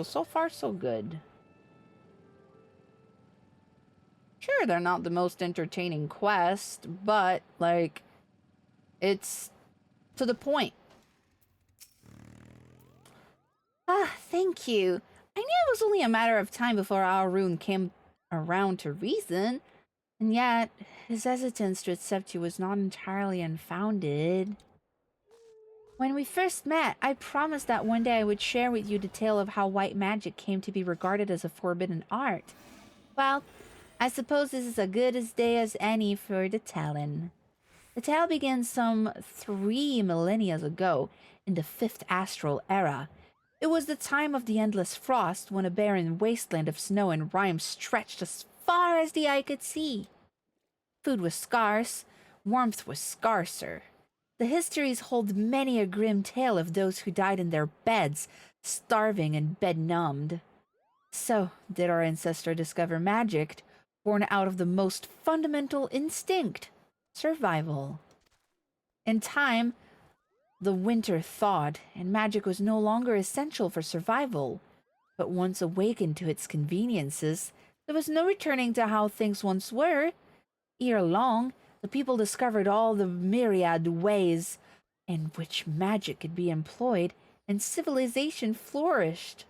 S1: So far, so good. Sure, they're not the most entertaining quest, but, like, it's to the point. Ah, thank you. I knew it was only a matter of time before Arun came around to reason, and yet his hesitance to accept you was not entirely unfounded. When we first met, I promised that one day I would share with you the tale of how white magic came to be regarded as a forbidden art. Well, I suppose this is as good a day as any for the telling. The tale begins some 3 millennia ago, in the 5th astral era. It was the time of the endless frost, when a barren wasteland of snow and rime stretched as far as the eye could see. Food was scarce, warmth was scarcer. The histories hold many a grim tale of those who died in their beds, starving and bednumbed. So did our ancestor discover magic, born out of the most fundamental instinct, survival. In time, the winter thawed, and magic was no longer essential for survival. But once awakened to its conveniences, there was no returning to how things once were. Ere long, the people discovered all the myriad ways in which magic could be employed, and civilization flourished.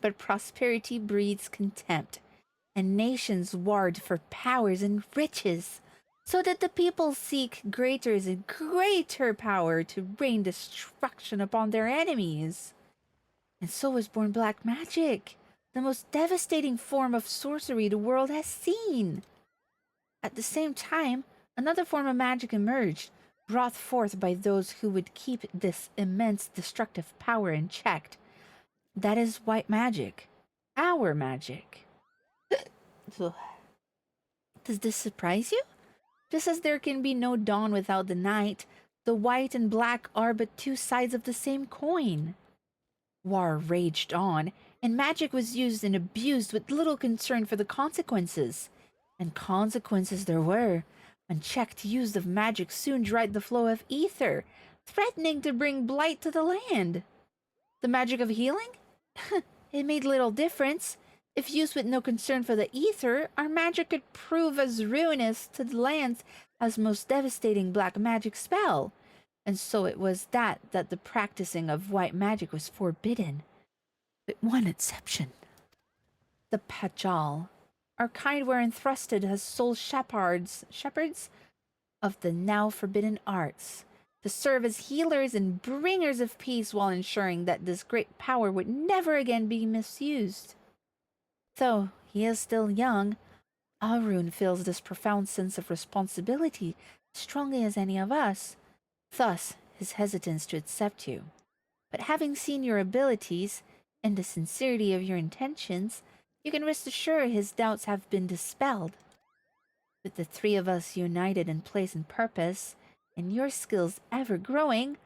S1: But prosperity breeds contempt, and nations warred for powers and riches, so that the people seek greater and greater power to rain destruction upon their enemies. And so was born black magic, the most devastating form of sorcery the world has seen. At the same time, another form of magic emerged, brought forth by those who would keep this immense destructive power in check. That is white magic. Our magic. Does this surprise you? Just as there can be no dawn without the night, the white and black are but two sides of the same coin. War raged on, and magic was used and abused with little concern for the consequences. And consequences there were. Unchecked use of magic soon dried the flow of ether, threatening to bring blight to the land. The magic of healing? It made little difference. If used with no concern for the ether, our magic could prove as ruinous to the lands as most devastating black magic spell. And so it was that the practicing of white magic was forbidden. With one exception. The Pajal. Our kind were entrusted as sole shepherds of the now forbidden arts, to serve as healers and bringers of peace while ensuring that this great power would never again be misused. Though he is still young, Arun feels this profound sense of responsibility
S3: strongly as any of us. Thus, his hesitance to accept you. But having seen your abilities and the sincerity of your intentions, you can rest assured his doubts have been dispelled. With the three of us united in place and purpose, and your skills ever growing,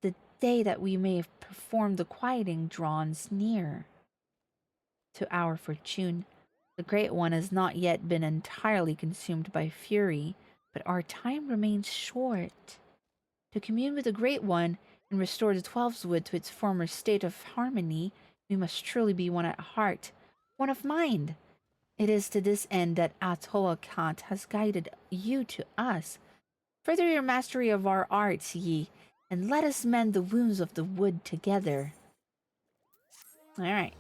S3: the day that we may have performed the quieting draws near. To our fortune, the Great One has not yet been entirely consumed by fury, but our time remains short. To commune with the Great One and restore the Twelve's Wood to its former state of harmony, we must truly be one at heart, one of mind. It is to this end that Atoakat has guided you to us. Further your mastery of our arts, ye, and let us mend the wounds of the wood together. Alright.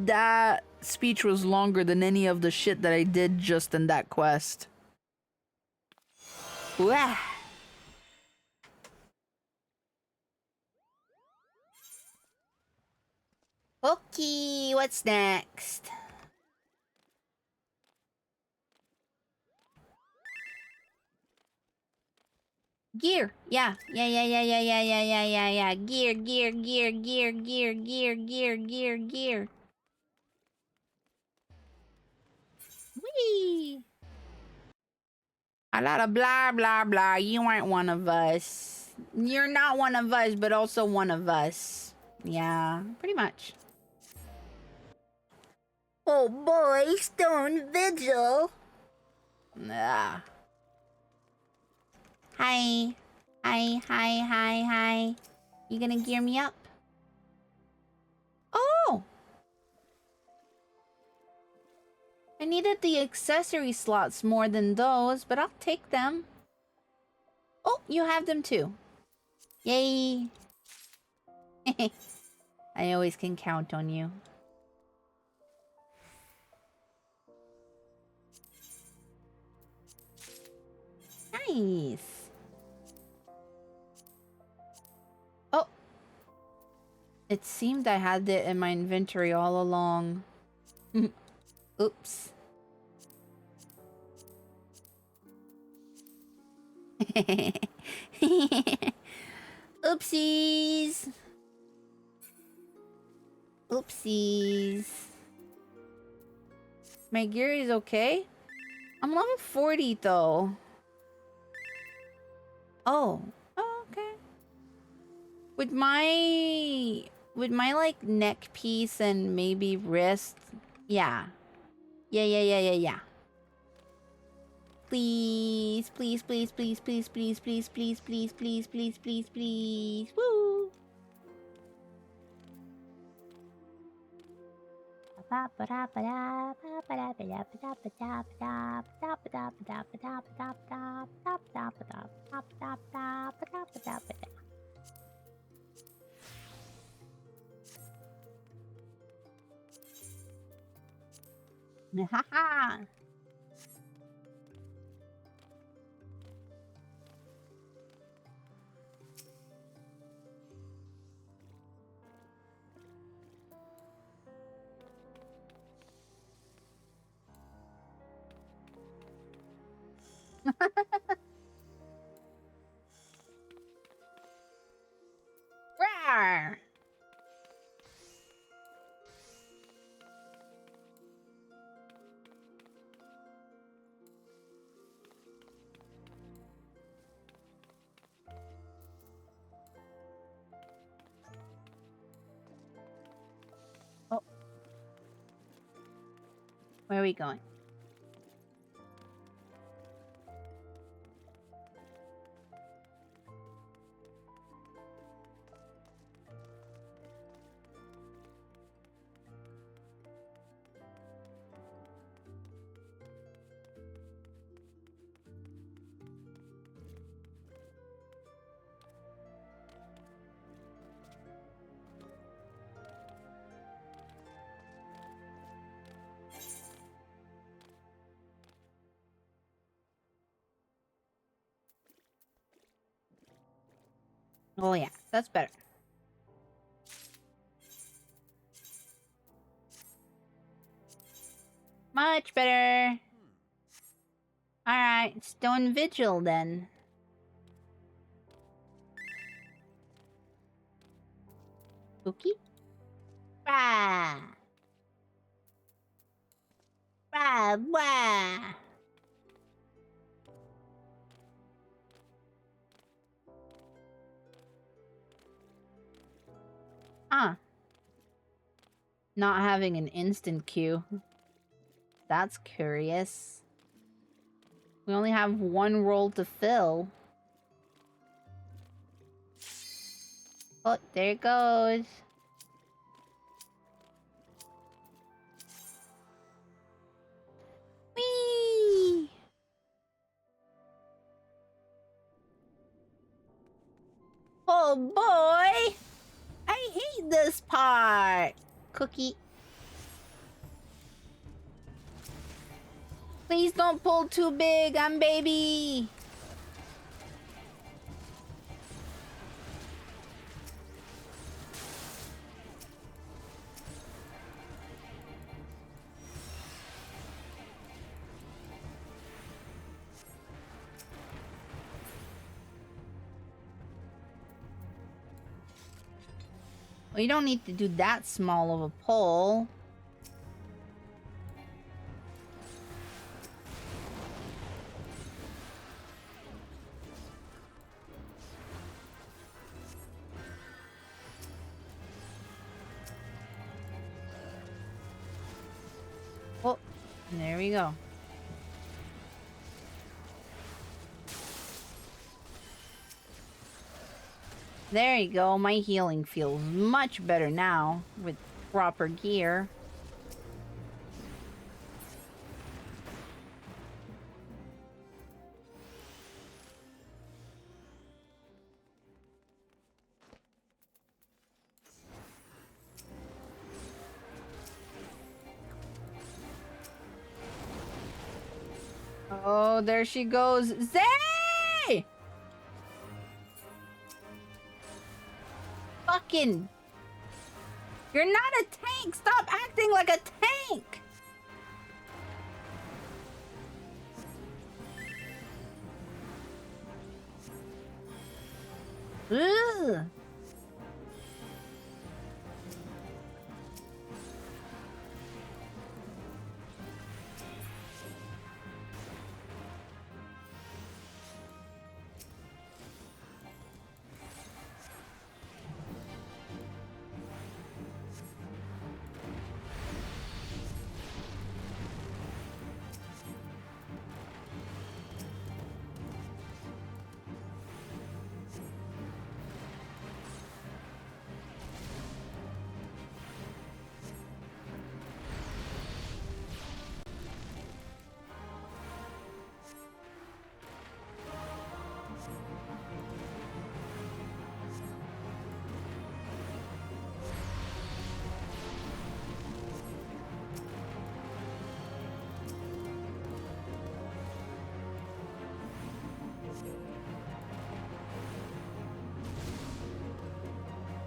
S1: That speech was longer than any of the shit that I did just in that quest. Wah.
S3: Okay, what's next? Gear. Yeah. Gear. Whee!
S1: A lot of blah, blah, blah. You aren't one of us. You're not one of us, but also one of us. Yeah, pretty much.
S3: Oh boy, Stone Vigil.
S1: Ah.
S3: Hi. Hi. You gonna gear me up? Oh! I needed the accessory slots more than those, but I'll take them. Oh, you have them too. Yay! I always can count on you. Nice. Oh. It seemed I had it in my inventory all along. Oops. Oopsies. Oopsies. My gear is okay? I'm level 40 though. Oh. Oh, okay. With my like neck piece and maybe wrist. Yeah. Yeah. Please. Woo. Haha. Rawr. Oh. Where are we going? Oh yeah, that's better. Much better. Alright, stone vigil then. Cookie? Bah! Bah, bah! Ah. Not having an instant queue. That's curious. We only have one roll to fill. Oh, there it goes. Whee! Oh boy! I hate this part! Cookie. Please don't pull too big, I'm baby! Well, you don't need to do that small of a pull. Oh, there we go. There you go. My healing feels much better now with proper gear. Oh, there she goes. Zay! Fucking... You're not a tank! Stop acting like a tank! Ugh.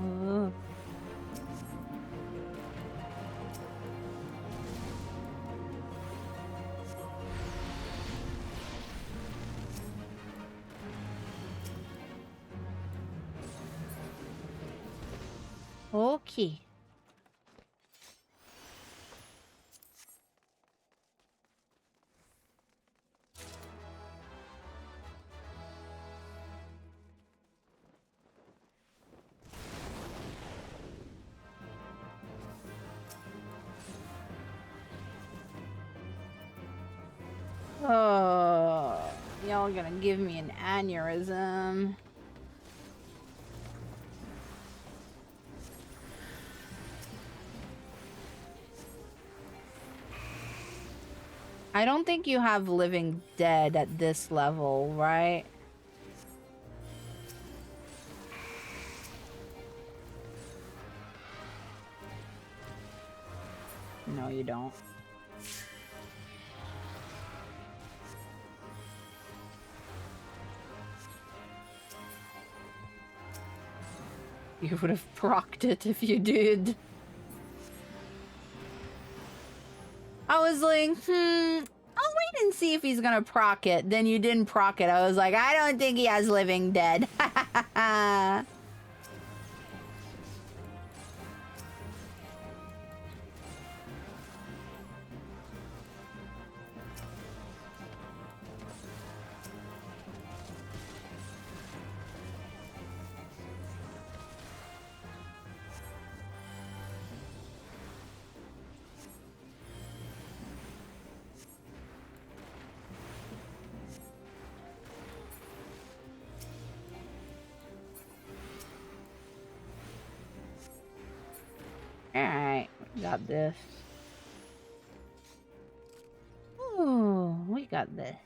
S3: Ugh. Okay. Oh, y'all gonna give me an aneurysm. I don't think you have living dead at this level, right? No, you don't. You would have procced it if you did. I was like, oh wait,
S1: wait and see if he's gonna proc it. Then you didn't proc it. I was like, I don't think he has living dead. Alright, we got this. Ooh, we got this.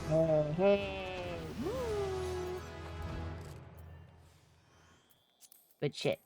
S1: Hey, hey. Woo. Good shit.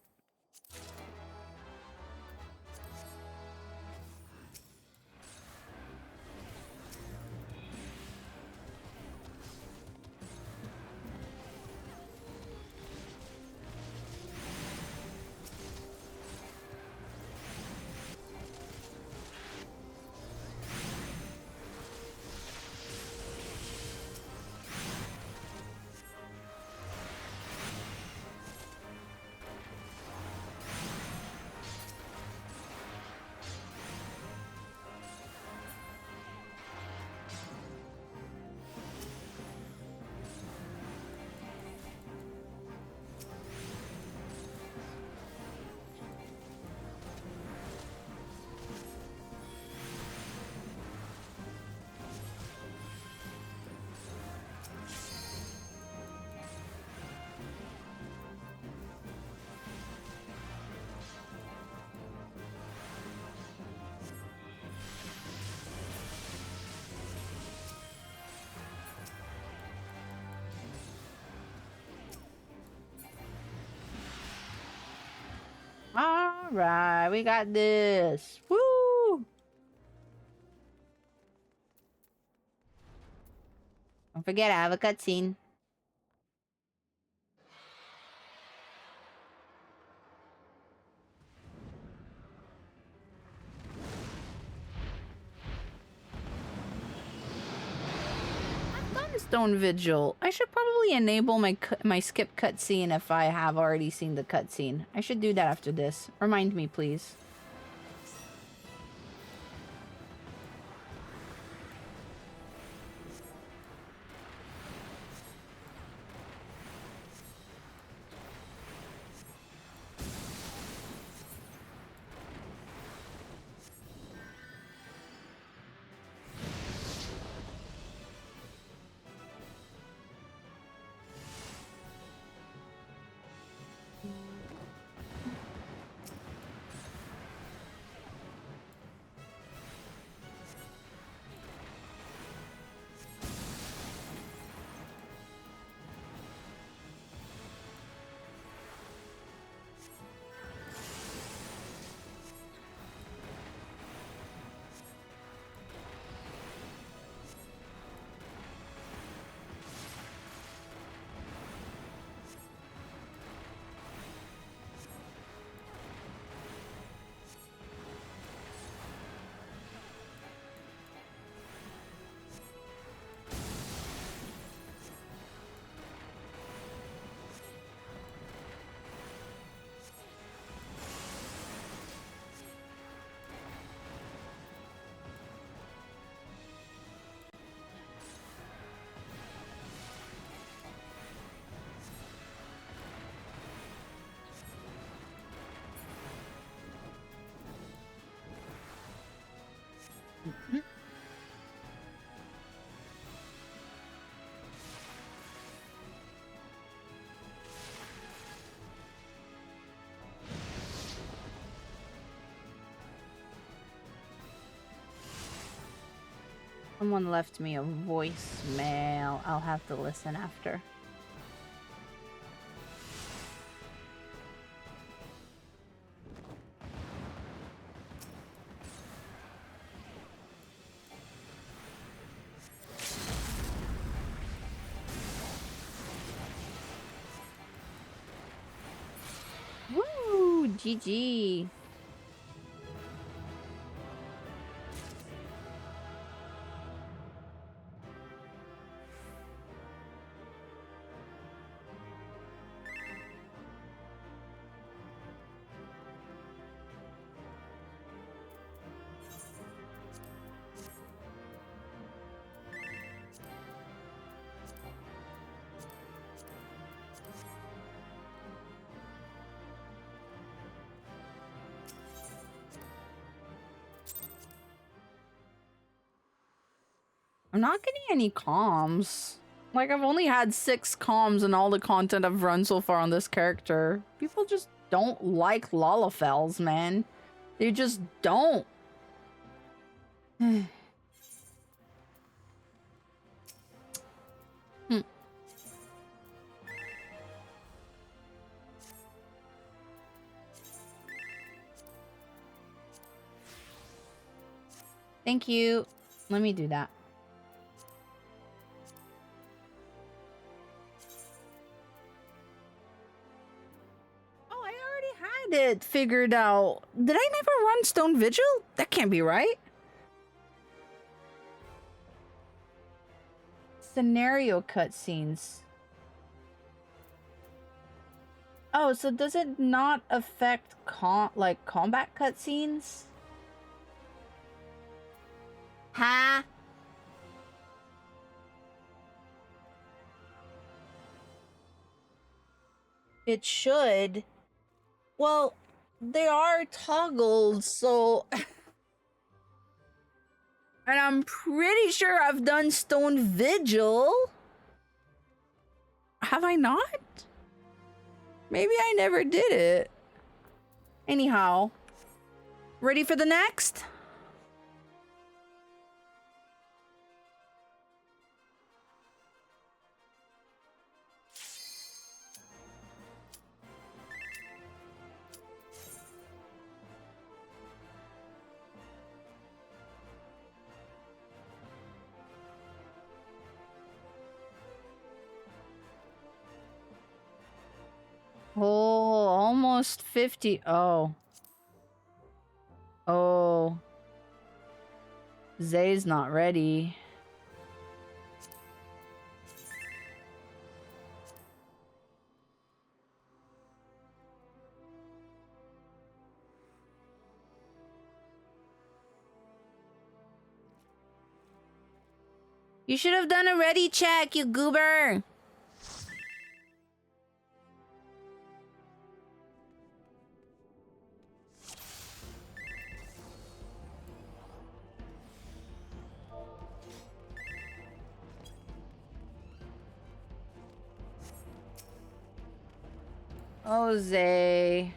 S1: All right, we got this. Woo! Don't forget, I have a cutscene. Thunderstone Vigil. I should probably enable my skip cutscene if I have already seen the cutscene. I should do that after this. Remind me, please.
S3: Someone left me a voicemail. I'll have to listen after. Woo! GG. I'm not getting any comms. Like, I've only had 6 comms in all the content I've run so far on this character. People just don't like Lalafels, man. They just don't. Thank you. Let me do that. Oh, I already had it figured out. Did I never run Stone Vigil? That can't be right. Scenario cutscenes. Oh, so does it not affect combat cutscenes? Huh? It should. Well, they are toggled, so... And I'm pretty sure I've done Stone Vigil. Have I not? Maybe I never did it. Anyhow. Ready for the next? Oh, almost 50. Oh. Oh. Zay's not ready. You should have done a ready check, you goober. Oh, Zay.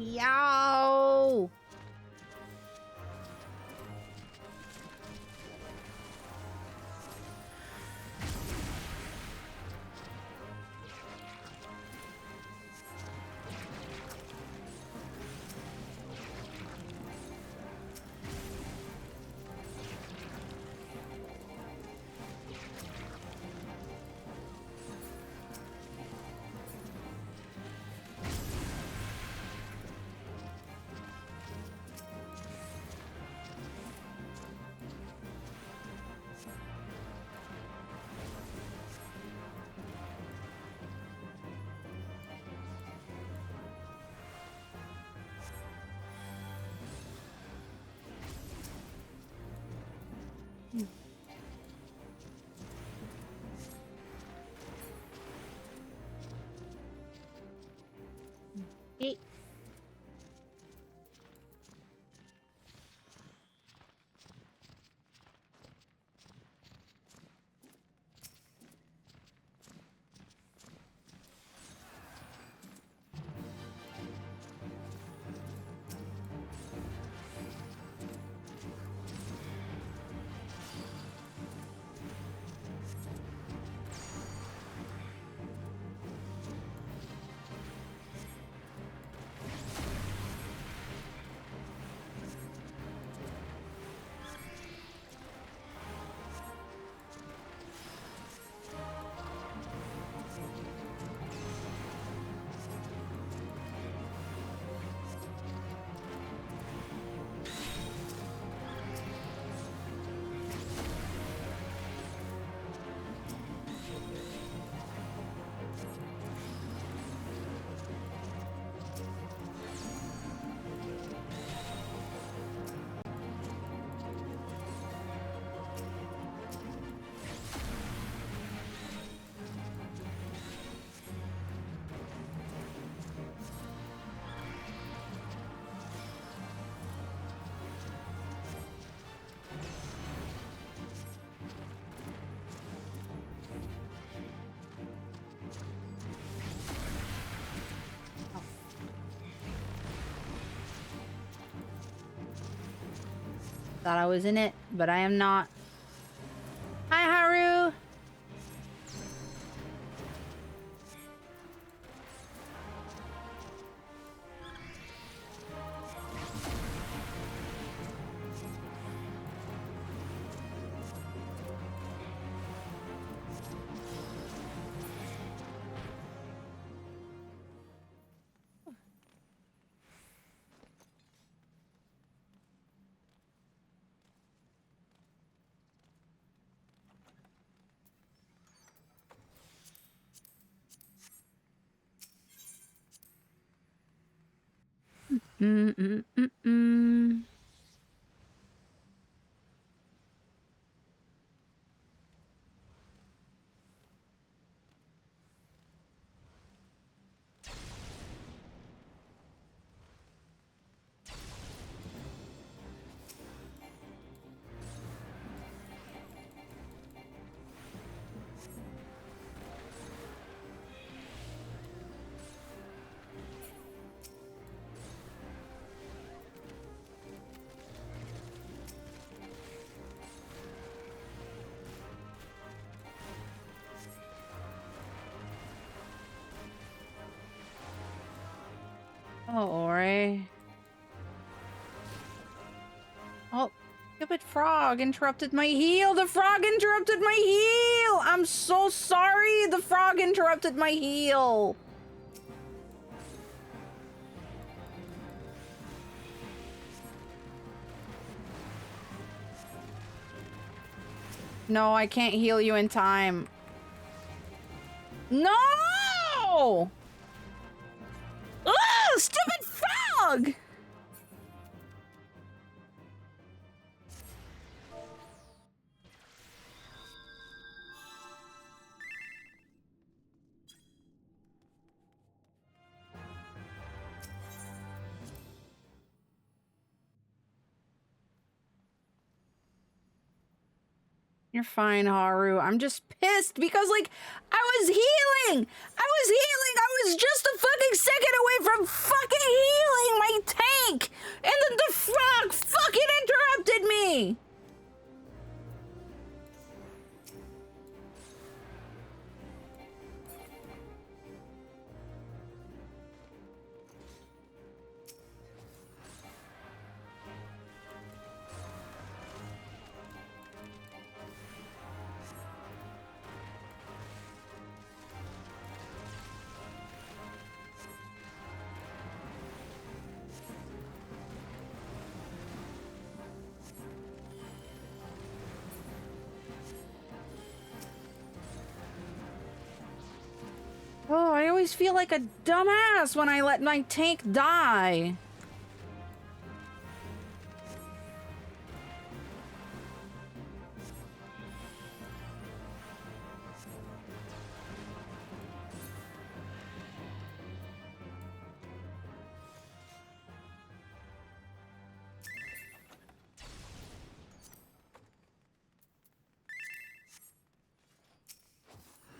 S1: Yo! Eat. Thought I was in it, but I am not. Hi, Haru! Mm-mm-mm-mm. Oh, Ori. Oh, stupid frog interrupted my heal. The frog interrupted my heal. I'm so sorry. The frog interrupted my heal. No, I can't heal you in time. No! Ugh, stupid frog! You're fine, Haru. I'm just pissed because, like, I was healing! I was just a fucking second away from fucking healing my tank! And then the frog fucking interrupted me! Oh, I always feel like a dumbass when I let my tank die.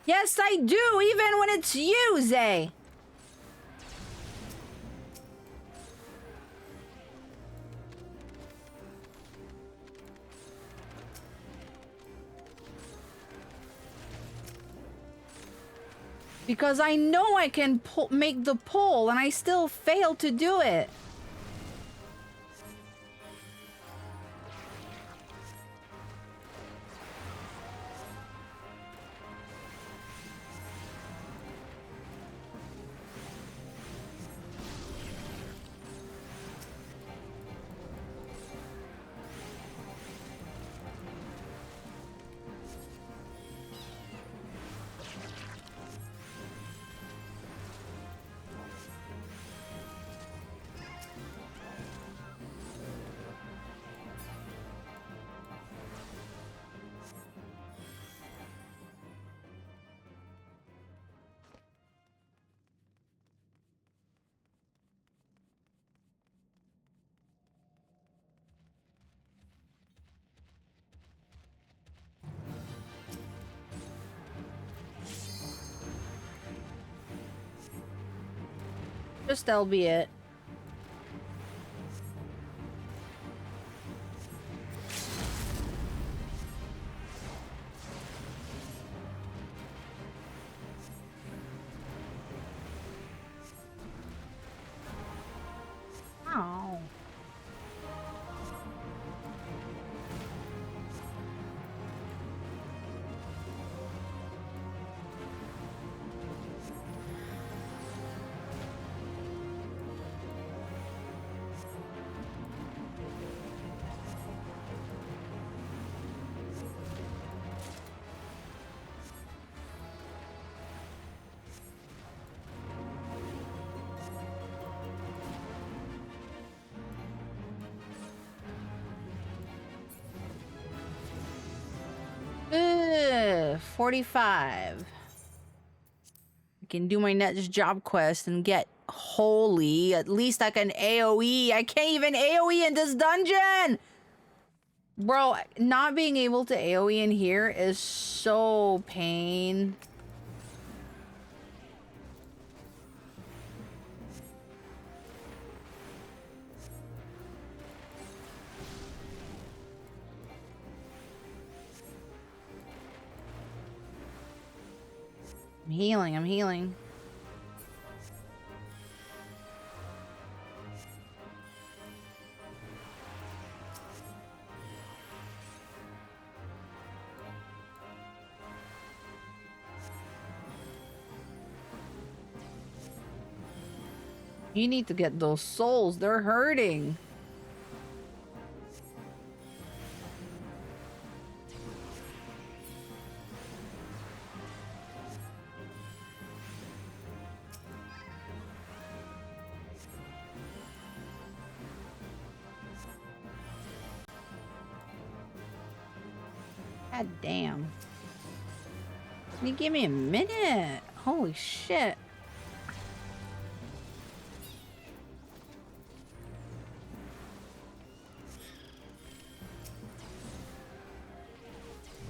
S1: Yes, I do, even when it's you, Zay. Because I know I can make the pull, and I still fail to do it. Just albeit. Oh. Ugh, 45. I can do my next job quest and get holy. At least I can AoE. I can't even AoE in this dungeon! Bro, not being able to AoE in here is so pain. I'm healing, I'm healing. You need to get those souls, they're hurting. God damn. You give me a minute. Holy shit.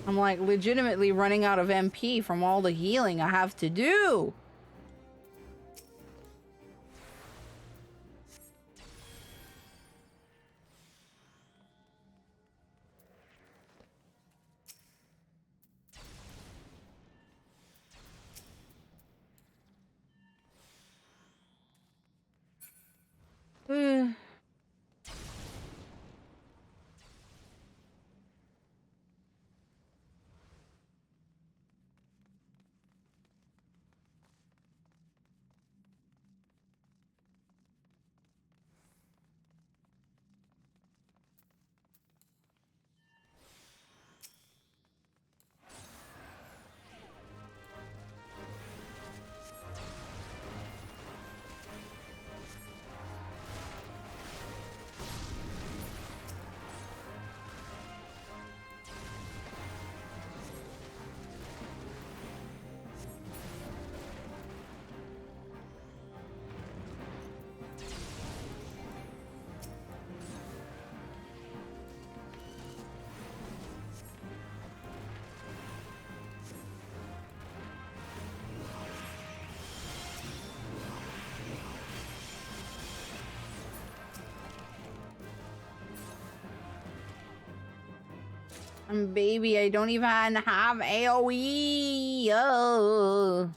S1: I'm like legitimately running out of MP from all the healing I have to do. Ugh. Baby, I don't even have AoE. Oh.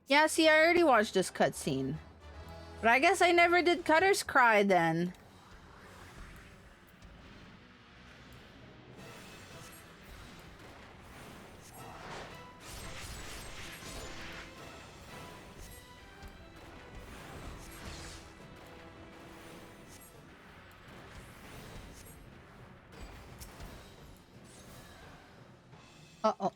S1: Yeah, see, I already watched this cutscene. But I guess I never did Cutter's Cry then. Uh-oh.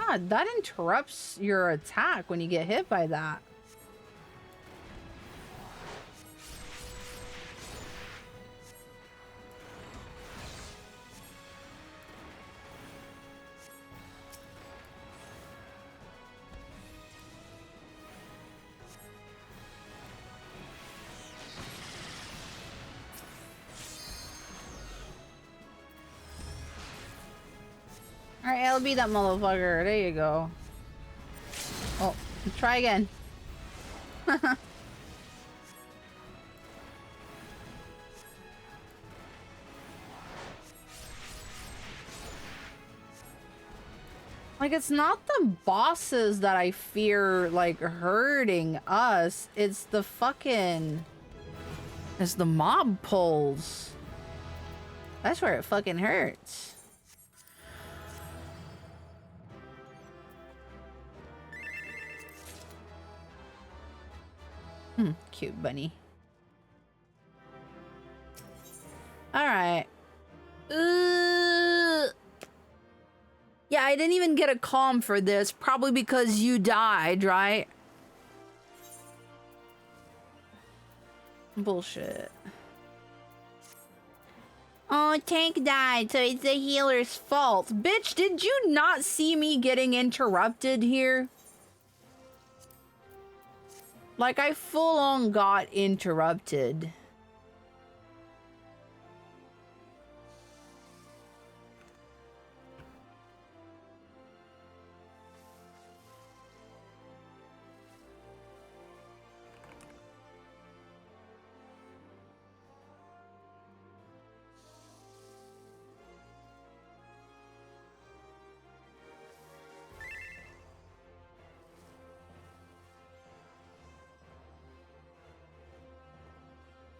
S1: God, that interrupts your attack when you get hit by that. Alright, LB that motherfucker. There you go. Oh, try again. Like, it's not the bosses that I fear, like, hurting us. It's the fucking... It's the mob pulls. That's where it fucking hurts. Cute bunny. Alright. Yeah, I didn't even get a calm for this. Probably because you died, right? Bullshit. Oh, Tank died, so it's the healer's fault. Bitch, did you not see me getting interrupted here? Like, I full on got interrupted.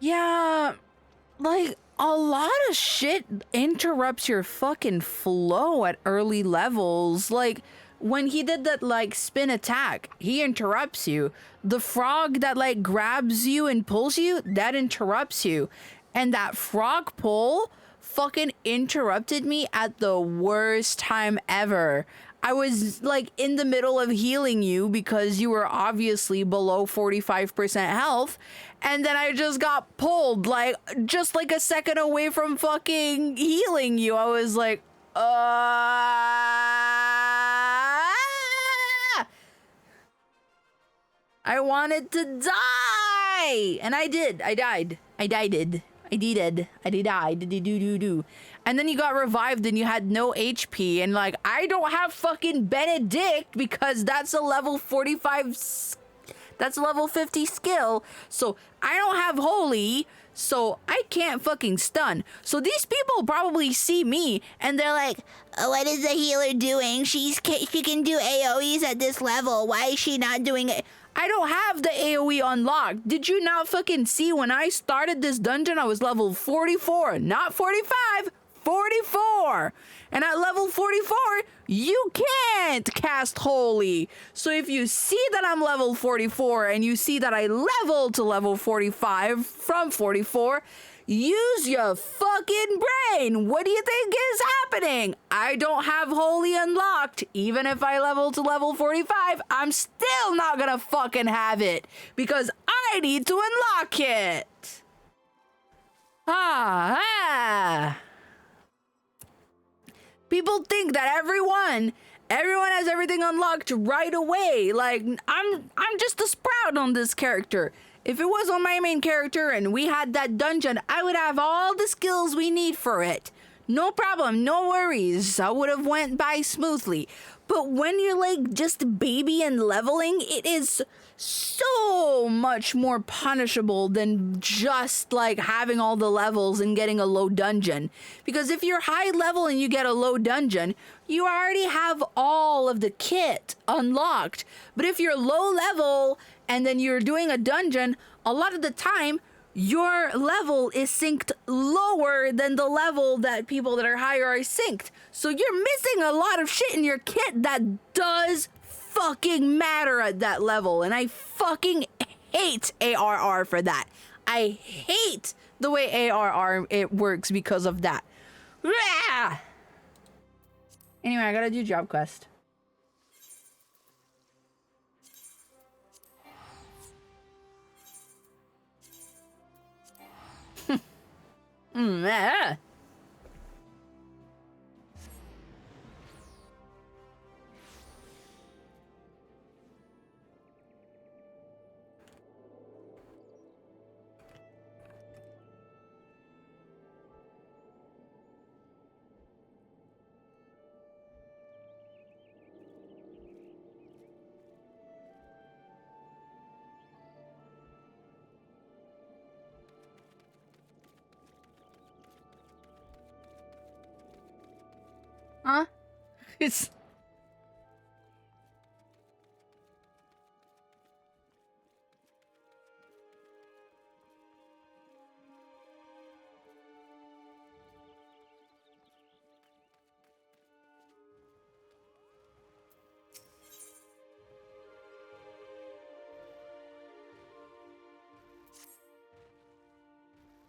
S1: Yeah, like a lot of shit interrupts your fucking flow at early levels. Like when he did that like spin attack, he interrupts you. The frog that like grabs you and pulls you, that interrupts you. And that frog pull fucking interrupted me at the worst time ever. I was like in the middle of healing you because you were obviously below 45% health. And then I just got pulled like just like a second away from fucking healing you. I was like, I wanted to die. And I did. I died. I died. I did. And then you got revived and you had no HP. And like, I don't have fucking Benedict because that's a level 45. That's a level 50 skill. So I don't have Holy. So I can't fucking stun. So these people probably see me and they're like, oh, what is the healer doing? She can do AoEs at this level. Why is she not doing it? I don't have the AoE unlocked. Did you not fucking see when I started this dungeon, I was level 44, not 45, 44. And at level 44, you can't cast Holy. So if you see that I'm level 44 and you see that I leveled to level 45 from 44, use your fucking brain. What do you think is happening? I don't have Holy unlocked. Even if I level to level 45, I'm still not gonna fucking have it because I need to unlock it. People think that everyone has everything unlocked right away. Like I'm just a sprout on this character. If it was on my main character and we had that dungeon, I would have all the skills we need for it. No problem, no worries. I would have went by smoothly. But when you're like just a baby and leveling, it is so much more punishable than just like having all the levels and getting a low dungeon. Because if you're high level and you get a low dungeon, you already have all of the kit unlocked. But if you're low level and then you're doing a dungeon, a lot of the time your level is synced lower than the level that people that are higher are synced. So you're missing a lot of shit in your kit that does fucking matter at that level. And I fucking hate ARR for that. I hate the way ARR it works because of that. Anyway, I gotta do job quest. Yeah. Huh? It's...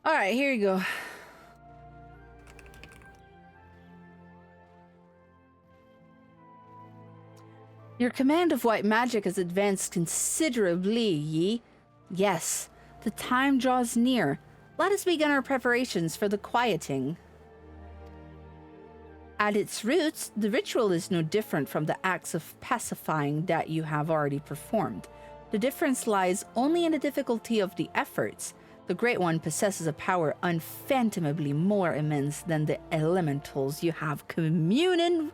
S1: All right, here you go. Your command of white magic has advanced considerably, Yi. Yes, the time draws near. Let us begin our preparations for the quieting. At its roots, the ritual is no different from the acts of pacifying that you have already performed. The difference lies only in the difficulty of the efforts. The Great One possesses a power unfathomably more immense than the elementals you have commuted.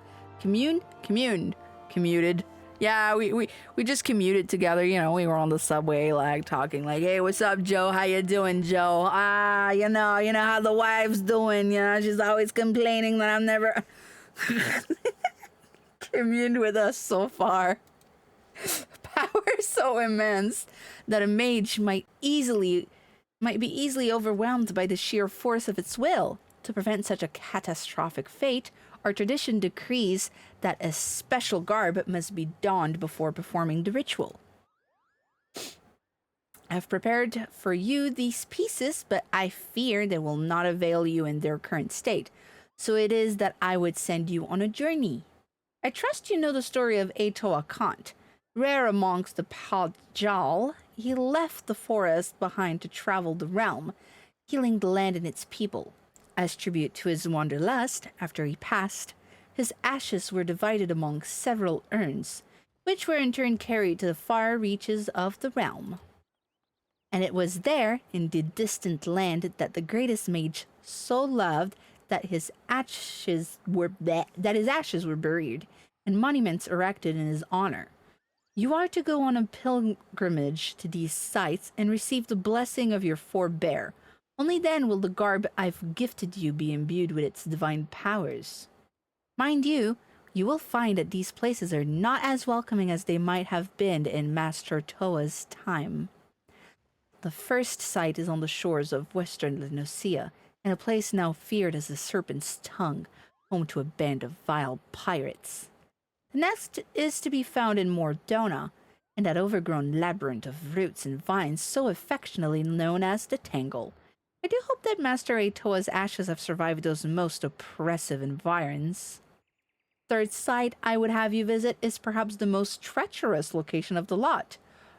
S1: Yeah, we just commuted together. You know, we were on the subway, like talking, like, "Hey, what's up, Joe? How you doing, Joe? You know how the wife's doing. You know, she's always complaining that I'm never communed with us so far. Power so immense that a mage might easily might be easily overwhelmed by the sheer force of its will. To prevent such a catastrophic fate, our tradition decrees that a special garb must be donned before performing the ritual. I've prepared for you these pieces, but I fear they will not avail you in their current state. So it is that I would send you on a journey. I trust you know the story of Atoa Kant. Rare amongst the Pajal, he left the forest behind to travel the realm, healing the land and its people. As tribute to his wanderlust, after he passed, his ashes were divided among several urns, which were in turn carried to the far reaches of the realm. And it was there, in the distant land, that the greatest mage so loved that his ashes were buried, and monuments erected in his honor. You are to go on a pilgrimage to these sites and receive the blessing of your forebear. Only then will the garb I've gifted you be imbued with its divine powers. Mind you, you will find that these places are not as welcoming as they might have been in Master Toa's time. The first site is on the shores of western Lenosia, in a place now feared as the Serpent's Tongue, home to a band of vile pirates. The next is to be found in Mordona, in that overgrown labyrinth of roots and vines so affectionately known as the Tangle. I do hope that Master Atoa's ashes have survived those most oppressive environs. Third site I would have you visit is perhaps the most treacherous location of the lot.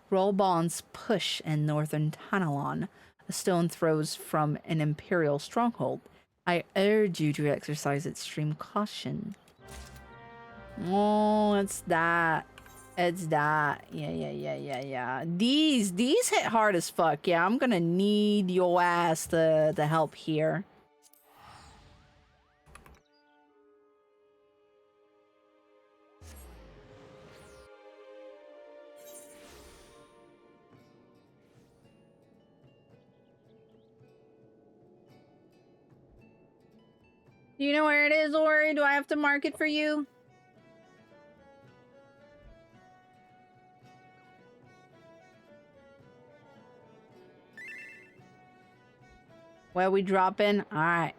S1: Rolbon's Push in northern Tanalon, a stone throws from an imperial stronghold. I urge you to exercise extreme caution. Oh, it's that. It's that. Yeah. These hit hard as fuck. Yeah, I'm gonna need your ass to help here. Do you know where it is, Ori? Do I have to mark it for you? Where we dropping? Alright.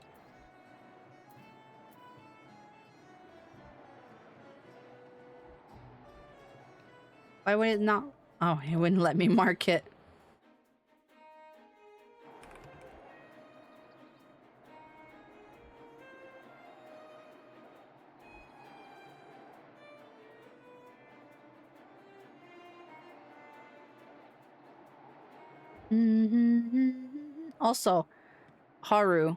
S1: Why would it not? Oh, it wouldn't let me mark it. Also, Haru,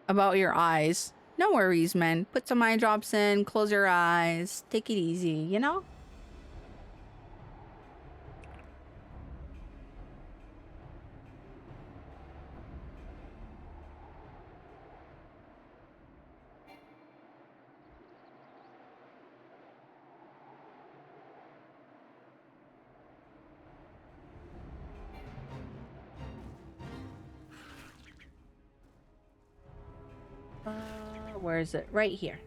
S1: about your eyes. No worries, man. Put some eye drops in, close your eyes, take it easy, you know? Where is it? Right here.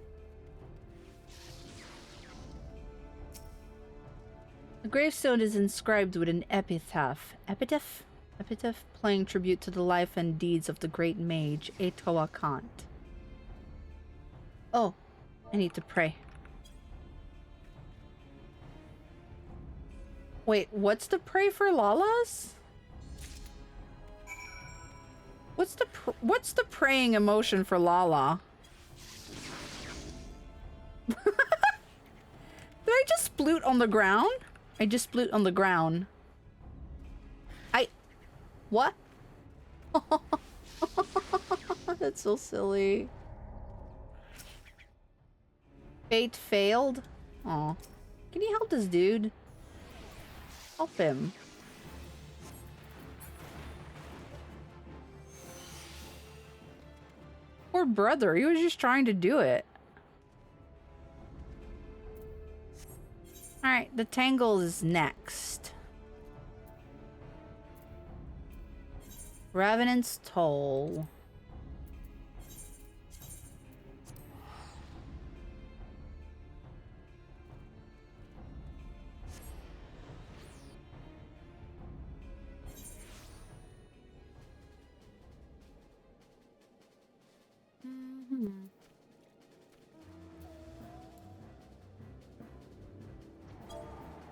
S1: The gravestone is inscribed with an epitaph. Epitaph? Epitaph paying tribute to the life and deeds of the great mage, Atoa Kant. Oh, I need to pray. Wait, what's the pray for Lala's? What's the praying emotion for Lala? Did I just sploot on the ground? I just sploot on the ground. What? That's so silly. Fate failed? Aw. Can you help this dude? Help him. Poor brother, he was just trying to do it. Alright, the Tangle is next. Revenant's Toll.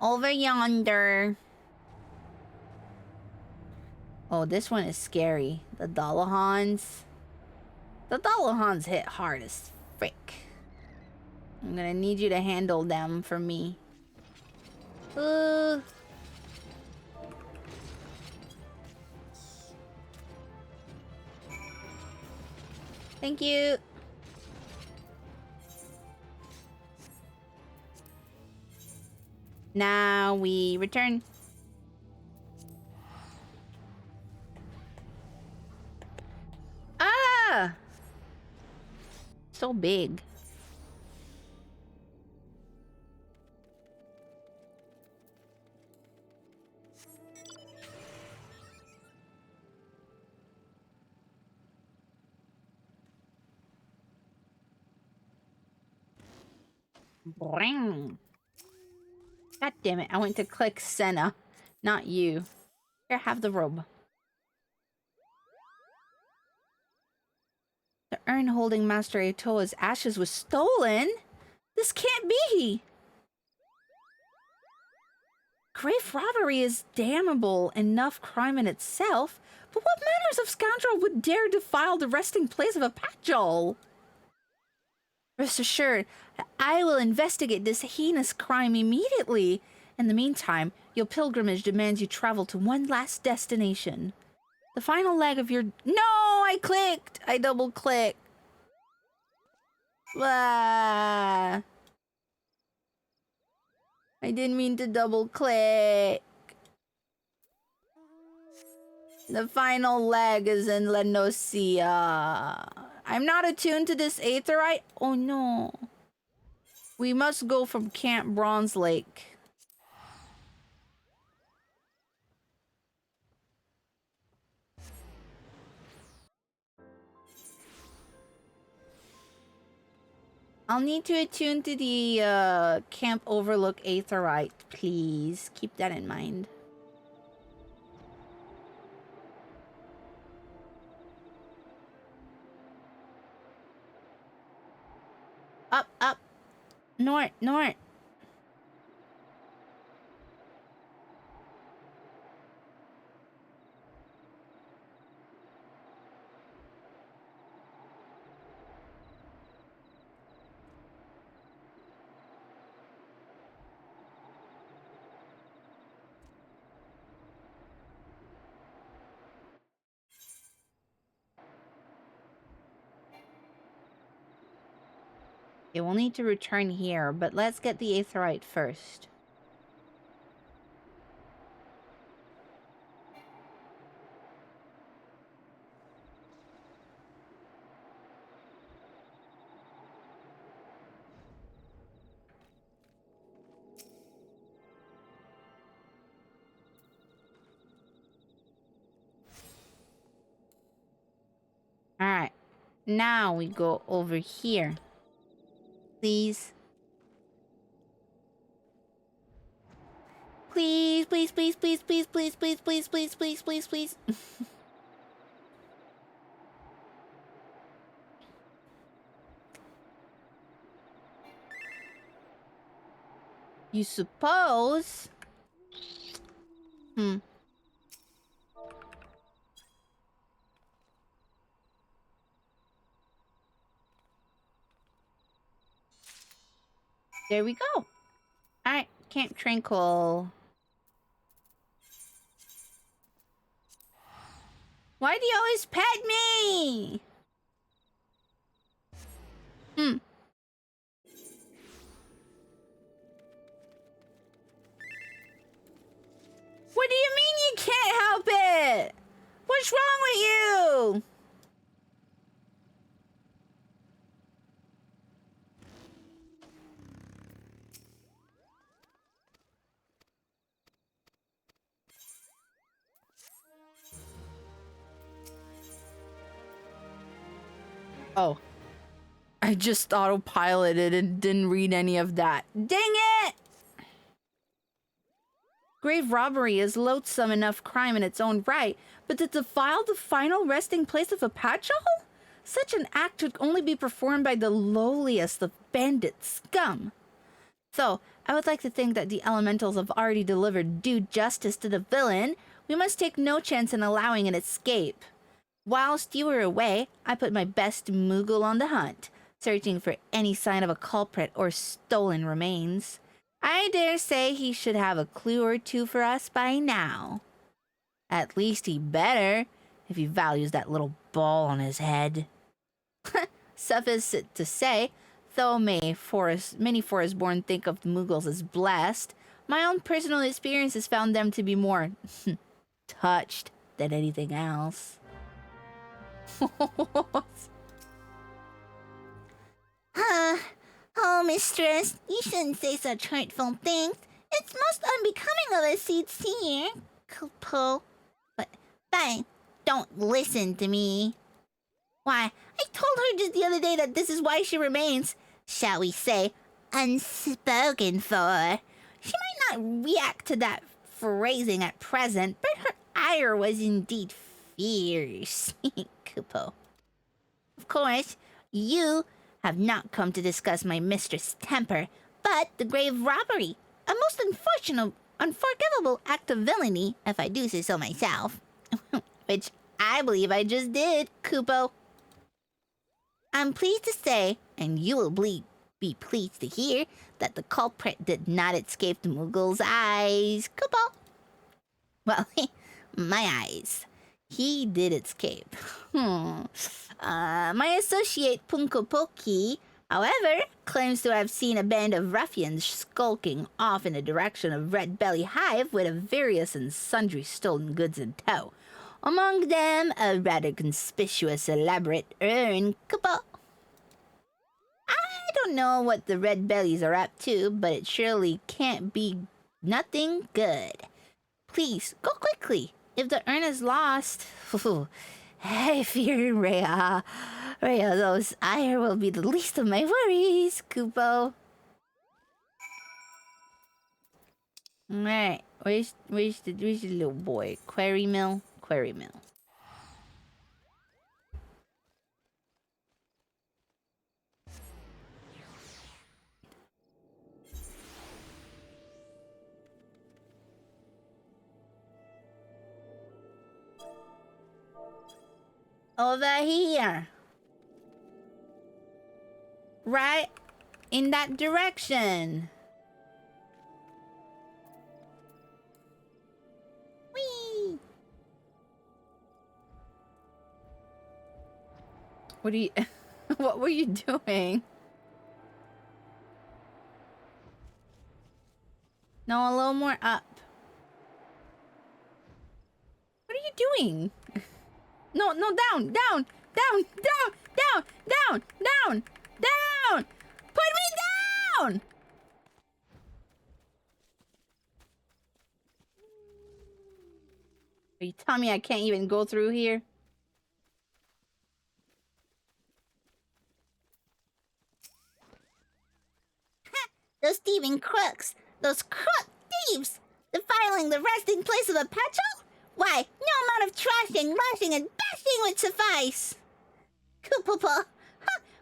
S3: Over yonder. Oh, this one is scary. The Dollahans. The Dollahans hit hard as frick. I'm gonna need you to handle them for me. Thank you. Now we return. Ah! So big. Bring. God damn it, I went to click Senna, not you. Here, have the robe. The urn holding Master Etoa's ashes was stolen? This can't be! Grave robbery is damnable enough crime in itself, but what manners of scoundrel would dare defile the resting place of a patchol? Rest assured, I will investigate this heinous crime immediately. In the meantime, your pilgrimage demands you travel to one last destination. The final leg of your... No! I clicked! I double-clicked. Ah. I didn't mean to double-click. The final leg is in Lenosia. I'm not attuned to this aetherite. Oh no. We must go from Camp Bronze Lake. I'll need to attune to the Camp Overlook aetherite, please. Keep that in mind. Up, up. North, north. Okay, we'll need to return here, but let's get the aetherite first. Alright, now we go over here. Please. Please, please, please, please, please, please, please, please, please, please, please, please. You suppose? There we go. Alright, Camp Tranquil. Why do you always pet me? What do you mean you can't help it? What's wrong with you? Oh. I just autopiloted and didn't read any of that. Dang it! Grave robbery is loathsome enough crime in its own right, but to defile the final resting place of a patchol? Such an act could only be performed by the lowliest of bandit scum. Though, I would like to think that the elementals have already delivered due justice to the villain. We must take no chance in allowing an escape. Whilst you were away, I put my best Moogle on the hunt, searching for any sign of a culprit or stolen remains. I dare say he should have a clue or two for us by now. At least he better, if he values that little ball on his head. Suffice it to say, though many forest-born think of the Moogles as blessed, my own personal experience has found them to be more touched than anything else.
S4: Oh, mistress, you shouldn't say such hurtful things. It's most unbecoming of a seed senior. Kupo. But fine, don't listen to me. Why, I told her just the other day that this is why she remains, shall we say, unspoken for. She might not react to that phrasing at present, but her ire was indeed fierce. Kupo. Of course, you have not come to discuss my mistress' temper, but the grave robbery, a most unforgivable act of villainy, if I do say so myself. Which I believe I just did, Kupo. I'm pleased to say, and you will be pleased to hear, that the culprit did not escape the Moogle's eyes, Kupo. Well, my eyes. He did escape. My associate Punkopoki, however, claims to have seen a band of ruffians skulking off in the direction of Red Belly Hive with various and sundry stolen goods in tow. Among them, a rather conspicuous elaborate urn. Kupo. I don't know what the Red Bellies are up to, but it surely can't be nothing good. Please, go quickly. If the urn is lost, I fear Rhea, those ire will be the least of my worries, Kupo. Alright, where's the little boy? Quarry mill? Quarry mill. Over here. Right in that direction. Whee! What are you... What were you doing? No, a little more up. What are you doing? No, down. Put me down! Are you telling me I can't even go through here? Those thieving crooks! Those crook thieves! Defiling the resting place of a petrel? Why, no amount of trashing, lashing, and bashing would suffice! Kupopo!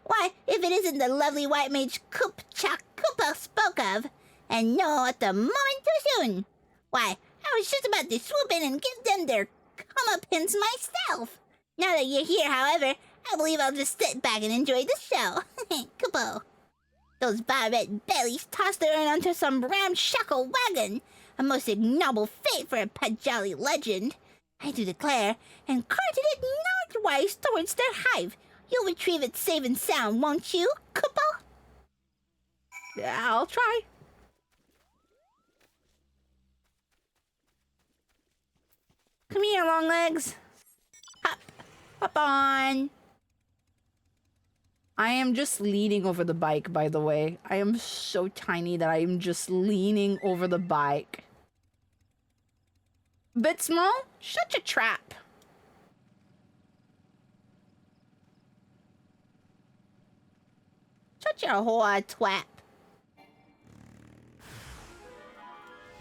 S4: Why, if it isn't the lovely white mage Kupchak Kupo spoke of, and no, at the moment too soon! Why, I was just about to swoop in and give them their comeuppance myself! Now that you're here, however, I believe I'll just sit back and enjoy the show. Kupo! Those red bellies tossed the urn onto some ramshackle wagon, a most ignoble fate for a Pajali legend, I do declare, and carted it northwise towards their hive. You'll retrieve it safe and sound, won't you, Kupo?
S1: I'll try.
S3: Come here, long legs. Hop on.
S1: I am just leaning over the bike, by the way. I am so tiny that I am just leaning over the bike. Bit small? Shut your trap.
S3: Shut your whore twat.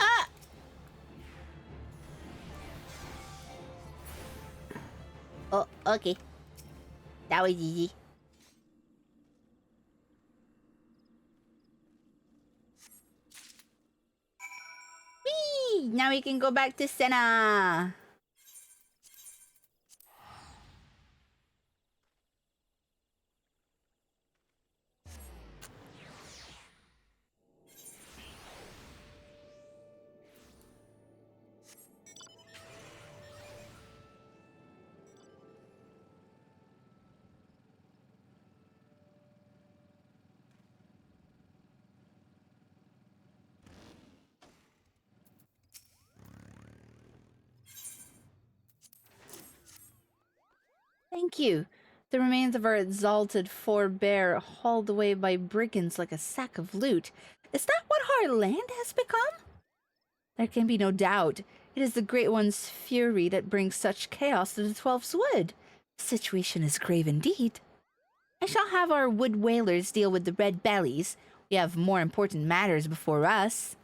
S3: Ah! Oh, okay. That was easy.
S1: Now we can go back to Senna. Thank you. The remains of our exalted forebear hauled away by brigands like a sack of loot. Is that what our land has become? There can be no doubt. It is the Great One's fury that brings such chaos to the Twelfth's Wood. The situation is grave indeed. I shall have our wood whalers deal with the red bellies. We have more important matters before us.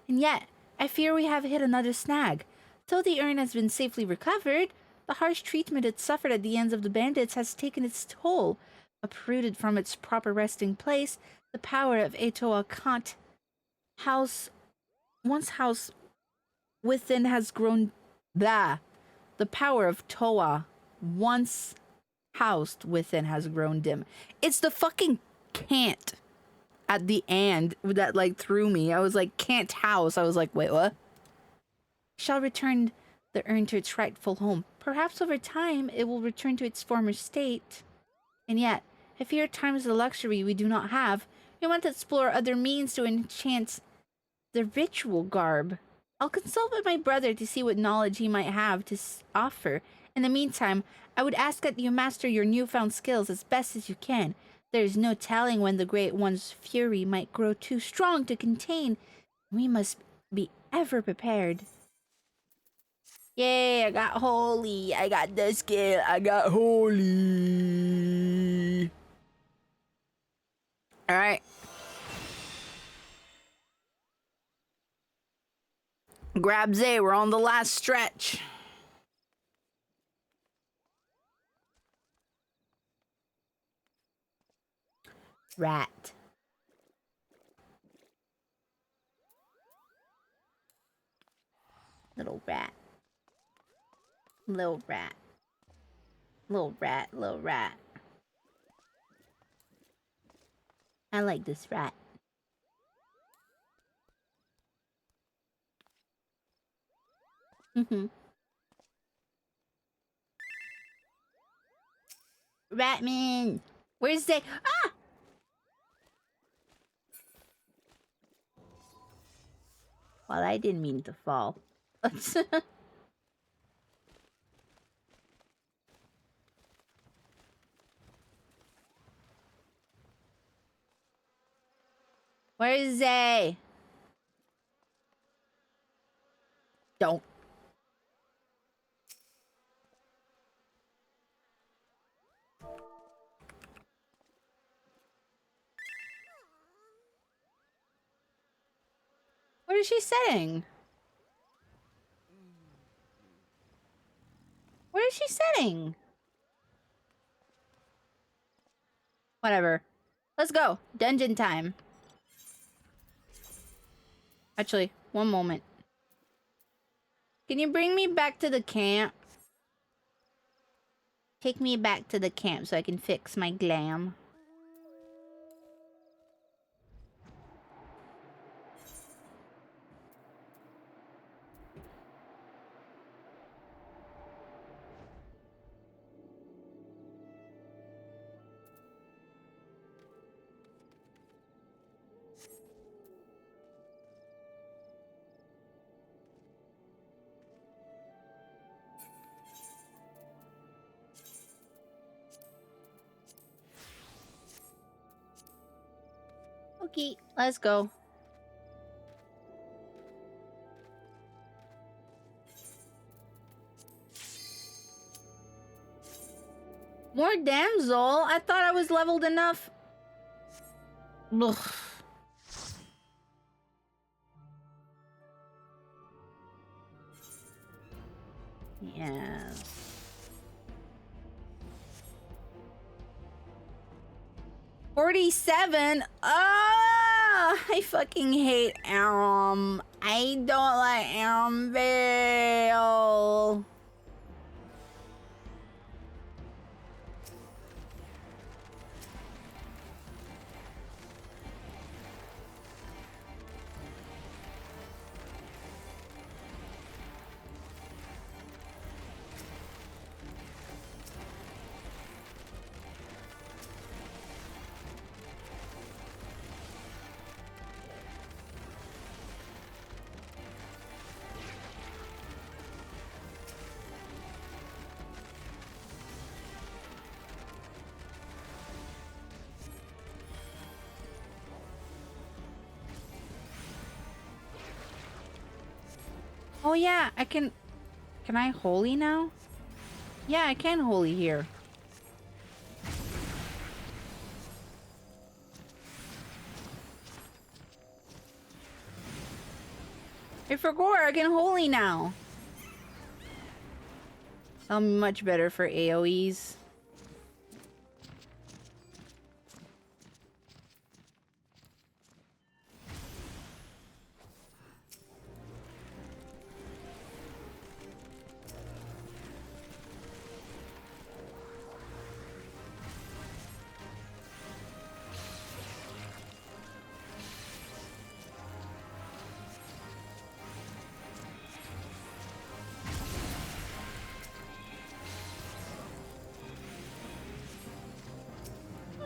S1: And yet, I fear we have hit another snag. Though the urn has been safely recovered, the harsh treatment it suffered at the hands of the bandits has taken its toll. Uprooted from its proper resting place, the power of Etoa Kant house within has grown. Blah. The power of Toa, once housed within, has grown dim. It's the fucking can't at the end that like threw me. I was like, can't house. I was like, wait, what? Shall return the urn to its rightful home. Perhaps over time it will return to its former state. And yet, I fear times the luxury we do not have. We want to explore other means to enchant the ritual garb. I'll consult with my brother to see what knowledge he might have to offer. In the meantime, I would ask that you master your newfound skills as best as you can. There is no telling when the Great One's fury might grow too strong to contain. We must be ever prepared. Yay, I got holy. I got the skill. I got holy. All right. Grab Zay. We're on the last stretch. Rat. Little rat. Little rat. Little rat, little rat. I like this rat. Ratman! Where's the... Ah! Well, I didn't mean to fall. Where is Zay? Don't. What is she saying? What is she saying? Whatever. Let's go. Dungeon time. Actually, one moment. Can you bring me back to the camp? Take me back to the camp so I can fix my glam. Okay, let's go. More damsel? I thought I was leveled enough. Ugh. Yes. $47. I fucking hate Aram. I don't like Aram Vale. Oh yeah, I can... Can I holy now? Yeah, I can holy here. I forgot I can holy now. I'm much better for AoEs.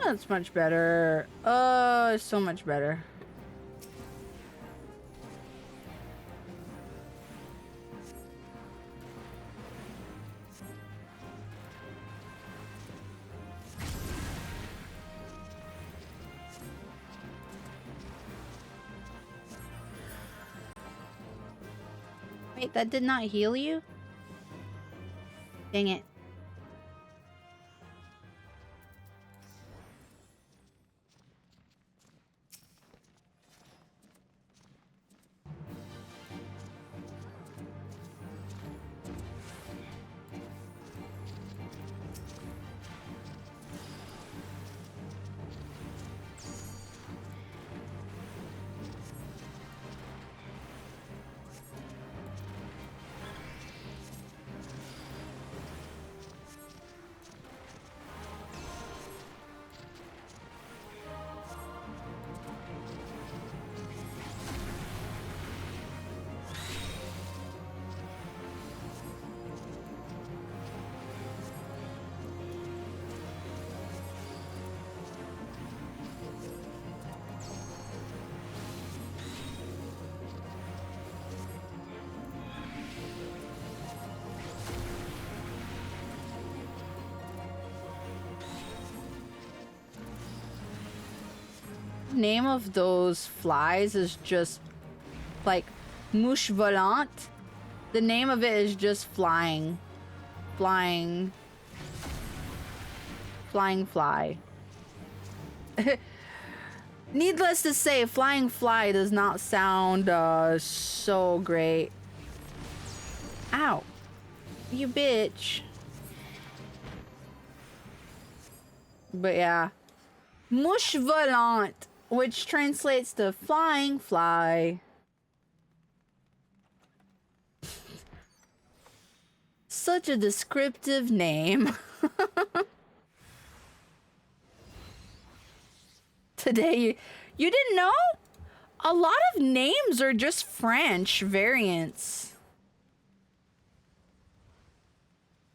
S1: That's much better. Oh, so much better. Wait, that did not heal you? Dang it. Name of those flies is just like mouche volante. The name of it is just flying fly. Needless to say, flying fly does not sound so great. Ow, you bitch. But yeah, mouche volante, which translates to flying fly. Such a descriptive name. Today, you didn't know? A lot of names are just French variants.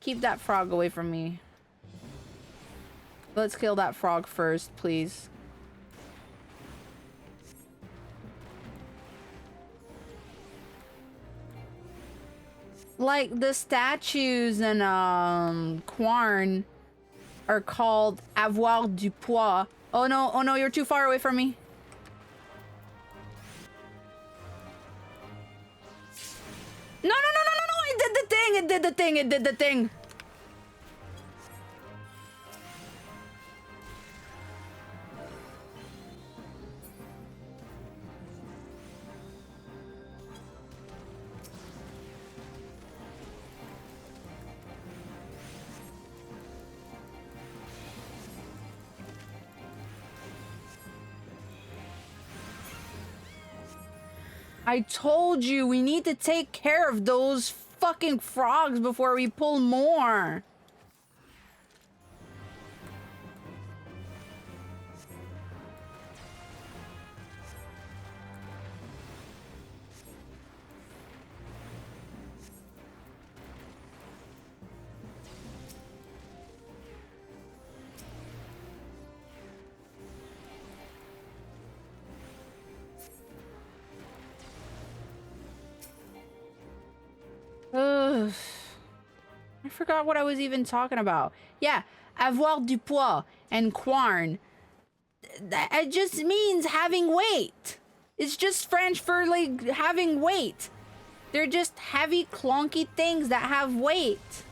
S1: Keep that frog away from me. Let's kill that frog first, please. Like the statues in Quarn are called avoir du poids. Oh no, you're too far away from me. No, it did the thing, it did the thing. I told you we need to take care of those fucking frogs before we pull more. Ugh. I forgot what I was even talking about. Yeah, avoir du poids and quarn. It just means having weight. It's just French for like having weight. They're just heavy, clunky things that have weight.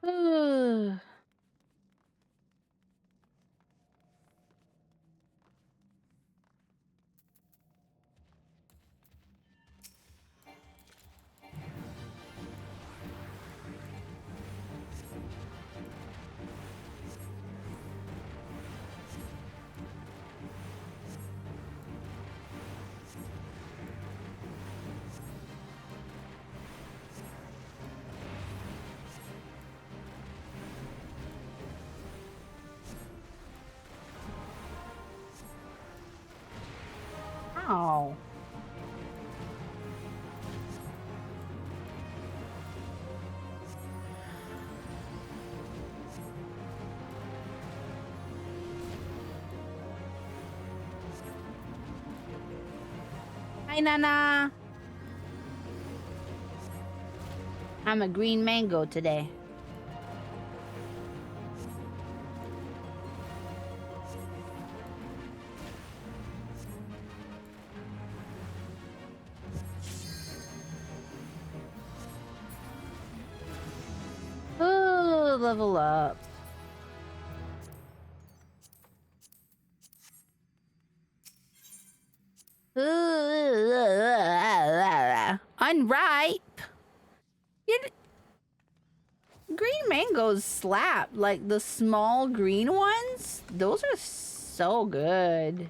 S1: Ugh. Ow. Hi, Nana. I'm a green mango today. Oh, level up. Unripe. Green mangoes slap. Like the small green ones. Those are so good.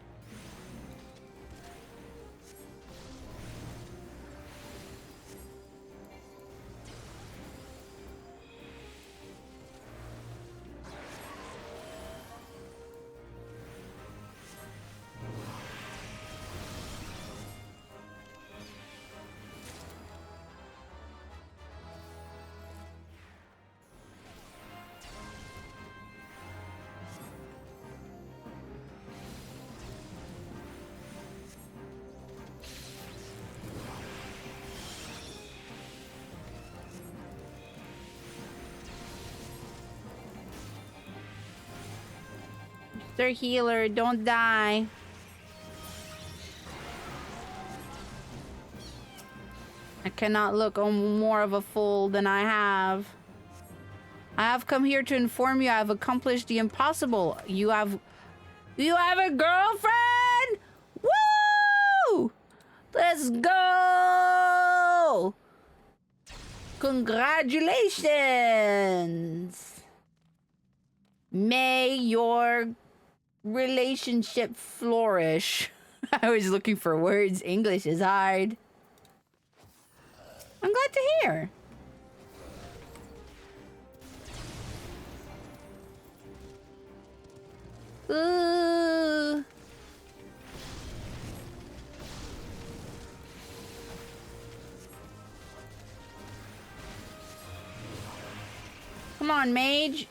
S1: Mr. Healer, don't die. I cannot look more of a fool than I have. I have come here to inform you I have accomplished the impossible. You have a girlfriend? Woo! Let's go! Congratulations! May your relationship flourish. I was looking for words. English is hard. I'm glad to hear. Ooh. Come on, mage.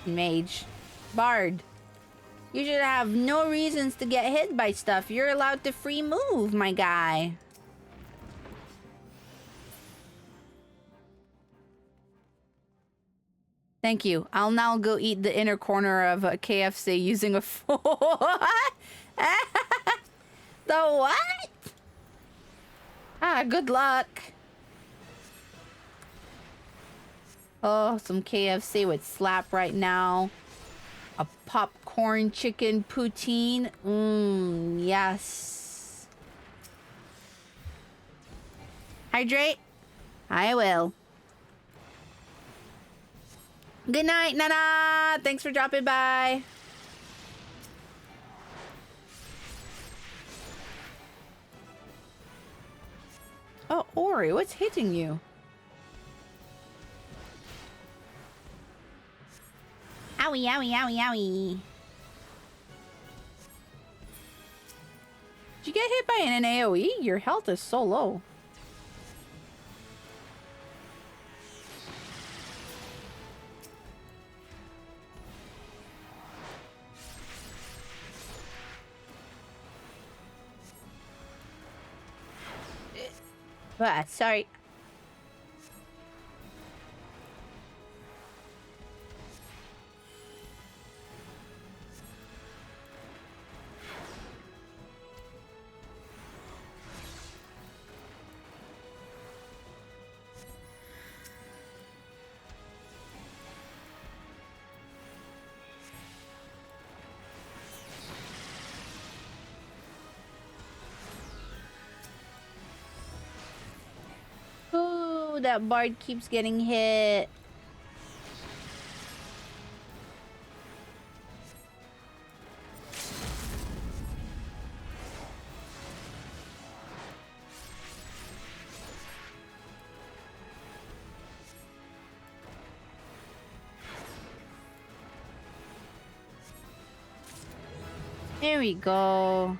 S1: Mage. Bard. You should have no reasons to get hit by stuff. You're allowed to free move, my guy. Thank you. I'll now go eat the inner corner of a KFC using a fork. The what? Ah, good luck. Oh, some KFC would slap right now. A popcorn chicken poutine. Yes. Hydrate? I will. Good night, Nana. Thanks for dropping by. Oh, Ori, what's hitting you? Owie, owie, owie, owie. Did you get hit by an AoE? Your health is so low. Sorry. Ooh, that bard keeps getting hit. There we go.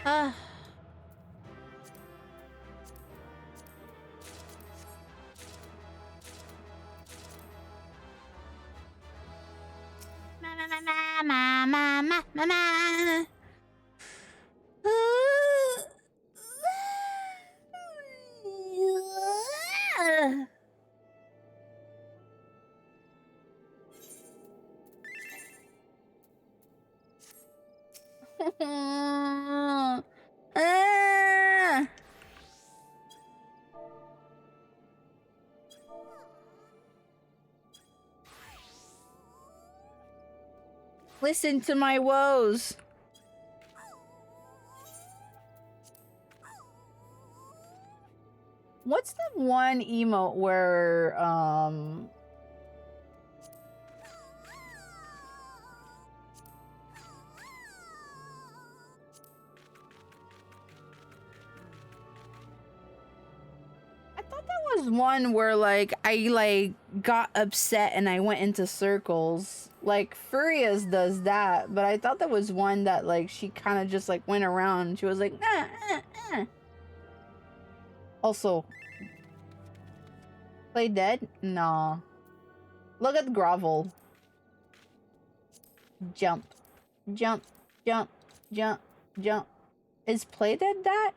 S1: Ah.
S4: Ma.
S1: Listen to my woes. What's the one emote where I thought that was one where like I got upset and I went into circles. Like Furious does that, but I thought that was one that like she kind of just like went around. She was like, Also, play dead? Nah. Look at Grovel. Jump, jump, jump, jump, jump. Is play dead that?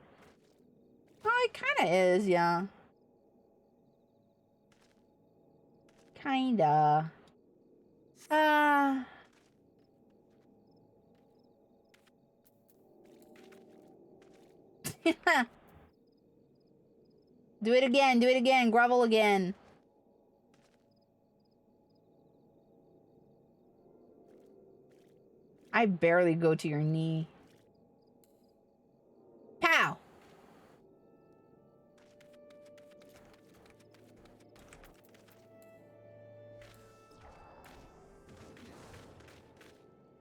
S1: Oh, it kind of is, yeah. Kinda. Do it again, grovel again. I barely go to your knee. Pow!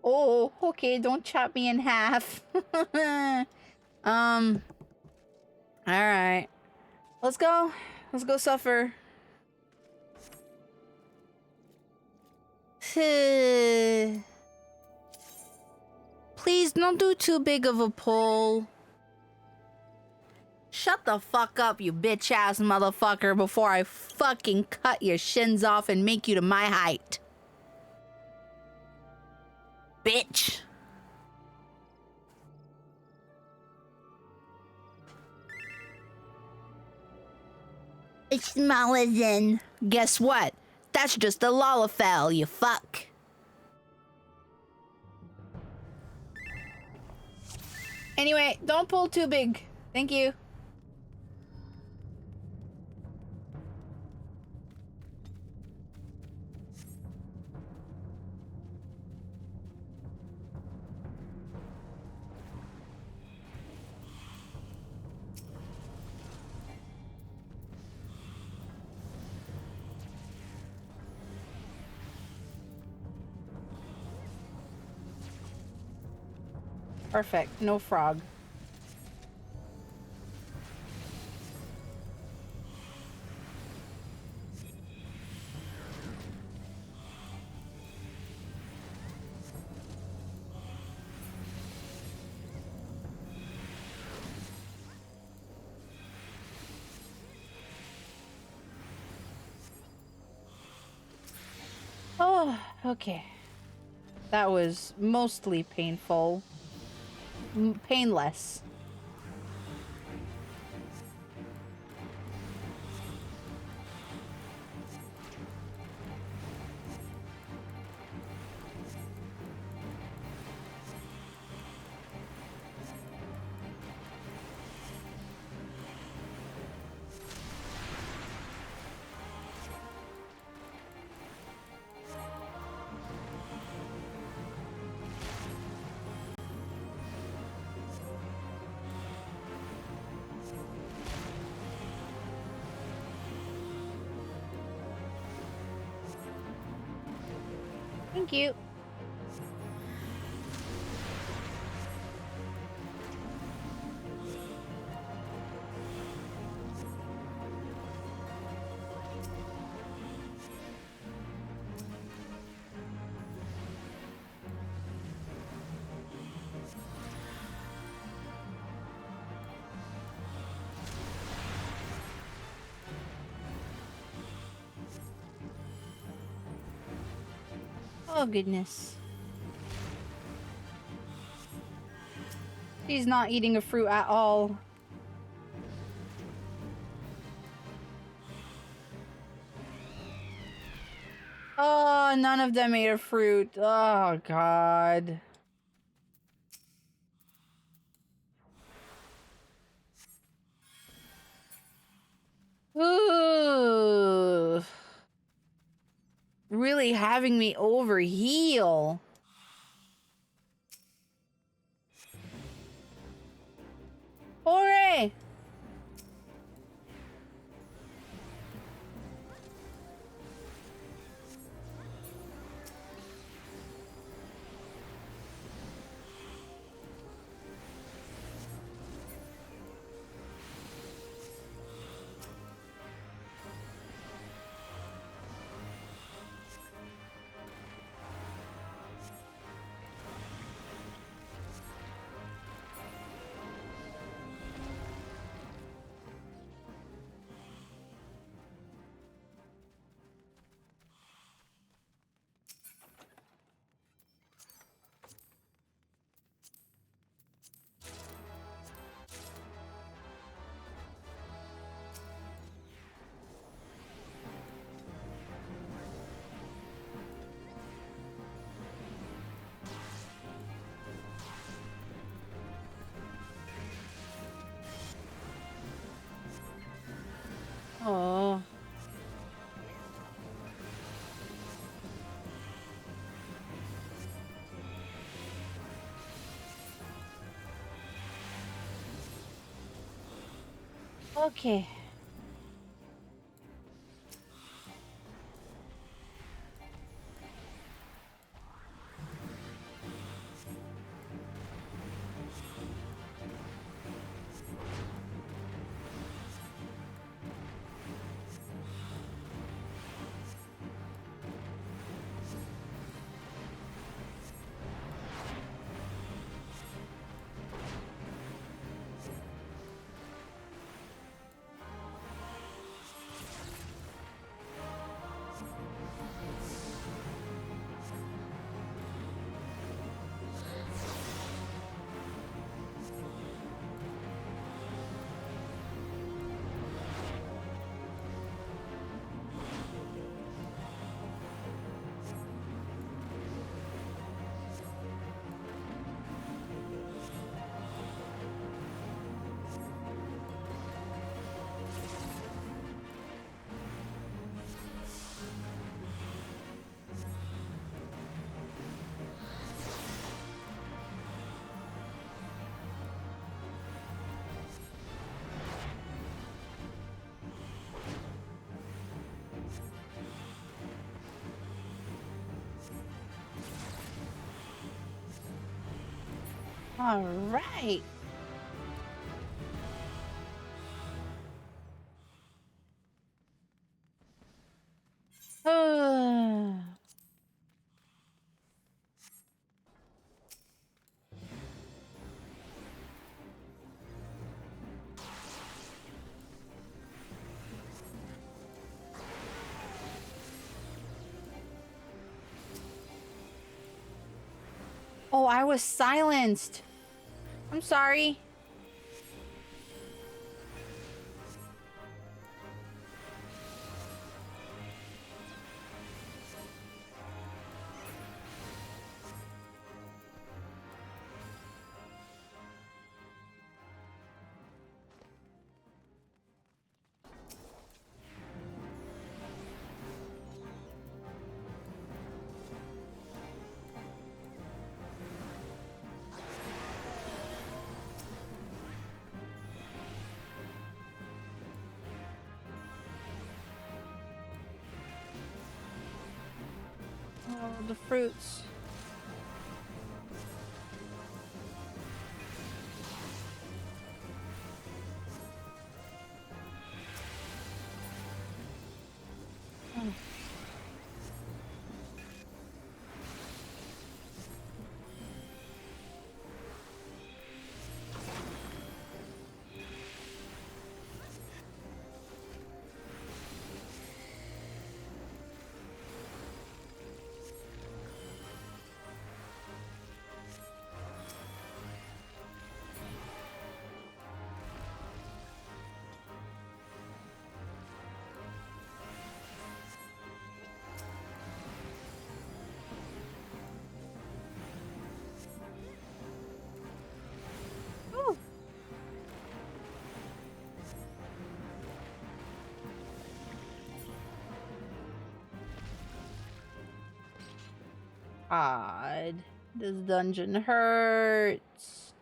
S1: Oh, okay, don't chop me in half. Alright. Let's go. Let's go suffer. Please don't do too big of a pull. Shut the fuck up, you bitch ass motherfucker, before I fucking cut your shins off and make you to my height. Bitch.
S4: It's smaller than.
S1: Guess what? That's just a Lalafell, you fuck. Anyway, don't pull too big. Thank you. Perfect. No frog. Oh, okay. That was mostly painful. Painless. Thank you. Oh, goodness. He's not eating a fruit at all. Oh, none of them ate a fruit. Oh, God. Ooh. Really having me overheal. Hooray! Oh. Okay. All right. Oh, I was silenced. I'm sorry. Oh, the fruits. Oh. Woo. God, this dungeon hurts.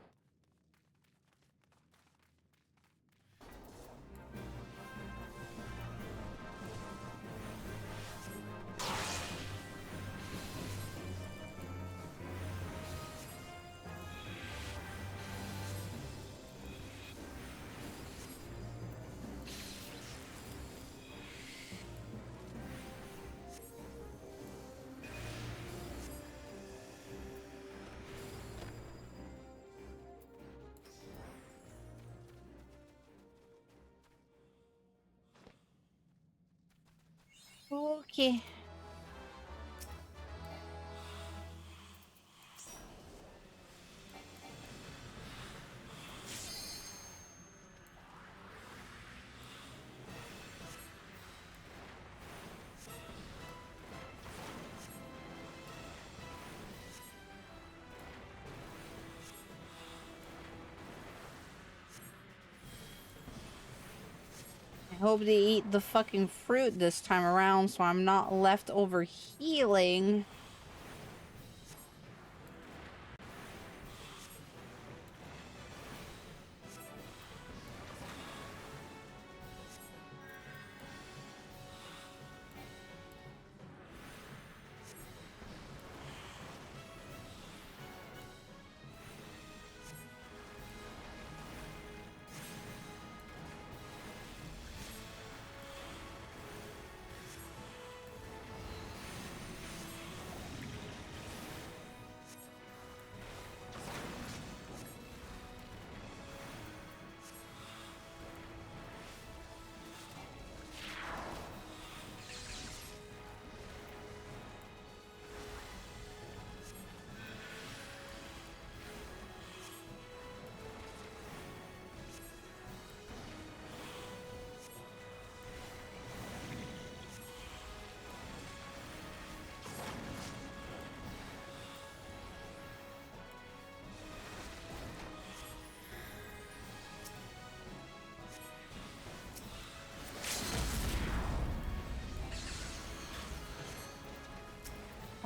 S1: Okay. I hope they eat the fucking fruit this time around so I'm not left over healing.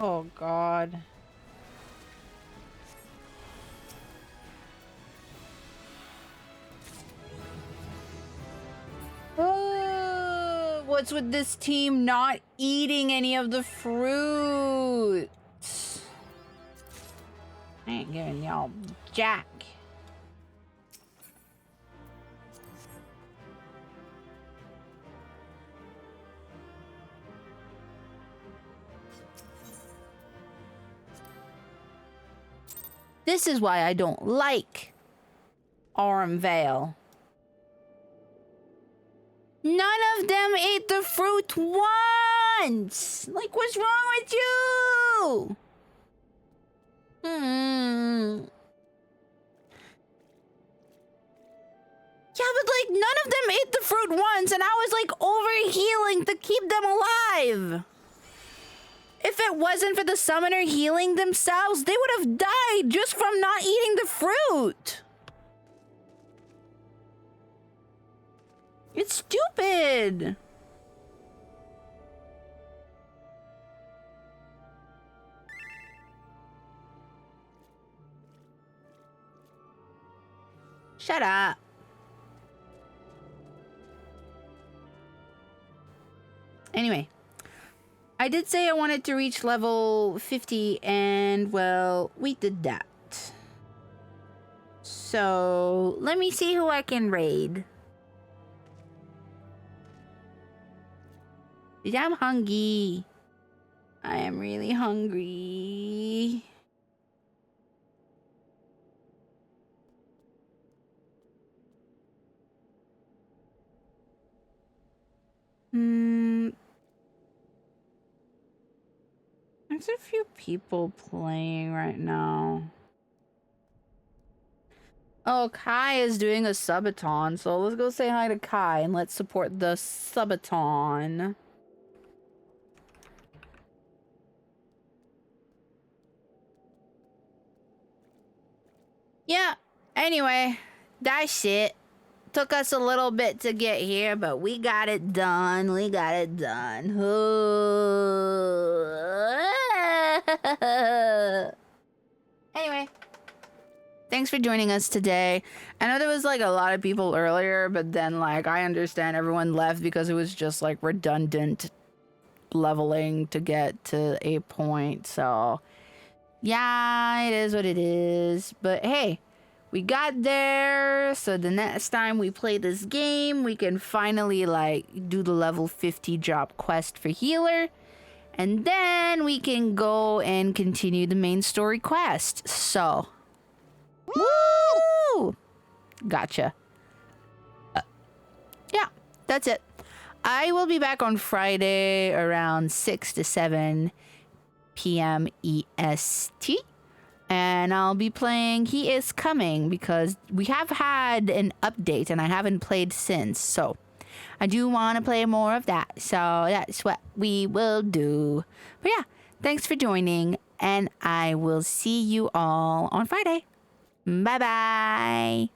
S1: Oh God. What's with this team not eating any of the fruit? I ain't giving y'all jack. This is why I don't like Aurum Vale. None of them ate the fruit once! Like, what's wrong with you? Yeah, but like, none of them ate the fruit once, and I was like over-healing to keep them alive. If it wasn't for the summoner healing themselves, they would have died just from not eating the fruit. It's stupid. Shut up. Anyway, I did say I wanted to reach level 50, and well, we did that. So, let me see who I can raid. I'm hungry. I am really hungry. There's a few people playing right now. Oh, Kai is doing a subathon, so let's go say hi to Kai and let's support the subathon. Yeah, anyway, that's it. Took us a little bit to get here, but we got it done. We got it done. Anyway, thanks for joining us today. I know there was like a lot of people earlier, but then like I understand everyone left because it was just like redundant leveling to get to a point. So yeah, it is what it is. But hey, we got there, so the next time we play this game, we can finally like do the level 50 job quest for healer, and then we can go and continue the main story quest. So, woo! Gotcha. Yeah, that's it. I will be back on Friday around 6 to 7 p.m. EST. And I'll be playing He Is Coming because we have had an update and I haven't played since. So I do want to play more of that. So that's what we will do. But yeah, thanks for joining. And I will see you all on Friday. Bye-bye.